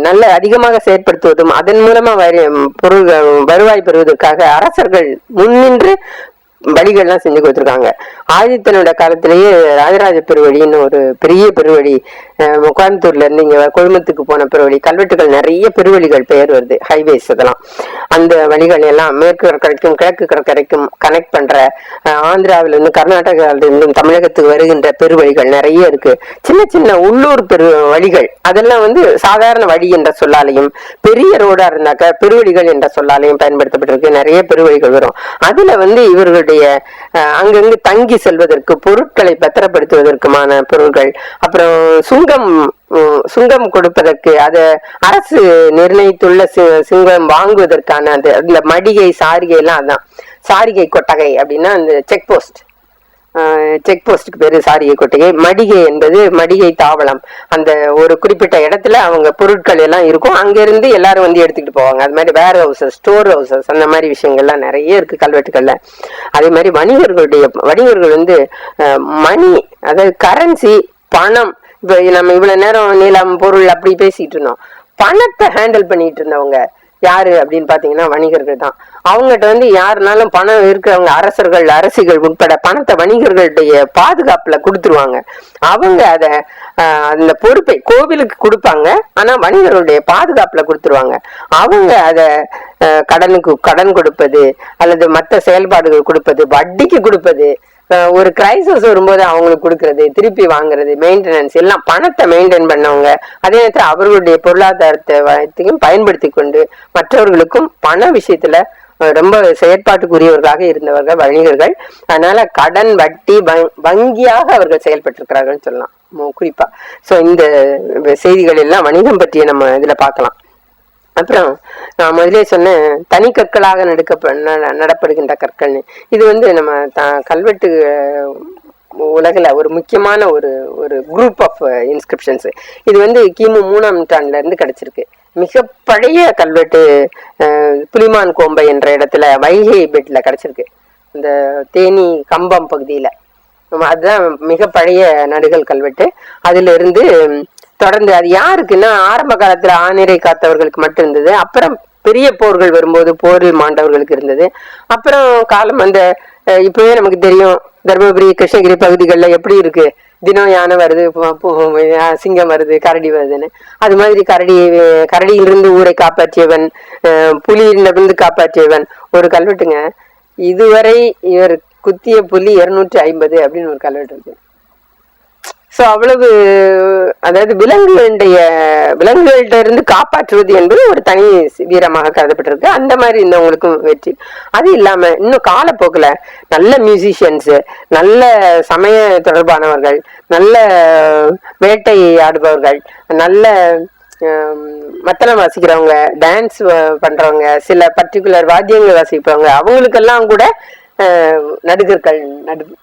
நல்ல அதிகமாக செயற்படுத்துவதும் அதன் மூலமா வருவாய் பெறுவதற்காக அரசர்கள் முன்னின்று வழிகள்லாம் செஞ்சு கொடுத்துருக்காங்க. ஆதித்தனோட காலத்திலேயே ராஜராஜ பெருவழின்னு ஒரு பெரிய பெருவழி, கோயம்புத்தூர்ல இருந்து இங்க கொழுமத்துக்கு போன பெருவழி, கல்வெட்டுகள் நிறைய பெருவழிகள் பெயர் வருது, ஹைவேஸ் அதெல்லாம். அந்த வழிகள் எல்லாம் மேற்கு கடற்கரைக்கும் கிழக்கு கடற்கரைக்கும் கனெக்ட் பண்ற, ஆந்திராவில இருந்து கர்நாடகாவில இருந்தும் தமிழகத்துக்கு வருகின்ற பெருவழிகள் நிறைய இருக்கு. சின்ன சின்ன உள்ளூர் வழிகள் அதெல்லாம் சாதாரண வழி என்ற சொல்லாலையும், பெரிய ரோடா இருந்தாக்க பெருவழிகள் என்ற சொல்லாலையும் பயன்படுத்தப்பட்டிருக்கு. நிறைய பெருவழிகள் வரும். அதுல இவர்களுடைய அங்கங்கு தங்கி செல்வதற்கு, பொருட்களை பத்திரப்படுத்துவதற்குமான பொருட்கள், அப்புறம் சுங்கம் கொடுப்பதற்கு, அதை அரசு நிர்ணயித்துள்ள சுங்கம் வாங்குவதற்கான அந்த மடிகை சாரிகை எல்லாம், அதான் சாரிகை கொட்டகை அப்படின்னா அந்த செக் போஸ்டுக்கு பேரு சாரிகை கொட்டகை. மடிகை என்பது மடிகை தாவளம். அந்த ஒரு குறிப்பிட்ட இடத்துல அவங்க பொருட்கள் எல்லாம் இருக்கும், அங்கிருந்து எல்லாரும் எடுத்துக்கிட்டு போவாங்க. அது மாதிரி வேர் ஹவுசஸ், ஸ்டோர் ஹவுசஸ், அந்த மாதிரி விஷயங்கள்லாம் நிறைய இருக்கு கல்வெட்டுகள்ல. அதே மாதிரி வணிகர்கள் மணி, அதாவது கரன்சி, பணம். இப்ப நம்ம இவ்வளவு நேரம் நீளம் பொருள் அப்படி பேசிட்டு இருந்தோம். பணத்தை ஹேண்டில் பண்ணிட்டு இருந்தவங்க யாரு அப்படின்னு பாத்தீங்கன்னா வணிகர்கள் தான். அவங்ககிட்ட யாருனாலும் பணம் இருக்கிறவங்க, அரசர்கள், அரசிகள் உட்பட பணத்தை வணிகர்களுடைய பாதுகாப்புல கொடுத்துருவாங்க. அவங்க அந்த பொறுப்பை கோவிலுக்கு கொடுப்பாங்க, ஆனா வணிகர்களுடைய பாதுகாப்புல கொடுத்துருவாங்க. அவங்க கடன் கொடுப்பது அல்லது மற்ற செயல்பாடுகள் கொடுப்பது, வட்டிக்கு கொடுப்பது, ஒரு கிரைசிஸ் வரும்போது அவங்களுக்கு கொடுக்கறது, திருப்பி வாங்குறது, மெயின்டெனன்ஸ் எல்லாம் பணத்தை மெயின்டைன் பண்ணவங்க. அதே நேரத்தில் அவர்களுடைய பொருளாதாரத்தையும் பயன்படுத்தி கொண்டு மற்றவர்களுக்கும் பண விஷயத்துல ரொம்ப செயற்பாட்டுக்குரியவர்களாக இருந்தவர்கள் வணிகர்கள். அதனால கடன், வட்டி, வங்கியாக அவர்கள் செயல்பட்டிருக்கிறார்கள் சொல்லலாம் குறிப்பா. சோ இந்த செய்திகள் எல்லாம் வணிகம் பற்றிய நம்ம இதுல பார்க்கலாம். அப்புறம் நான் முதலே சொன்னேன், தனி கற்களாக நடப்படுகின்ற கற்கள்னு. இது நம்ம கல்வெட்டு உலகில் ஒரு முக்கியமான ஒரு குரூப் ஆஃப் இன்ஸ்கிரிப்ஷன்ஸ். இது கிமு 3ஆம் நூற்றாண்டுல இருந்து கிடைச்சிருக்கு. மிக பழைய கல்வெட்டு புலிமான் கோம்பை என்ற இடத்துல வைகை பெட்ல கிடைச்சிருக்கு, இந்த தேனி கம்பம் பகுதியில. அதுதான் மிக பழைய நடுகள் கல்வெட்டு. அதுல இருந்து தொடர்ந்து அது யாருக்குன்னா ஆரம்ப காலத்துல ஆணிரை காத்தவர்களுக்கு மட்டும் இருந்தது. அப்புறம் பெரிய போர்கள் வரும்போது போரில் மாண்டவர்களுக்கு இருந்தது. அப்புறம் காலம் இப்பவே நமக்கு தெரியும், தர்மபுரி, கிருஷ்ணகிரி பகுதிகளில் எப்படி இருக்கு, தினம் யானை வருது, சிங்கம் வருது, கரடி வருதுன்னு. அது மாதிரி கரடியிலிருந்து ஊரை காப்பாற்றியவன், புலியிலிருந்து காப்பாற்றியவன் ஒரு கல்வெட்டுங்க. இதுவரை இவர் குத்திய புலி 250 அப்படின்னு ஒரு கல்வெட்டு இருக்கு. சோ அவ்வளவு, அதாவது விலங்குகள்கிட்ட இருந்து காப்பாற்றுவது என்பது ஒரு தனி வீரமாக கருதப்பட்டிருக்கு. அந்த மாதிரி இருந்தவங்களுக்கும் வெற்றி. அது இல்லாம இன்னும் காலப்போக்குல நல்ல மியூசிஷியன்ஸ், நல்ல சமய தொடர்பானவர்கள், நல்ல வேட்டை ஆடுபவர்கள், நல்ல மத்தளம் வாசிக்கிறவங்க, டான்ஸ் பண்றவங்க, சில பர்டிகுலர் வாத்தியங்கள் வாசிப்பவங்க, அவங்களுக்கெல்லாம் கூட நடுகர்கள்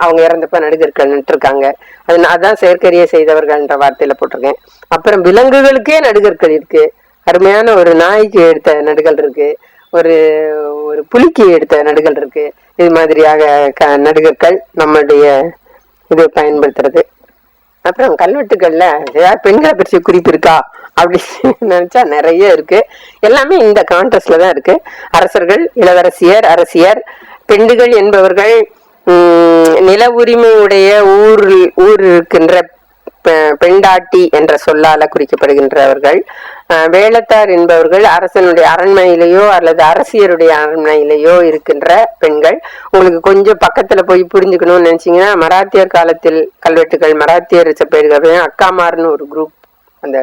அவங்க இறந்தப்ப நடுகர்கள் நட்டுருக்காங்க. அதான் செயற்கரிய செய்தவர்கள்ன்ற வார்த்தையில போட்டிருக்கேன். அப்புறம் விலங்குகளுக்கே நடுகர்கள் இருக்கு. அருமையான ஒரு நாய்க்கு எடுத்த நடுகள் இருக்கு, ஒரு புலிக்கு எடுத்த நடுகள் இருக்கு. இது மாதிரியாக நடுகர்கள் நம்மளுடைய இது பயன்படுத்துறது. அப்புறம் கல்வெட்டுகள்ல ஏதாவது பெண்களை பற்றிய குறிப்பு இருக்கா அப்படின்னு நினைச்சா நிறைய இருக்கு. எல்லாமே இந்த கான்ட்ரஸ்ட்ல தான் இருக்கு. அரசர்கள், இளவரசியர், அரசியர், பெண்டுகள் என்பவர்கள் நில உரிமையுடைய ஊர் இருக்கின்ற பெண்டாட்டி என்ற சொல்லால குறிக்கப்படுகின்றவர்கள். வேளத்தார் என்பவர்கள் அரசனுடைய அரண்மனையிலேயோ அல்லது அரசியருடைய அரண்மனையிலேயோ இருக்கின்ற பெண்கள். உங்களுக்கு கொஞ்சம் பக்கத்துல போய் புரிஞ்சுக்கணும்னு நினைச்சீங்கன்னா, மராத்தியர் காலத்தில் கல்வெட்டுகள், மராத்தியர் செப்பேடுகள், அக்காமார்னு ஒரு குரூப் அந்த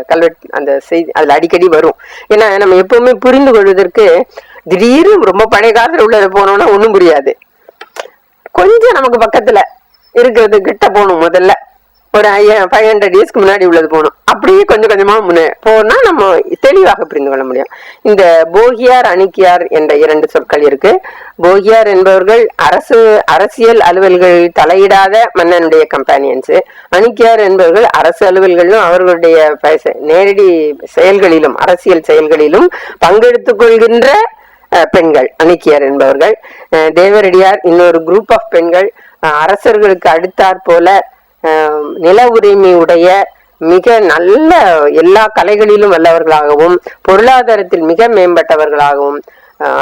அந்த செய்தி அதுல அடிக்கடி வரும். ஏன்னா நம்ம எப்பவுமே புரிந்து கொள்வதற்கு திடீர்னு ரொம்ப பழைய காலத்துல உள்ளது போனோம்னா ஒண்ணும் புரியாது. கொஞ்சம் நமக்கு பக்கத்துல இருக்கிறது கிட்ட போகணும். முதல்ல ஒரு 500 இயர்ஸ்க்கு முன்னாடி உள்ளது போகணும். அப்படியே கொஞ்சம் கொஞ்சமா போனா நம்ம தெளிவாக புரிந்து கொள்ள முடியும். இந்த போகியார் அணிக்கியார் என்ற 2 சொற்கள் இருக்கு. போகியார் என்பவர்கள் அரசியல் அலுவல்கள் தலையிடாத மன்னனுடைய கம்பானியன்ஸ். அணிக்கியார் என்பவர்கள் அரசு அலுவல்களிலும் அவர்களுடைய நேரடி செயல்களிலும் அரசியல் செயல்களிலும் பங்கெடுத்துக் கொள்கின்ற பெண்கள் அணிக்கியார் என்பவர்கள். தேவரடியார் இன்னொரு குரூப் ஆஃப் பெண்கள். அரசர்களுக்கு அடுத்தாற் போல நில உரிமை உடைய மிக நல்ல எல்லா கலைகளிலும் வல்லவர்களாகவும் பொருளாதாரத்தில் மிக மேம்பட்டவர்களாகவும்,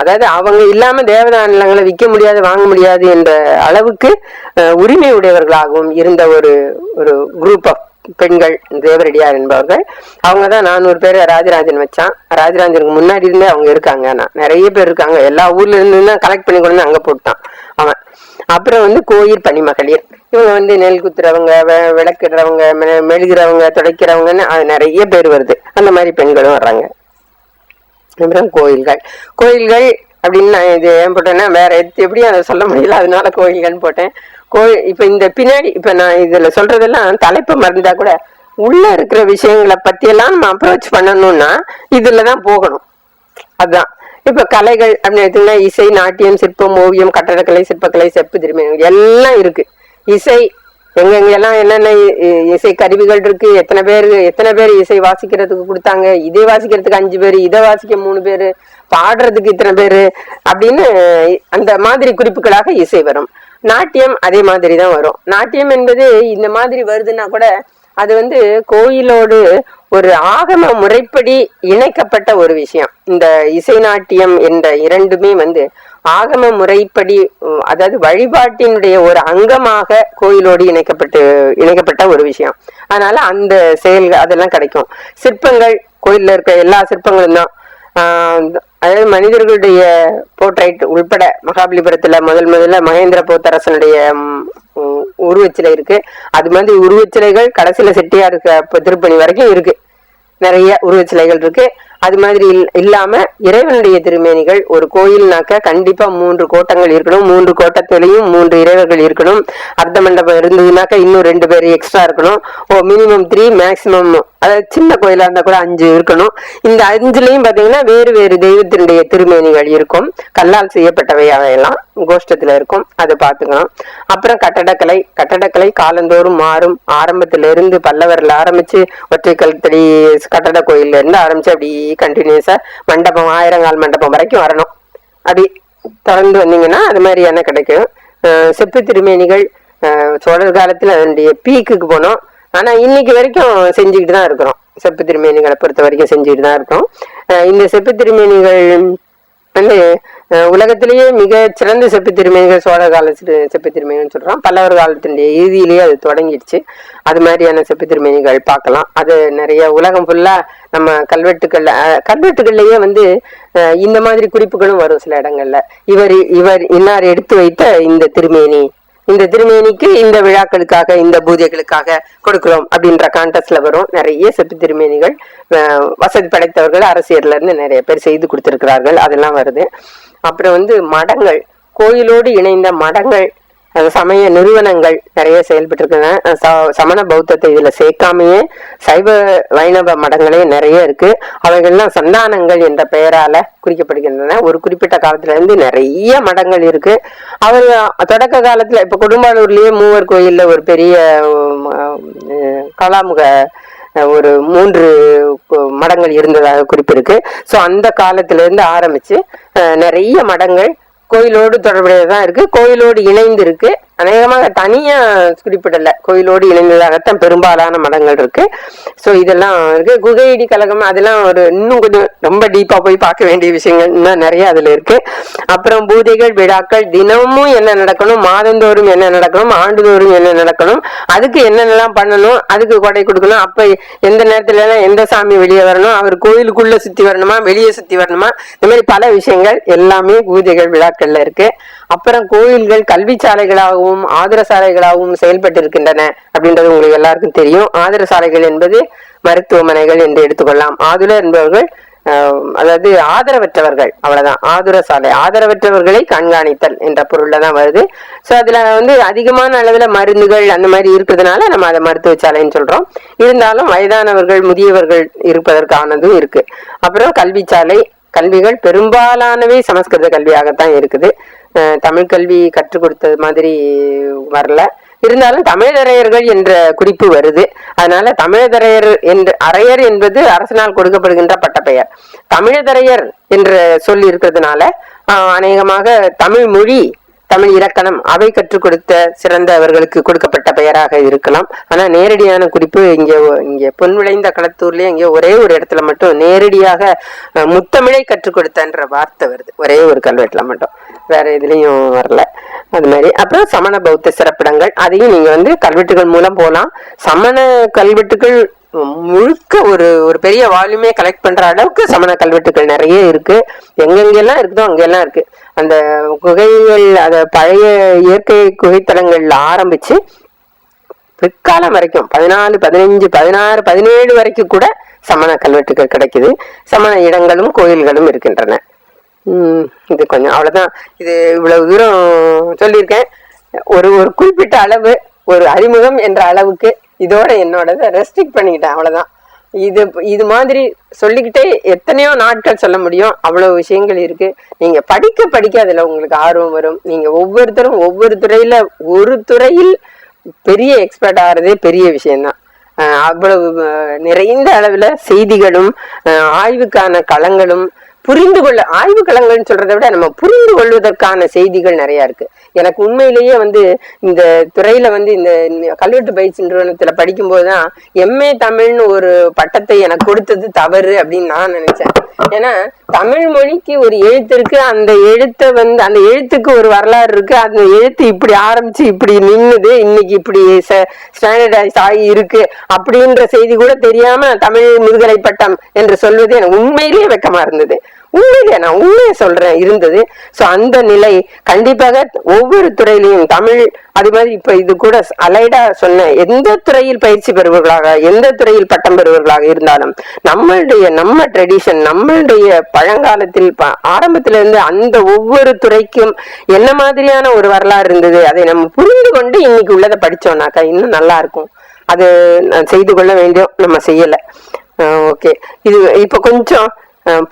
அதாவது அவங்க இல்லாம தேவதான நிலங்களை விற்க முடியாது வாங்க முடியாது என்ற அளவுக்கு உரிமை உடையவர்களாகவும் இருந்த ஒரு குரூப் ஆஃப் பெண்கள் தேவரடியார் என்பவர்கள். அவங்கதான் 400 பேர் ராஜராஜன் வச்சான். ராஜராஜனுக்கு முன்னாடி இருந்தே அவங்க இருக்காங்க. நிறைய பேர் இருக்காங்க. எல்லா ஊர்ல இருந்து கலெக்ட் பண்ணி கொண்டு அங்க போட்டான் அவன். அப்புறம் கோயில் பணிமகளிர், இவங்க நெல் குத்துறவங்க, விளக்கிடுறவங்க, மெழுகிறவங்க, துடைக்கிறவங்கன்னு அது நிறைய பேர் வருது. அந்த மாதிரி பெண்களும் வர்றாங்க. அப்புறம் கோயில்கள் அப்படின்னு நான் இது ஏன் போட்டேன்னா வேற எப்படியும் அதை சொல்ல முடியல, அதனால கோயில்கள்னு போட்டேன். இப்ப இந்த பின்னாடி இப்ப நான் இதுல சொல்றதெல்லாம் தலைப்பை மறந்தா கூட உள்ள இருக்கிற விஷயங்களை பத்தி எல்லாம் நம்ம அப்ரோச் பண்ணணும்னா இதுலதான் போகணும். அதுதான் இப்ப கலைகள் அப்படின்னு எடுத்தீங்கன்னா இசை, நாட்டியம், சிற்பம், ஓவியம், கட்டடக்கலை, சிற்பக்கலை, செப்பு திருமணம் எல்லாம் இருக்கு. இசை எங்கெங்கெல்லாம் என்னென்ன இசை கருவிகள் இருக்கு, எத்தனை பேர் இசை வாசிக்கிறதுக்கு கொடுத்தாங்க, இதை வாசிக்கிறதுக்கு 5 பேர், இதை வாசிக்க 3 பேரு, பாடுறதுக்கு இத்தனை பேரு அப்படின்னு அந்த மாதிரி குறிப்புகளாக இசை வரும். நாட்டியம் அதே மாதிரி தான் வரும். நாட்டியம் என்பது இந்த மாதிரி வருதுன்னா கூட அது கோயிலோடு ஒரு ஆகம முறைப்படி இணைக்கப்பட்ட ஒரு விஷயம். இந்த இசை நாட்டியம் என்ற 2மே ஆகம முறைப்படி, அதாவது வழிபாட்டினுடைய ஒரு அங்கமாக கோயிலோடு இணைக்கப்பட்ட ஒரு விஷயம். அதனால அந்த செயல்கள் அதெல்லாம் கிடைக்கும். சிற்பங்கள் கோயில்ல இருக்க எல்லா சிற்பங்களும் தான். அதாவது மனிதர்களுடைய போர்ட்ரைட் உள்பட மகாபலிபுரத்துல முதல்ல மகேந்திர போத்தரசனுடைய உருவச்சிலை இருக்கு. அது மாதிரி உருவச்சிலைகள் கடைசியில செட்டியார் திருப்பணி வரைக்கும் இருக்கு. நிறைய உருவச்சிலைகள் இருக்கு. அது மாதிரி இல்லாம இறைவனுடைய திருமேனிகள் ஒரு கோயில்னாக்க கண்டிப்பா 3 கோட்டங்கள் இருக்கணும். 3 கோட்டத்திலையும் 3 இறைவர்கள் இருக்கணும். அர்த்த மண்டபம் இருந்ததுனாக்கா இன்னும் 2 பேர் எக்ஸ்ட்ரா இருக்கணும். மினிமம் 3, மேக்சிமம், அதாவது சின்ன கோயிலா இருந்தா கூட 5 இருக்கணும். இந்த 5லயும் பாத்தீங்கன்னா வேறு தெய்வத்தினுடைய திருமேனிகள் இருக்கும். கல்லால் செய்யப்பட்டவை அவையெல்லாம் கோஷ்டத்துல இருக்கும். அதை பார்த்துக்கணும். அப்புறம் கட்டடக்கலை காலந்தோறும் மாறும். ஆரம்பத்தில இருந்து பல்லவர்ல ஆரம்பிச்சு ஒற்றைக்கல் தடி கட்டட கோயில்ல இருந்து ஆரம்பிச்சு அப்படி கண்டினியூஸா மண்டபம் 1000 கால் மண்டபம் வரைக்கும் வரணும். அப்படி தொடர்ந்து வந்தீங்கன்னா அது மாதிரியான கிடைக்கும். செப்பு திருமேனிகள் சோழர் காலத்துல அதனுடைய பீக்குக்கு போனோம். ஆனா இன்னைக்கு வரைக்கும் செஞ்சுக்கிட்டு தான் இருக்கிறோம். செப்பு திருமேனிகளை பொறுத்த வரைக்கும் செஞ்சுக்கிட்டு தான் இருக்கோம். இந்த செப்பு திருமேனிகள் உலகத்திலேயே மிக சிறந்த செப்பு திருமேனிகள் சோழர் கால செப்பு திருமேனிகள் சொல்றோம். பல்லவர் காலத்தினுடைய இறுதியிலேயே அது தொடங்கிடுச்சு. மாதிரியான செப்பு திருமேனிகள் பார்க்கலாம். அது நிறைய உலகம் ஃபுல்லா நம்ம கல்வெட்டுகள்லயே இந்த மாதிரி குறிப்புகளும் வரும். சில இடங்கள்ல இவர் இன்னார் எடுத்து வைத்த இந்த திருமேனிக்கு இந்த விழாக்களுக்காக இந்த பூஜைகளுக்காக கொடுக்கிறோம் அப்படின்ற கான்டெஸ்ட்ல வரும். நிறைய செப்பு திருமேனிகள் வசதி படைத்தவர்கள் அரசியல்ல இருந்து நிறைய பேர் செய்து கொடுத்திருக்கிறார்கள். அதெல்லாம் வருது. அப்புறம் மடங்கள், கோயிலோடு இணைந்த மடங்கள், சமய நிறுவனங்கள் நிறைய செயல்பட்டு இருக்காங்க. சமண பௌத்தத்தை இதுல சேர்க்காமையே சைவ வைணவ மடங்களே நிறைய இருக்கு. அவைகள்லாம் சந்தானங்கள் என்ற பெயரால குறிக்கப்படுகின்றன. ஒரு குறிப்பிட்ட காலத்துல இருந்து நிறைய மடங்கள் இருக்கு. அவர் தொடக்க காலத்துல இப்ப கொடும்பாளூர்லயே மூவர் கோயில்ல ஒரு பெரிய கலாமுக ஒரு 3 மடங்கள் இருந்ததாக குறிப்பு இருக்கு. சோ அந்த காலத்துல இருந்து ஆரம்பிச்சு நிறைய மடங்கள் கோயிலோடு தொடர்புடையதான் இருக்கு. கோயிலோடு இணைந்து இருக்கு. அநேகமாக தனியா குறிப்பிடல, கோயிலோடு இணைந்ததாகத்தான் பெரும்பாலான மடங்கள் இருக்கு. சோ இதெல்லாம் இருக்கு. குகையடி கழகம் அதெல்லாம் இன்னும் கொஞ்சம் ரொம்ப டீப்பா போய் பார்க்க வேண்டிய விஷயங்கள் இன்னும் நிறைய அதுல இருக்கு. அப்புறம் பூஜைகள், விழாக்கள், தினமும் என்ன நடக்கணும், மாதந்தோறும் என்ன நடக்கணும், ஆண்டுதோறும் என்ன நடக்கணும், அதுக்கு என்னென்னலாம் பண்ணணும், அதுக்கு கொடை கொடுக்கணும், அப்ப எந்த நேரத்துல எல்லாம் எந்த சாமி வெளியே வரணும், அவர் கோயிலுக்குள்ள சுத்தி வரணுமா வெளியே சுத்தி வரணுமா, இந்த மாதிரி பல விஷயங்கள் எல்லாமே பூஜைகள் விழாக்கள்ல இருக்கு. அப்புறம் கோயில்கள் கல்வி சாலைகளாகவும் ஆதர சாலைகளாகவும் செயல்பட்டு இருக்கின்றன அப்படின்றது உங்களுக்கு எல்லாருக்கும் தெரியும். ஆதர சாலைகள் என்பது மருத்துவமனைகள் என்று எடுத்துக்கொள்ளலாம். ஆதுலர் என்பவர்கள் அதாவது ஆதரவற்றவர்கள், அவ்வளவுதான், ஆதுர சாலை, ஆதரவற்றவர்களை கண்காணித்தல் என்ற பொருள்ல தான் வருது. சோ அதுல வந்து அதிகமான அளவுல மருந்துகள் அந்த மாதிரி இருக்கிறதுனால நம்ம அதை மருத்துவ சாலைன்னு சொல்றோம். இருந்தாலும் வயதானவர்கள், முதியவர்கள் இருப்பதற்கானதும் இருக்கு. அப்புறம் கல்வி சாலை, கல்விகள் பெரும்பாலானவை சமஸ்கிருத கல்வியாகத்தான் இருக்குது. தமிழ் கல்வி கற்றுக் கொடுத்தது மாதிரி வரல. இருந்தாலும் தமிழரையர்கள் என்ற குறிப்பு வருது. அதனால தமிழரையர் என்று, அரையர் என்பது அரசனால் கொடுக்கப்படுகின்ற பட்டப்பெயர். தமிழரையர் என்ற சொல் இருக்கிறதுனால அநேகமாக தமிழ் மொழி, தமிழ் இலக்கணம் அவை கற்றுக் கொடுத்த சிறந்தவர்களுக்கு கொடுக்கப்பட்ட பெயராக இருக்கலாம். ஆனா நேரடியான குறிப்பு இங்க பொன் விளைந்த களத்தூர்லயே இங்க ஒரே ஒரு இடத்துல மட்டும் நேரடியாக முத்தமிழை கற்றுக் கொடுத்தன்ற வார்த்தை வருது, ஒரே ஒரு கல்வெட்டுல மட்டும், வேற எதுலயும் வரல. அது மாதிரி அப்புறம் சமண பௌத்த சிறப்பிடங்கள், அதையும் நீங்க வந்து கல்வெட்டுகள் மூலம் போகலாம். சமண கல்வெட்டுகள் முழுக்க ஒரு பெரிய வால்யூமே கலெக்ட் பண்ற அளவுக்கு சமண கல்வெட்டுகள் நிறைய இருக்கு. எங்கெங்கெல்லாம் இருக்குதோ அங்கெல்லாம் இருக்கு. அந்த குகைகள், அத பழைய இயற்கை குகைத்தலங்கள்ல ஆரம்பிச்சு பிற்காலம் வரைக்கும் 14, 15, 16, 17 வரைக்கும் கூட சமண கல்வெட்டுகள் கிடைக்குது. சமண இடங்களும் கோயில்களும் இருக்கின்றன. இது கொஞ்சம் அவ்வளவுதான். இது இவ்வளவு தூரம் சொல்லியிருக்கேன். ஒரு குறிப்பிட்ட அளவு, ஒரு அறிமுகம் என்ற அளவுக்கு இதோட என்னோட ரெஸ்ட்ரிக்ட் பண்ணிக்கிட்டேன், அவ்வளவுதான். இது மாதிரி சொல்லிக்கிட்டே எத்தனையோ நாட்கள் சொல்ல முடியும். அவ்வளவு விஷயங்கள் இருக்கு. நீங்க படிக்க அதுல உங்களுக்கு ஆர்வம் வரும். நீங்க ஒவ்வொருத்தரும் ஒவ்வொரு துறையில ஒரு துறையில் பெரிய எக்ஸ்பர்ட் ஆகிறதே பெரிய விஷயம்தான். அவ்வளவு நிறைந்த அளவுல செய்திகளும் ஆய்வுக்கான களங்களும் புரிந்து கொள்ள, ஆய்வு களங்கள்னு சொல்றதை விட நம்ம புரிந்து கொள்வதற்கான செய்திகள் நிறைய இருக்கு. எனக்கு உண்மையிலேயே வந்து இந்த துறையில வந்து இந்த கல்வெட்டு பயிற்சி நிறுவனத்துல படிக்கும் போதுதான் எம்ஏ தமிழ்னு ஒரு பட்டத்தை எனக்கு கொடுத்தது தவறு அப்படின்னு நான் நினைச்சேன். ஏன்னா தமிழ் மொழிக்கு ஒரு எழுத்து இருக்கு, அந்த எழுத்தை வந்து அந்த எழுத்துக்கு ஒரு வரலாறு இருக்கு. அந்த எழுத்து இப்படி ஆரம்பிச்சு இப்படி நின்னுது, இன்னைக்கு இப்படி ஸ்டாண்டர்டைஸ் ஆகி இருக்கு அப்படின்ற செய்தி கூட தெரியாம தமிழ் முதுகலை பட்டம் என்று சொல்வது எனக்கு உண்மையிலேயே வெக்கமா இருந்தது. உண்மையிலே நான் உண்மையை சொல்றேன், இருந்தது. சோ அந்த நிலை கண்டிப்பாக ஒவ்வொரு துறையிலையும் தமிழ், அது மாதிரி இப்ப இது கூட அலைடா சொன்ன எந்த துறையில் பயிற்சி பெறுவர்களாக, எந்த துறையில் பட்டம் பெறுவர்களாக இருந்தாலும் நம்ம ட்ரெடிஷன், நம்மளுடைய பழங்காலத்தில் ஆரம்பத்துல இருந்து அந்த ஒவ்வொரு துறைக்கும் என்ன மாதிரியான ஒரு வரலாறு இருந்தது, அதை நம்ம புரிந்து கொண்டு இன்னைக்கு உள்ளதை படிச்சோம்னாக்கா இன்னும் நல்லா இருக்கும். அது செய்து கொள்ள வேண்டும், நம்ம செய்யல. ஓகே, இது இப்ப கொஞ்சம்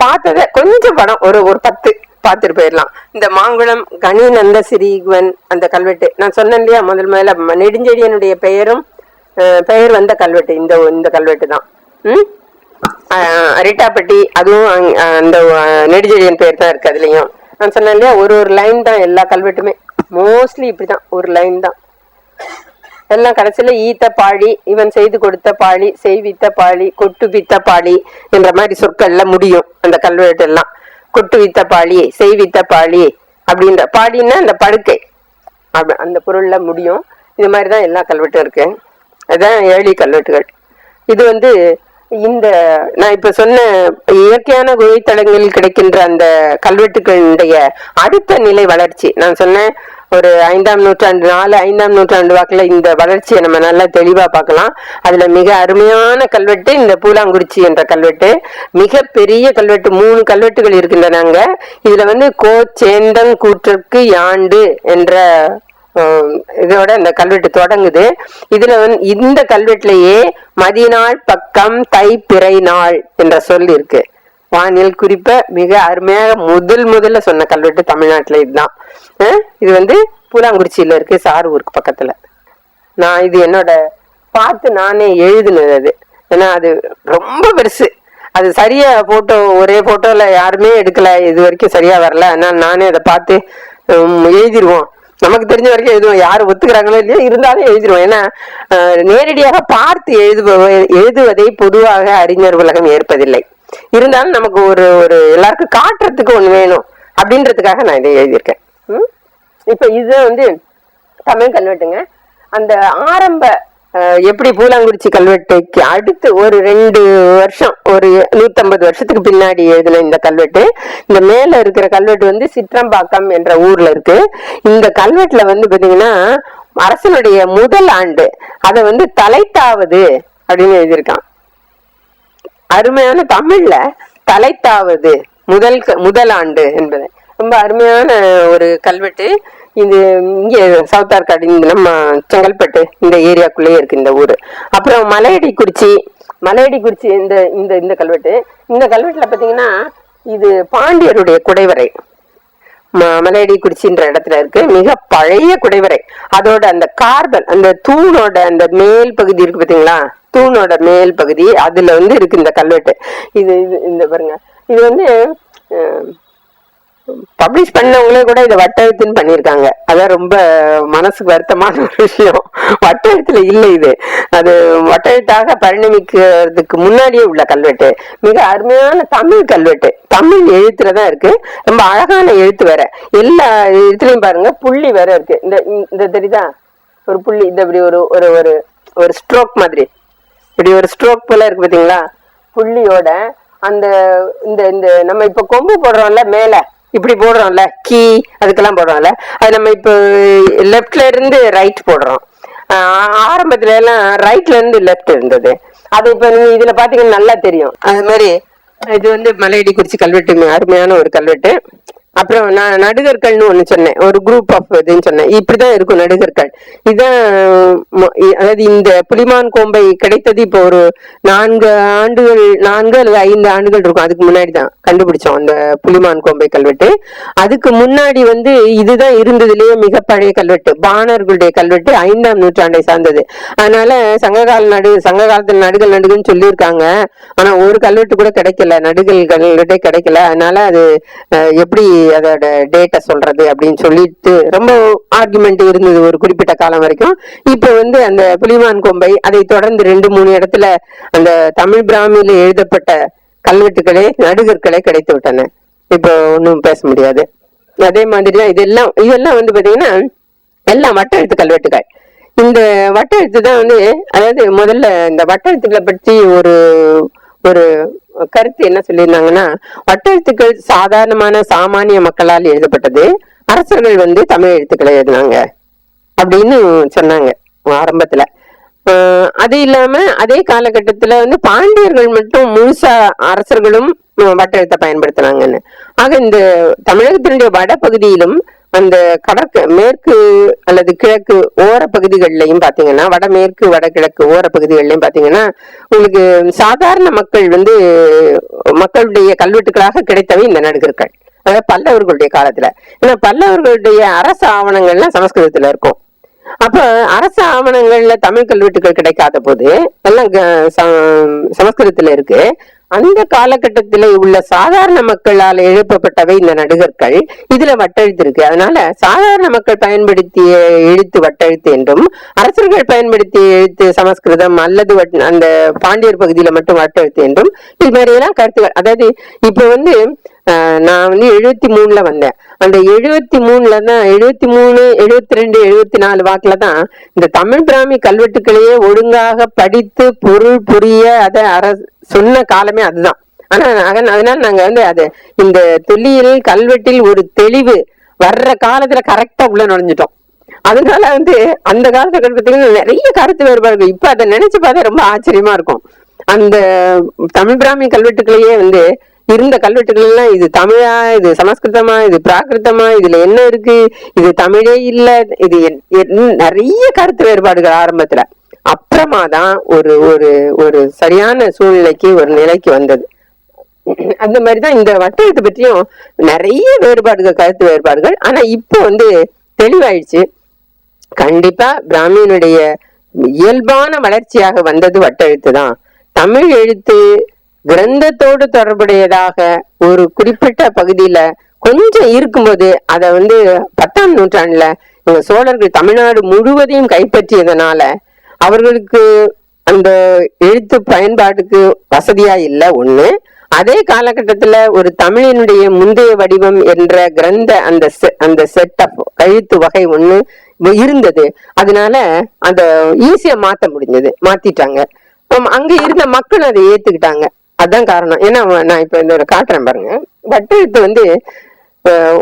பார்த்தத கொஞ்சம் படம் ஒரு 10 பார்த்துட்டு போயிடலாம். இந்த மாங்குளம் கணிநந்த சிறீகுவன் அந்த கல்வெட்டு நான் சொன்னேன் இல்லையா, முதல்ல நெடுஞ்செழியனுடைய பெயர் வந்த கல்வெட்டு இந்த கல்வெட்டு தான். அரிட்டாப்பட்டி, அதுவும் அந்த நெடுஞ்செழியன் பெயர் தான் இருக்கு. அதுலயும் நான் சொன்னேன் இல்லையா, ஒரு லைன் தான் எல்லா கல்வெட்டுமே, மோஸ்ட்லி இப்படிதான், ஒரு லைன் தான் எல்லாம். கடைசியில ஈத்த பாழி, இவன் செய்து கொடுத்த பாழி, செய்வித்த பாழி, கொட்டு வித்த பாழி என்ற மாதிரி சொற்கள்ல முடியும் அந்த கல்வெட்டு எல்லாம். கொட்டு வித்த பாழி, செய்வித்த பாழி அப்படின்ற, பாழின்னா அந்த படுக்கை, அந்த பொருள்ல முடியும். இது மாதிரிதான் எல்லா கல்வெட்டும் இருக்கு. அதுதான் ஏழி கல்வெட்டுகள். இது வந்து இந்த நான் இப்ப சொன்ன இயற்கையான குகைத்தலங்களில் கிடைக்கின்ற அந்த கல்வெட்டுகளுடைய அடுத்த நிலை வளர்ச்சி நான் சொன்னேன். ஒரு 5ஆம் நூற்றாண்டு 5ஆம் நூற்றாண்டு வாக்குல இந்த வளர்ச்சியை நம்ம நல்லா தெளிவா பார்க்கலாம். அதுல மிக அருமையான கல்வெட்டு இந்த பூலாங்குறிச்சி என்ற கல்வெட்டு. மிக பெரிய கல்வெட்டு, 3 கல்வெட்டுகள் இருக்கின்றனாங்க. இதுல வந்து கோச்சேந்தங் கூற்றற்கு யாண்டு என்ற இதோட இந்த கல்வெட்டு தொடங்குது. இதுல வந்து இந்த கல்வெட்டுலயே மதிநாள் பக்கம் தை பிறை நாள் என்ற சொல் இருக்கு. வானியல் குறிப்ப மிக அருமையாக முதல்ல சொன்ன கல்வெட்டு தமிழ்நாட்டுல இதுதான். இது வந்து பூலாங்குறிச்சியில இருக்கு, சாரூருக்கு பக்கத்துல. நான் இது என்னோட பார்த்து நானே எழுதுனது அது. ஏன்னா அது ரொம்ப பெருசு, அது சரியா போட்டோ ஒரே போட்டோல யாருமே எடுக்கல, இது வரைக்கும் சரியா வரல. அதனால நானே அதை பார்த்து எழுதிருவோம், நமக்கு தெரிஞ்ச வரைக்கும் எழுதுவோம், யாரு ஒத்துக்கிறாங்களோ இல்லையோ இருந்தாலும் எழுதிருவோம். ஏன்னா நேரடியாக பார்த்து எழுதுவதை பொதுவாக அறிஞர் உலகம் ஏற்பதில்லை. இருந்தாலும் நமக்கு ஒரு எல்லாருக்கும் காட்டுறதுக்கு ஒண்ணு வேணும் அப்படின்றதுக்காக நான் இதை எழுதியிருக்கேன். இப்ப இது வந்து தமிழ் கல்வெட்டுங்க. அந்த ஆரம்ப எப்படி பூலாங்குறிச்சி கல்வெட்டுக்கு அடுத்து ஒரு 2 வருஷம், ஒரு 150 வருஷத்துக்கு பின்னாடி எழுதின இந்த கல்வெட்டு. இந்த மேல இருக்கிற கல்வெட்டு வந்து சிற்றம்பாக்கம் என்ற ஊர்ல இருக்கு. இந்த கல்வெட்டுல வந்து பாத்தீங்கன்னா அரசனுடைய முதல் ஆண்டு அதை வந்து தலைத்தாவது அப்படின்னு எழுதியிருக்கான். அருமையான தமிழ்ல தலைத்தாவது முதல் ஆண்டு என்பது ரொம்ப அருமையான ஒரு கல்வெட்டு. இது இங்கே சவுத் ஆர்காடு, இந்த நம்ம செங்கல்பட்டு இந்த ஏரியாக்குள்ளேயே இருக்கு இந்த ஊர். அப்புறம் மலையடிக்குறிச்சி இந்த இந்த இந்த கல்வெட்டு. இந்த கல்வெட்டுல பாத்தீங்கன்னா இது பாண்டியருடைய குடைவரை. மலையடிக்குறிச்சின்ற இடத்துல இருக்கு, மிக பழைய குடைவரை. அதோட அந்த கார்பன், அந்த தூணோட அந்த மேல் பகுதி இருக்கு பாத்தீங்களா, தூணோட மேல் பகுதி, அதுல வந்து இருக்கு இந்த கல்வெட்டு. இது இந்த பாருங்க, இது வந்து பப்ளிஷ் பண்ணவங்களே கூட இதை வட்டெழுத்துன்னு பண்ணியிருக்காங்க. அதான் ரொம்ப மனசுக்கு வருத்தமான ஒரு விஷயம். வட்டெழுத்துல இல்லை இது, அது வட்டெழுத்தாக பரிணமிக்கிறதுக்கு முன்னாடியே உள்ள கல்வெட்டு. மிக அருமையான தமிழ் கல்வெட்டு, தமிழ் எழுத்துலதான் இருக்கு. ரொம்ப அழகான எழுத்து வேற, எல்லா எழுத்துலயும் பாருங்க புள்ளி வேற இருக்கு. இந்த தெரியுதா ஒரு புள்ளி, இந்த இப்படி ஒரு ஒரு ஒரு ஒரு ஸ்ட்ரோக் மாதிரி, இப்படி ஒரு ஸ்ட்ரோக் போல இருக்கு பாத்தீங்களா புள்ளியோட. அந்த இந்த இந்த நம்ம இப்ப கொம்பு போடுறோம்ல, மேல இப்படி போடுறோம்ல, கீ அதுக்கெல்லாம் போடுறோம்ல, அது நம்ம இப்போ லெப்ட்ல இருந்து ரைட் போடுறோம். ஆரம்பத்துல எல்லாம் ரைட்ல இருந்து லெப்ட் இருந்தது. அது இப்ப நீங்க இதுல பாத்தீங்கன்னா நல்லா தெரியும். அது மாதிரி இது வந்து மலையடிக்குறிச்சி கல்வெட்டு, அருமையான ஒரு கல்வெட்டு. அப்புறம் நான் நடுகர்கள்னு ஒண்ணு சொன்னேன், ஒரு குரூப் ஆஃப் இதுன்னு சொன்னேன். இப்படிதான் இருக்கும் நடுகர்கள். இதுதான் அதாவது இந்த புலிமான் கோம்பை கிடைத்தது இப்போ ஒரு 4 அல்லது 5 ஆண்டுகள் இருக்கும். அதுக்கு முன்னாடி தான் கண்டுபிடிச்சோம் அந்த புலிமான் கோம்பை கல்வெட்டு. அதுக்கு முன்னாடி வந்து இதுதான் இருந்ததுலயே மிக பழைய கல்வெட்டு, பாணர்களுடைய கல்வெட்டு, 5ஆம் நூற்றாண்டை சார்ந்தது. அதனால சங்க காலத்துல நடுகள்னு சொல்லியிருக்காங்க. ஆனா ஒரு கல்வெட்டு கூட கிடைக்கல, கல்வெட்டே கிடைக்கல. அதனால அது எப்படி அதோட டேட்டா சொல்றது அப்படின்னு சொல்லிட்டு ரொம்ப ஆர்குமெண்ட் இருந்தது ஒரு குறிப்பிட்ட காலம் வரைக்கும். இப்ப வந்து அந்த புலிமான் கோம்பை, அதை தொடர்ந்து 2-3 இடத்துல அந்த தமிழ் பிராமியில எழுதப்பட்ட கல்வெட்டுகளே நடுகற்களே கிடைத்து விட்டன. இப்போ ஒன்னும் பேச முடியாது. அதே மாதிரிதான் இதெல்லாம் வந்து பாத்தீங்கன்னா எல்லாம் வட்டெழுத்து கல்வெட்டுகள். இந்த வட்டெழுத்து தான் வந்து, அதாவது முதல்ல இந்த வட்டெழுத்துக்களை பற்றி ஒரு ஒரு கருத்து என்ன சொல்லியிருந்தாங்கன்னா, வட்டெழுத்துக்கள் சாதாரணமான சாமானிய மக்களால் எழுதப்பட்டது, அரசர்கள் வந்து தமிழ் எழுத்துக்களை எழுதினாங்க அப்படின்னு சொன்னாங்க ஆரம்பத்துல. அது இல்லாம அதே காலகட்டத்துல வந்து பாண்டியர்கள் மட்டும் முழுசா அரசர்களும் வட்டெழுத்தை பயன்படுத்தினாங்கன்னு. ஆக இந்த தமிழகத்தினுடைய வடபகுதியிலும் அந்த மேற்கு அல்லது கிழக்கு ஓர பகுதிகளிலையும் பாத்தீங்கன்னா, வடமேற்கு வடகிழக்கு ஓர பகுதிகளிலையும் பாத்தீங்கன்னா உங்களுக்கு சாதாரண மக்கள் வந்து மக்களுடைய கல்வெட்டுகளாக கிடைத்தவை இந்த நடுகர்கள். அதாவது பல்லவர்களுடைய காலத்துல. ஏன்னா பல்லவர்களுடைய அரசு ஆவணங்கள்லாம் சமஸ்கிருதத்துல இருக்கும். அப்ப அரசு ஆவணங்கள்ல தமிழ் கல்வெட்டுகள் கிடைக்காத போது எல்லாம் சமஸ்கிருதத்துல இருக்கு. அந்த காலகட்டத்தில உள்ள சாதாரண மக்களால் எழுப்பப்பட்டவை இந்த நடுகர்கள். இதுல வட்டெழுத்து இருக்கு. அதனால சாதாரண மக்கள் பயன்படுத்திய எழுத்து வட்டெழுத்து என்றும், அரசர்கள் பயன்படுத்திய எழுத்து சமஸ்கிருதம் அல்லது அந்த பாண்டியர் பகுதியில மட்டும் வட்டெழுத்து என்றும், இது மாதிரி எல்லாம் கருத்துக்கள். அதாவது இப்ப வந்து நான் வந்து 73ல வந்தேன். அந்த 73ல தான் 73, 72, 74 வாக்குல தான் இந்த தமிழ் பிராமி கல்வெட்டுக்களையே ஒழுங்காக படித்து பொருள் புரிய அதை சொன்ன காலமே அதுதான். ஆனா அதனால நாங்க வந்து அது இந்த தொல்லியல் கல்வெட்டில் ஒரு தெளிவு வர்ற காலத்துல கரெக்டா உள்ள நுழைஞ்சிட்டோம். அதனால வந்து அந்த காலத்துல பார்த்தீங்கன்னா நிறைய கருத்து வேறுபாடுகள். இப்ப அதை நினைச்சு பார்த்தா ரொம்ப ஆச்சரியமா இருக்கும். அந்த தமிழ் பிராமி கல்வெட்டுக்களையே வந்து இருந்த கல்வெட்டுகள் எல்லாம், இது தமிழா, இது சமஸ்கிருதமா, இது பிராகிருதமா, இதுல என்ன இருக்கு, இது தமிழே இல்ல, இது நிறைய கருத்து வேறுபாடுகள் ஆரம்பத்துல. அப்புறமாதான் ஒரு ஒரு ஒரு சரியான சூழ்நிலைக்கு ஒரு நிலைக்கு வந்தது. அந்த மாதிரிதான் இந்த வட்டெழுத்து பற்றியும் நிறைய வேறுபாடுகள், கருத்து வேறுபாடுகள். ஆனா இப்போ வந்து தெளிவாயிடுச்சு. கண்டிப்பா பிராமியனுடைய இயல்பான வளர்ச்சியாக வந்தது வட்டெழுத்து தான். தமிழ் எழுத்து கிரந்தத்தோடு தொடர்புடையதாக ஒரு குறிப்பிட்ட பகுதியில கொஞ்சம் இருக்கும்போது அதை வந்து 10ஆம் நூற்றாண்டுல சோழர்கள் தமிழ்நாடு முழுவதையும் கைப்பற்றியதனால அவர்களுக்கு அந்த எழுத்து பயன்பாட்டுக்கு வசதியா இல்லை ஒண்ணு. அதே காலகட்டத்துல ஒரு தமிழினுடைய முந்தைய வடிவம் என்ற கிரந்த அந்த செட் ஆஃப் எழுத்து வகை ஒண்ணு இருந்தது. அதனால அத ஈஸியா மாத்த முடிஞ்சது, மாத்திட்டாங்க. அங்க இருந்த மக்கள் அதை ஏத்துக்கிட்டாங்க. அதான் காரணம். ஏன்னா நான் இப்ப இந்த காட்டுறேன் பாருங்க. வட்டெழுத்து வந்து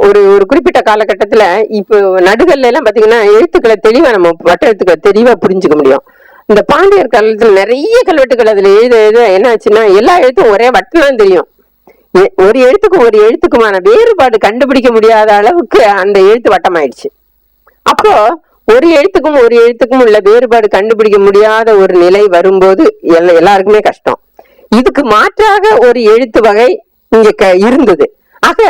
ஒரு ஒரு குறிப்பிட்ட காலகட்டத்துல இப்போ நடுகள்ல எல்லாம் பாத்தீங்கன்னா எழுத்துக்களை தெளிவா நம்ம வட்டெழுத்துக்களை தெளிவா புரிஞ்சுக்க முடியும். இந்த பாண்டியர் காலத்துல நிறைய கல்வெட்டுகள் அதுல எழுத என்ன ஆச்சுன்னா எல்லா எழுத்தும் ஒரே வட்டம் தெரியும். ஒரு எழுத்துக்கும் ஒரு எழுத்துக்குமான வேறுபாடு கண்டுபிடிக்க முடியாத அளவுக்கு அந்த எழுத்து வட்டமாயிடுச்சு. அப்போ ஒரு எழுத்துக்கும் உள்ள வேறுபாடு கண்டுபிடிக்க முடியாத ஒரு நிலை வரும்போது எல்லாருக்குமே கஷ்டம். இதுக்கு மாற்றாக ஒரு எழுத்து வகை இங்க இருந்தது. ஆக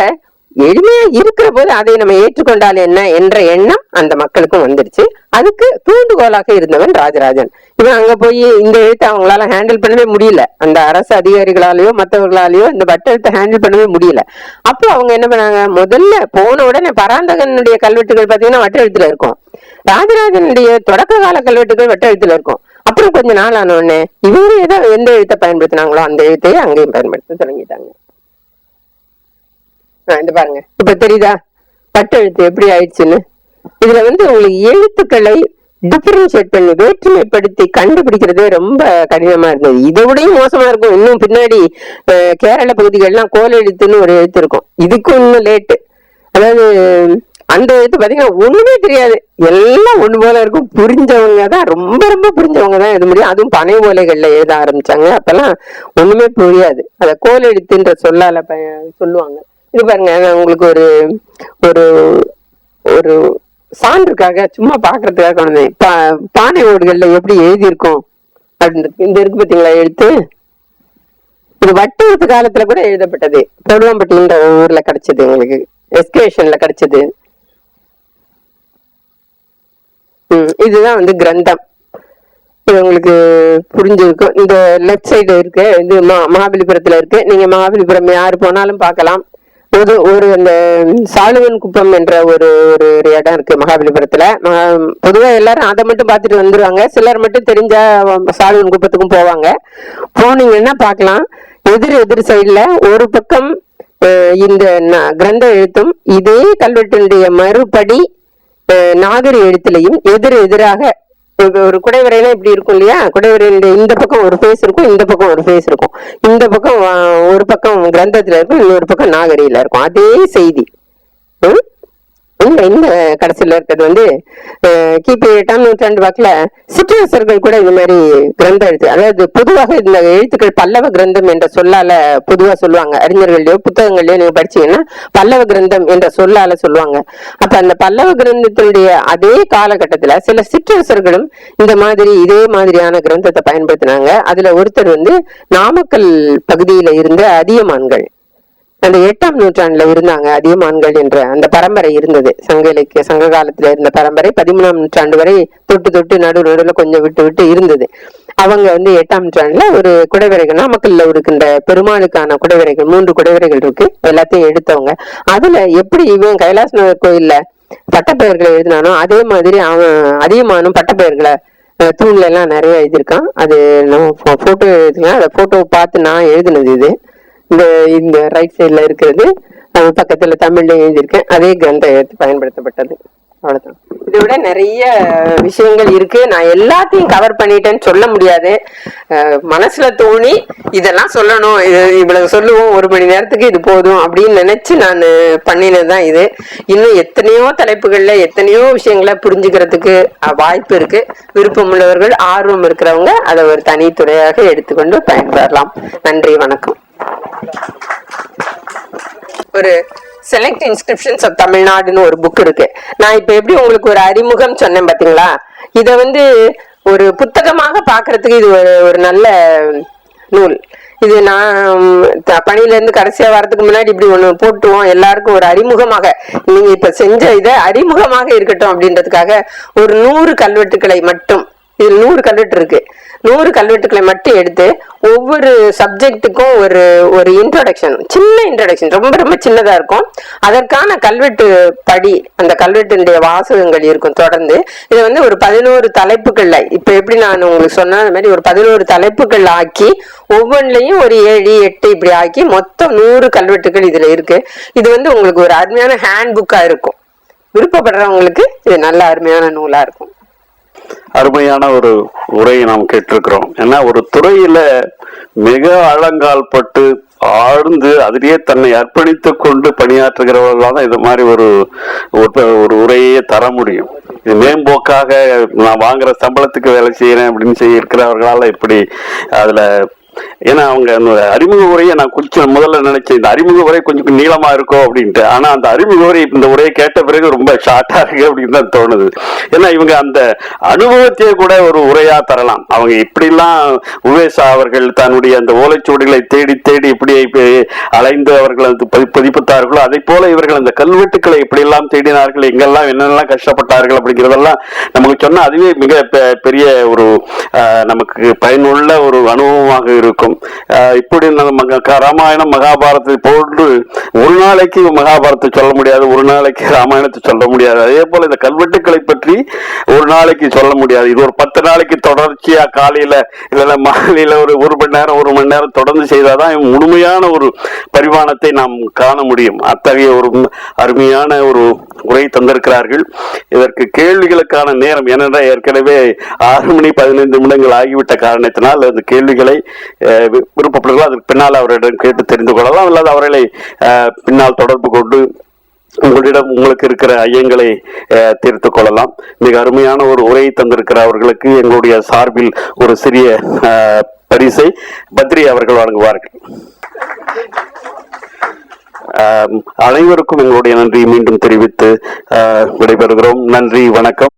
எளிமையா இருக்கிற போது அதை நம்ம ஏற்றுக்கொண்டால் என்ன என்ற எண்ணம் அந்த மக்களுக்கும் வந்துருச்சு. அதுக்கு தூண்டுகோலாக இருந்தவன் ராஜராஜன். இவன் அங்க போய் இந்த எழுத்தை அவங்களால ஹேண்டில் பண்ணவே முடியல, அந்த அரசு அதிகாரிகளாலேயோ மற்றவர்களாலேயோ இந்த வட்டெழுத்தை ஹேண்டில் பண்ணவே முடியல. அப்போ அவங்க என்ன பண்ணாங்க, முதல்ல போன உடனே பராந்தகனுடைய கல்வெட்டுகள் பாத்தீங்கன்னா வட்ட எழுத்துல இருக்கும், ராஜராஜனுடைய தொடக்க கால கல்வெட்டுகள் வட்ட எழுத்துல இருக்கும். அப்புறம் கொஞ்ச நாள் ஆன உடனே இவங்க ஏதோ எந்த எழுத்தை பயன்படுத்தினாங்களோ அந்த எழுத்தையே அங்கேயும் பயன்படுத்த தொடங்கிட்டாங்க. இந்த பாருங்க, இப்ப தெரியுதா வட்டெழுத்து எப்படி ஆயிடுச்சுன்னு. இதுல உங்களுக்கு எழுத்துக்களை டிஃபரன்ஷியேட் பண்ணி வேற்றுமைப்படுத்தி கண்டுபிடிக்கிறதே ரொம்ப கடினமா இருந்தது. இதை விடையும் மோசமா இருக்கும். இன்னும் பின்னாடி கேரள பகுதிகள்லாம் கோல் எழுத்துன்னு ஒரு எழுத்து இருக்கும், இதுக்கும் இன்னும் லேட்டு. அதாவது அந்த எழுத்து பாத்தீங்கன்னா ஒண்ணுமே தெரியாது, எல்லாம் ஒண்ணு போல இருக்கும். புரிஞ்சவங்க தான், ரொம்ப ரொம்ப புரிஞ்சவங்க தான் எழுத முடியும். அதுவும் பனை ஓலைகள்ல எழுத ஆரம்பிச்சாங்க. அப்பெல்லாம் ஒண்ணுமே புரியாது. அத கோல் எழுத்துன்ற சொல்லால சொல்லுவாங்க. இது பாருங்க, நான் உங்களுக்கு ஒரு ஒரு ஒரு சான்றுக்காக சும்மா பாக்குறதுக்காக கொண்டு பானை ஓடுகள்ல எப்படி எழுதியிருக்கோம் அப்படின்றது இந்த இருக்கு பாத்தீங்களா எழுத்து. இது வட்டெழுத்து காலத்துல கூட எழுதப்பட்டது. தொடுவாம்பட்டின்ற ஊர்ல கிடைச்சது, எங்களுக்கு எஸ்கேஷன்ல கிடைச்சது. இதுதான் கிரந்தம். இது உங்களுக்கு புரிஞ்சிருக்கும். இந்த லெப்ட் சைடு இருக்கு, இது மகாபலிபுரத்துல இருக்கு. நீங்க மகாபலிபுரம் யாரு போனாலும் பார்க்கலாம். ஒரு அந்த சாலுவன் குப்பம் என்ற ஒரு இடம் இருக்கு மகாபலிபுரத்துல. பொதுவா எல்லாரும் அதை மட்டும் பார்த்துட்டு வந்துருவாங்க. சிலர் மட்டும் தெரிஞ்ச சாலுவன் குப்பத்துக்கும் போவாங்க. போனீங்கன்னா பார்க்கலாம், எதிர் சைடுல ஒரு பக்கம் இந்த கிரந்த எழுத்தும் இதே கல்வெட்டினுடைய மறுபடி நாகரி எழுத்துலையும் எதிராக ஒரு குடைவரைனா இப்படி இருக்கும் இல்லையா, குடைவரையினுடைய இந்த பக்கம் ஒரு ஃபேஸ் இருக்கும், இந்த பக்கம் ஒரு ஃபேஸ் இருக்கும். இந்த பக்கம் ஒரு பக்கம் கிரந்தத்துல இருக்கும், இன்னொரு பக்கம் நாகரியில இருக்கும். அதே செய்தி இந்த கடைசியில இருக்கிறது கிபி 8ஆம் நூற்றாண்டு வாக்குல சிற்றரசர்கள் கூட இந்த மாதிரி கிரந்த எழுத்து, அதாவது பொதுவாக இந்த எழுத்துக்கள் பல்லவ கிரந்தம் என்ற சொல்லால பொதுவா சொல்லுவாங்க. அறிஞர்கள்லயோ புத்தகங்கள்லயோ நீங்க படிச்சீங்கன்னா பல்லவ கிரந்தம் என்ற சொல்லால சொல்லுவாங்க. அப்ப அந்த பல்லவ கிரந்தத்தினுடைய அதே காலகட்டத்துல சில சிற்றரசர்களும் இந்த மாதிரி இதே மாதிரியான கிரந்தத்தை பயன்படுத்தினாங்க. அதுல ஒருத்தர் நாமக்கல் பகுதியில இருந்த அதியமான்கள், அந்த 8ஆம் நூற்றாண்டுல இருந்தாங்க. அதியமான்கள் என்ற அந்த பரம்பரை இருந்தது. சங்க காலத்துல இருந்த பரம்பரை 13ஆம் நூற்றாண்டு வரை தொட்டு நடுவுல கொஞ்சம் விட்டு இருந்தது. அவங்க 8ஆம் நூற்றாண்டுல ஒரு குடைவரைகள், நாமக்கல்ல இருக்கின்ற பெருமாளுக்கான குடைவரைகள் 3 குடைவரைகள் இருக்கு, எல்லாத்தையும் எடுத்தவங்க. அதுல எப்படி இவன் கைலாசநாதர் கோயில்ல பட்டப்பெயர்களை எழுதினானோ அதே மாதிரி அவன் அதியமானும் பட்டப்பெயர்களை தூண்ல எல்லாம் நிறைய எழுதியிருக்கான். அது நம்ம போட்டோ எழுதினா அந்த போட்டோவை பார்த்து நான் எழுதினது. இது இந்த ரைட் சைட்ல இருக்கிறது, பக்கத்துல தமிழ்ல எழுதியிருக்கேன். அதே கிரந்த எழுத்து பயன்படுத்தப்பட்டது. அவ்வளவுதான். இதை விட நிறைய விஷயங்கள் இருக்கு. நான் எல்லாத்தையும் கவர் பண்ணிட்டேன்னு சொல்ல முடியாது. மனசுல தோணி இதெல்லாம் சொல்லணும், இவ்வளவு சொல்லுவோம், 1 மணி நேரத்துக்கு இது போதும் அப்படின்னு நினைச்சு நான் பண்ணினதுதான் இது. இன்னும் எத்தனையோ தலைப்புகள்ல எத்தனையோ விஷயங்களை புரிஞ்சுக்கிறதுக்கு வாய்ப்பு இருக்கு. விருப்பம் உள்ளவர்கள், ஆர்வம் இருக்கிறவங்க அதை ஒரு தனித்துறையாக எடுத்துக்கொண்டு பயன்பெறலாம். நன்றி, வணக்கம். ஒரு செலக்ட் இன்ஸ்கிரிப்ஷன்ஸ் ஆஃப் தமிழ்நாடுன்னு ஒரு புக் இருக்கு. நான் இப்ப எப்படி உங்களுக்கு ஒரு அறிமுகம் சொன்னேன் பாத்தீங்களா, இத ஒரு புத்தகமாக பாக்குறதுக்கு இது ஒரு நல்ல நூல். இது நான் பணியில இருந்து கடைசியா வரதுக்கு முன்னாடி இப்படி ஒண்ணு போட்டுவோம், எல்லாருக்கும் ஒரு அறிமுகமாக, நீங்க இப்ப செஞ்ச இதை அறிமுகமாக இருக்கட்டும் அப்படின்றதுக்காக ஒரு 100 கல்வெட்டுக்களை மட்டும், இதில் 100 கல்வெட்டு இருக்கு, 100 கல்வெட்டுக்களை மட்டும் எடுத்து ஒவ்வொரு சப்ஜெக்டுக்கும் ஒரு இன்ட்ரோடக்ஷன், சின்ன இன்ட்ரோடக்ஷன், ரொம்ப ரொம்ப சின்னதா இருக்கும். அதற்கான கல்வெட்டு படி, அந்த கல்வெட்டுடைய வாசகங்கள் இருக்கும் தொடர்ந்து. இதை ஒரு 11 தலைப்புகள்ல, இப்ப எப்படி நான் உங்களுக்கு சொன்ன மாதிரி ஒரு 11 தலைப்புகள் ஆக்கி ஒவ்வொன்றிலையும் ஒரு 7, 8 இப்படி ஆக்கி மொத்தம் 100 கல்வெட்டுகள் இதுல இருக்கு. இது உங்களுக்கு ஒரு அருமையான ஹேண்ட் புக்கா இருக்கும். விருப்பப்படுறவங்களுக்கு இது நல்ல அருமையான நூலா இருக்கும். அருமையான ஒரு உரையை நாம் கேட்டிருக்கிறோம். ஏன்னா ஒரு துறையில மிக அழங்கால் பட்டு ஆழ்ந்து அதிலேயே தன்னை அர்ப்பணித்து கொண்டு பணியாற்றுகிறவர்களால் தான் இது மாதிரி ஒரு உரையே தர முடியும். இது மேம்போக்காக நான் வாங்குற சம்பளத்துக்கு வேலை செய்யறேன் அப்படின்னு இருக்கிறவர்களால இப்படி அதுல ஏன்னா அவங்க அந்த அறிமுக உரையை நான் கொஞ்சம் முதல்ல நினைச்சேன், இந்த அறிமுக உரை கொஞ்சம் நீளமா இருக்கும் அப்படின்ட்டு. ஆனா அந்த அறிமுக உரை இந்த உரையை கேட்ட பிறகு ரொம்ப ஷார்ட்டா இருக்கு அப்படின்னு தான் தோணுது. ஏன்னா இவங்க அந்த அனுபவத்தையே கூட ஒரு உரையா தரலாம். அவங்க இப்படிலாம் உவேசா அவர்கள் தன்னுடைய அந்த ஓலைச்சுவடிகளை தேடி தேடி இப்படி அலைந்து அவர்கள் பதிப்பித்தார்களோ அதை போல இவர்கள் அந்த கல்வெட்டுக்களை எப்படியெல்லாம் தேடினார்கள், எங்கெல்லாம் என்னெல்லாம் கஷ்டப்பட்டார்கள் அப்படிங்கிறதெல்லாம் நமக்கு சொன்னா அதுவே மிக பெரிய ஒரு நமக்கு பயனுள்ள ஒரு அனுபவமாக இருக்கும். இப்படி ராமாயணம் மகாபாரதத்தை போன்று ஒரு நாளைக்கு மகாபாரத்தை சொல்ல முடியாது, ஒரு நாளைக்கு ராமாயணத்தை சொல்ல முடியாது. அதே போல இந்த கல்வெட்டுக்களை பற்றி ஒரு நாளைக்கு சொல்ல முடியாது. இது ஒரு 10 நாளைக்கு தொடர்ச்சியா காலையில இல்ல மாலையில ஒரு மணி நேரம் தொடர்ந்து செய்தாதான் முழுமையான ஒரு பரிமாணத்தை நாம் காண முடியும். அத்தகைய ஒரு அருமையான ஒரு உரை தந்திருக்கிறார்கள். இதற்கு கேள்விகளுக்கான நேரம் ஏனென்றால் ஏற்கனவே 6 மணி 15 நிமிடங்கள் ஆகிவிட்ட காரணத்தினால் அந்த கேள்விகளை விருப்பப்படுகிறார்கள் அதற்கு பின்னால் அவரிடம் கேட்டு தெரிந்து கொள்ளலாம், அல்லது அவர்களை பின்னால் தொடர்பு கொண்டு உங்களுக்கு இருக்கிற ஐயங்களை தீர்த்துக் கொள்ளலாம். மிக அருமையான ஒரு உரையை தந்திருக்கிற அவர்களுக்கு எங்களுடைய சார்பில் ஒரு சிறிய பரிசை பத்ரி அவர்கள் வழங்குவார்கள். அனைவருக்கும் எங்களுடைய நன்றி மீண்டும் தெரிவித்து விடைபெறுகிறோம். நன்றி, வணக்கம்.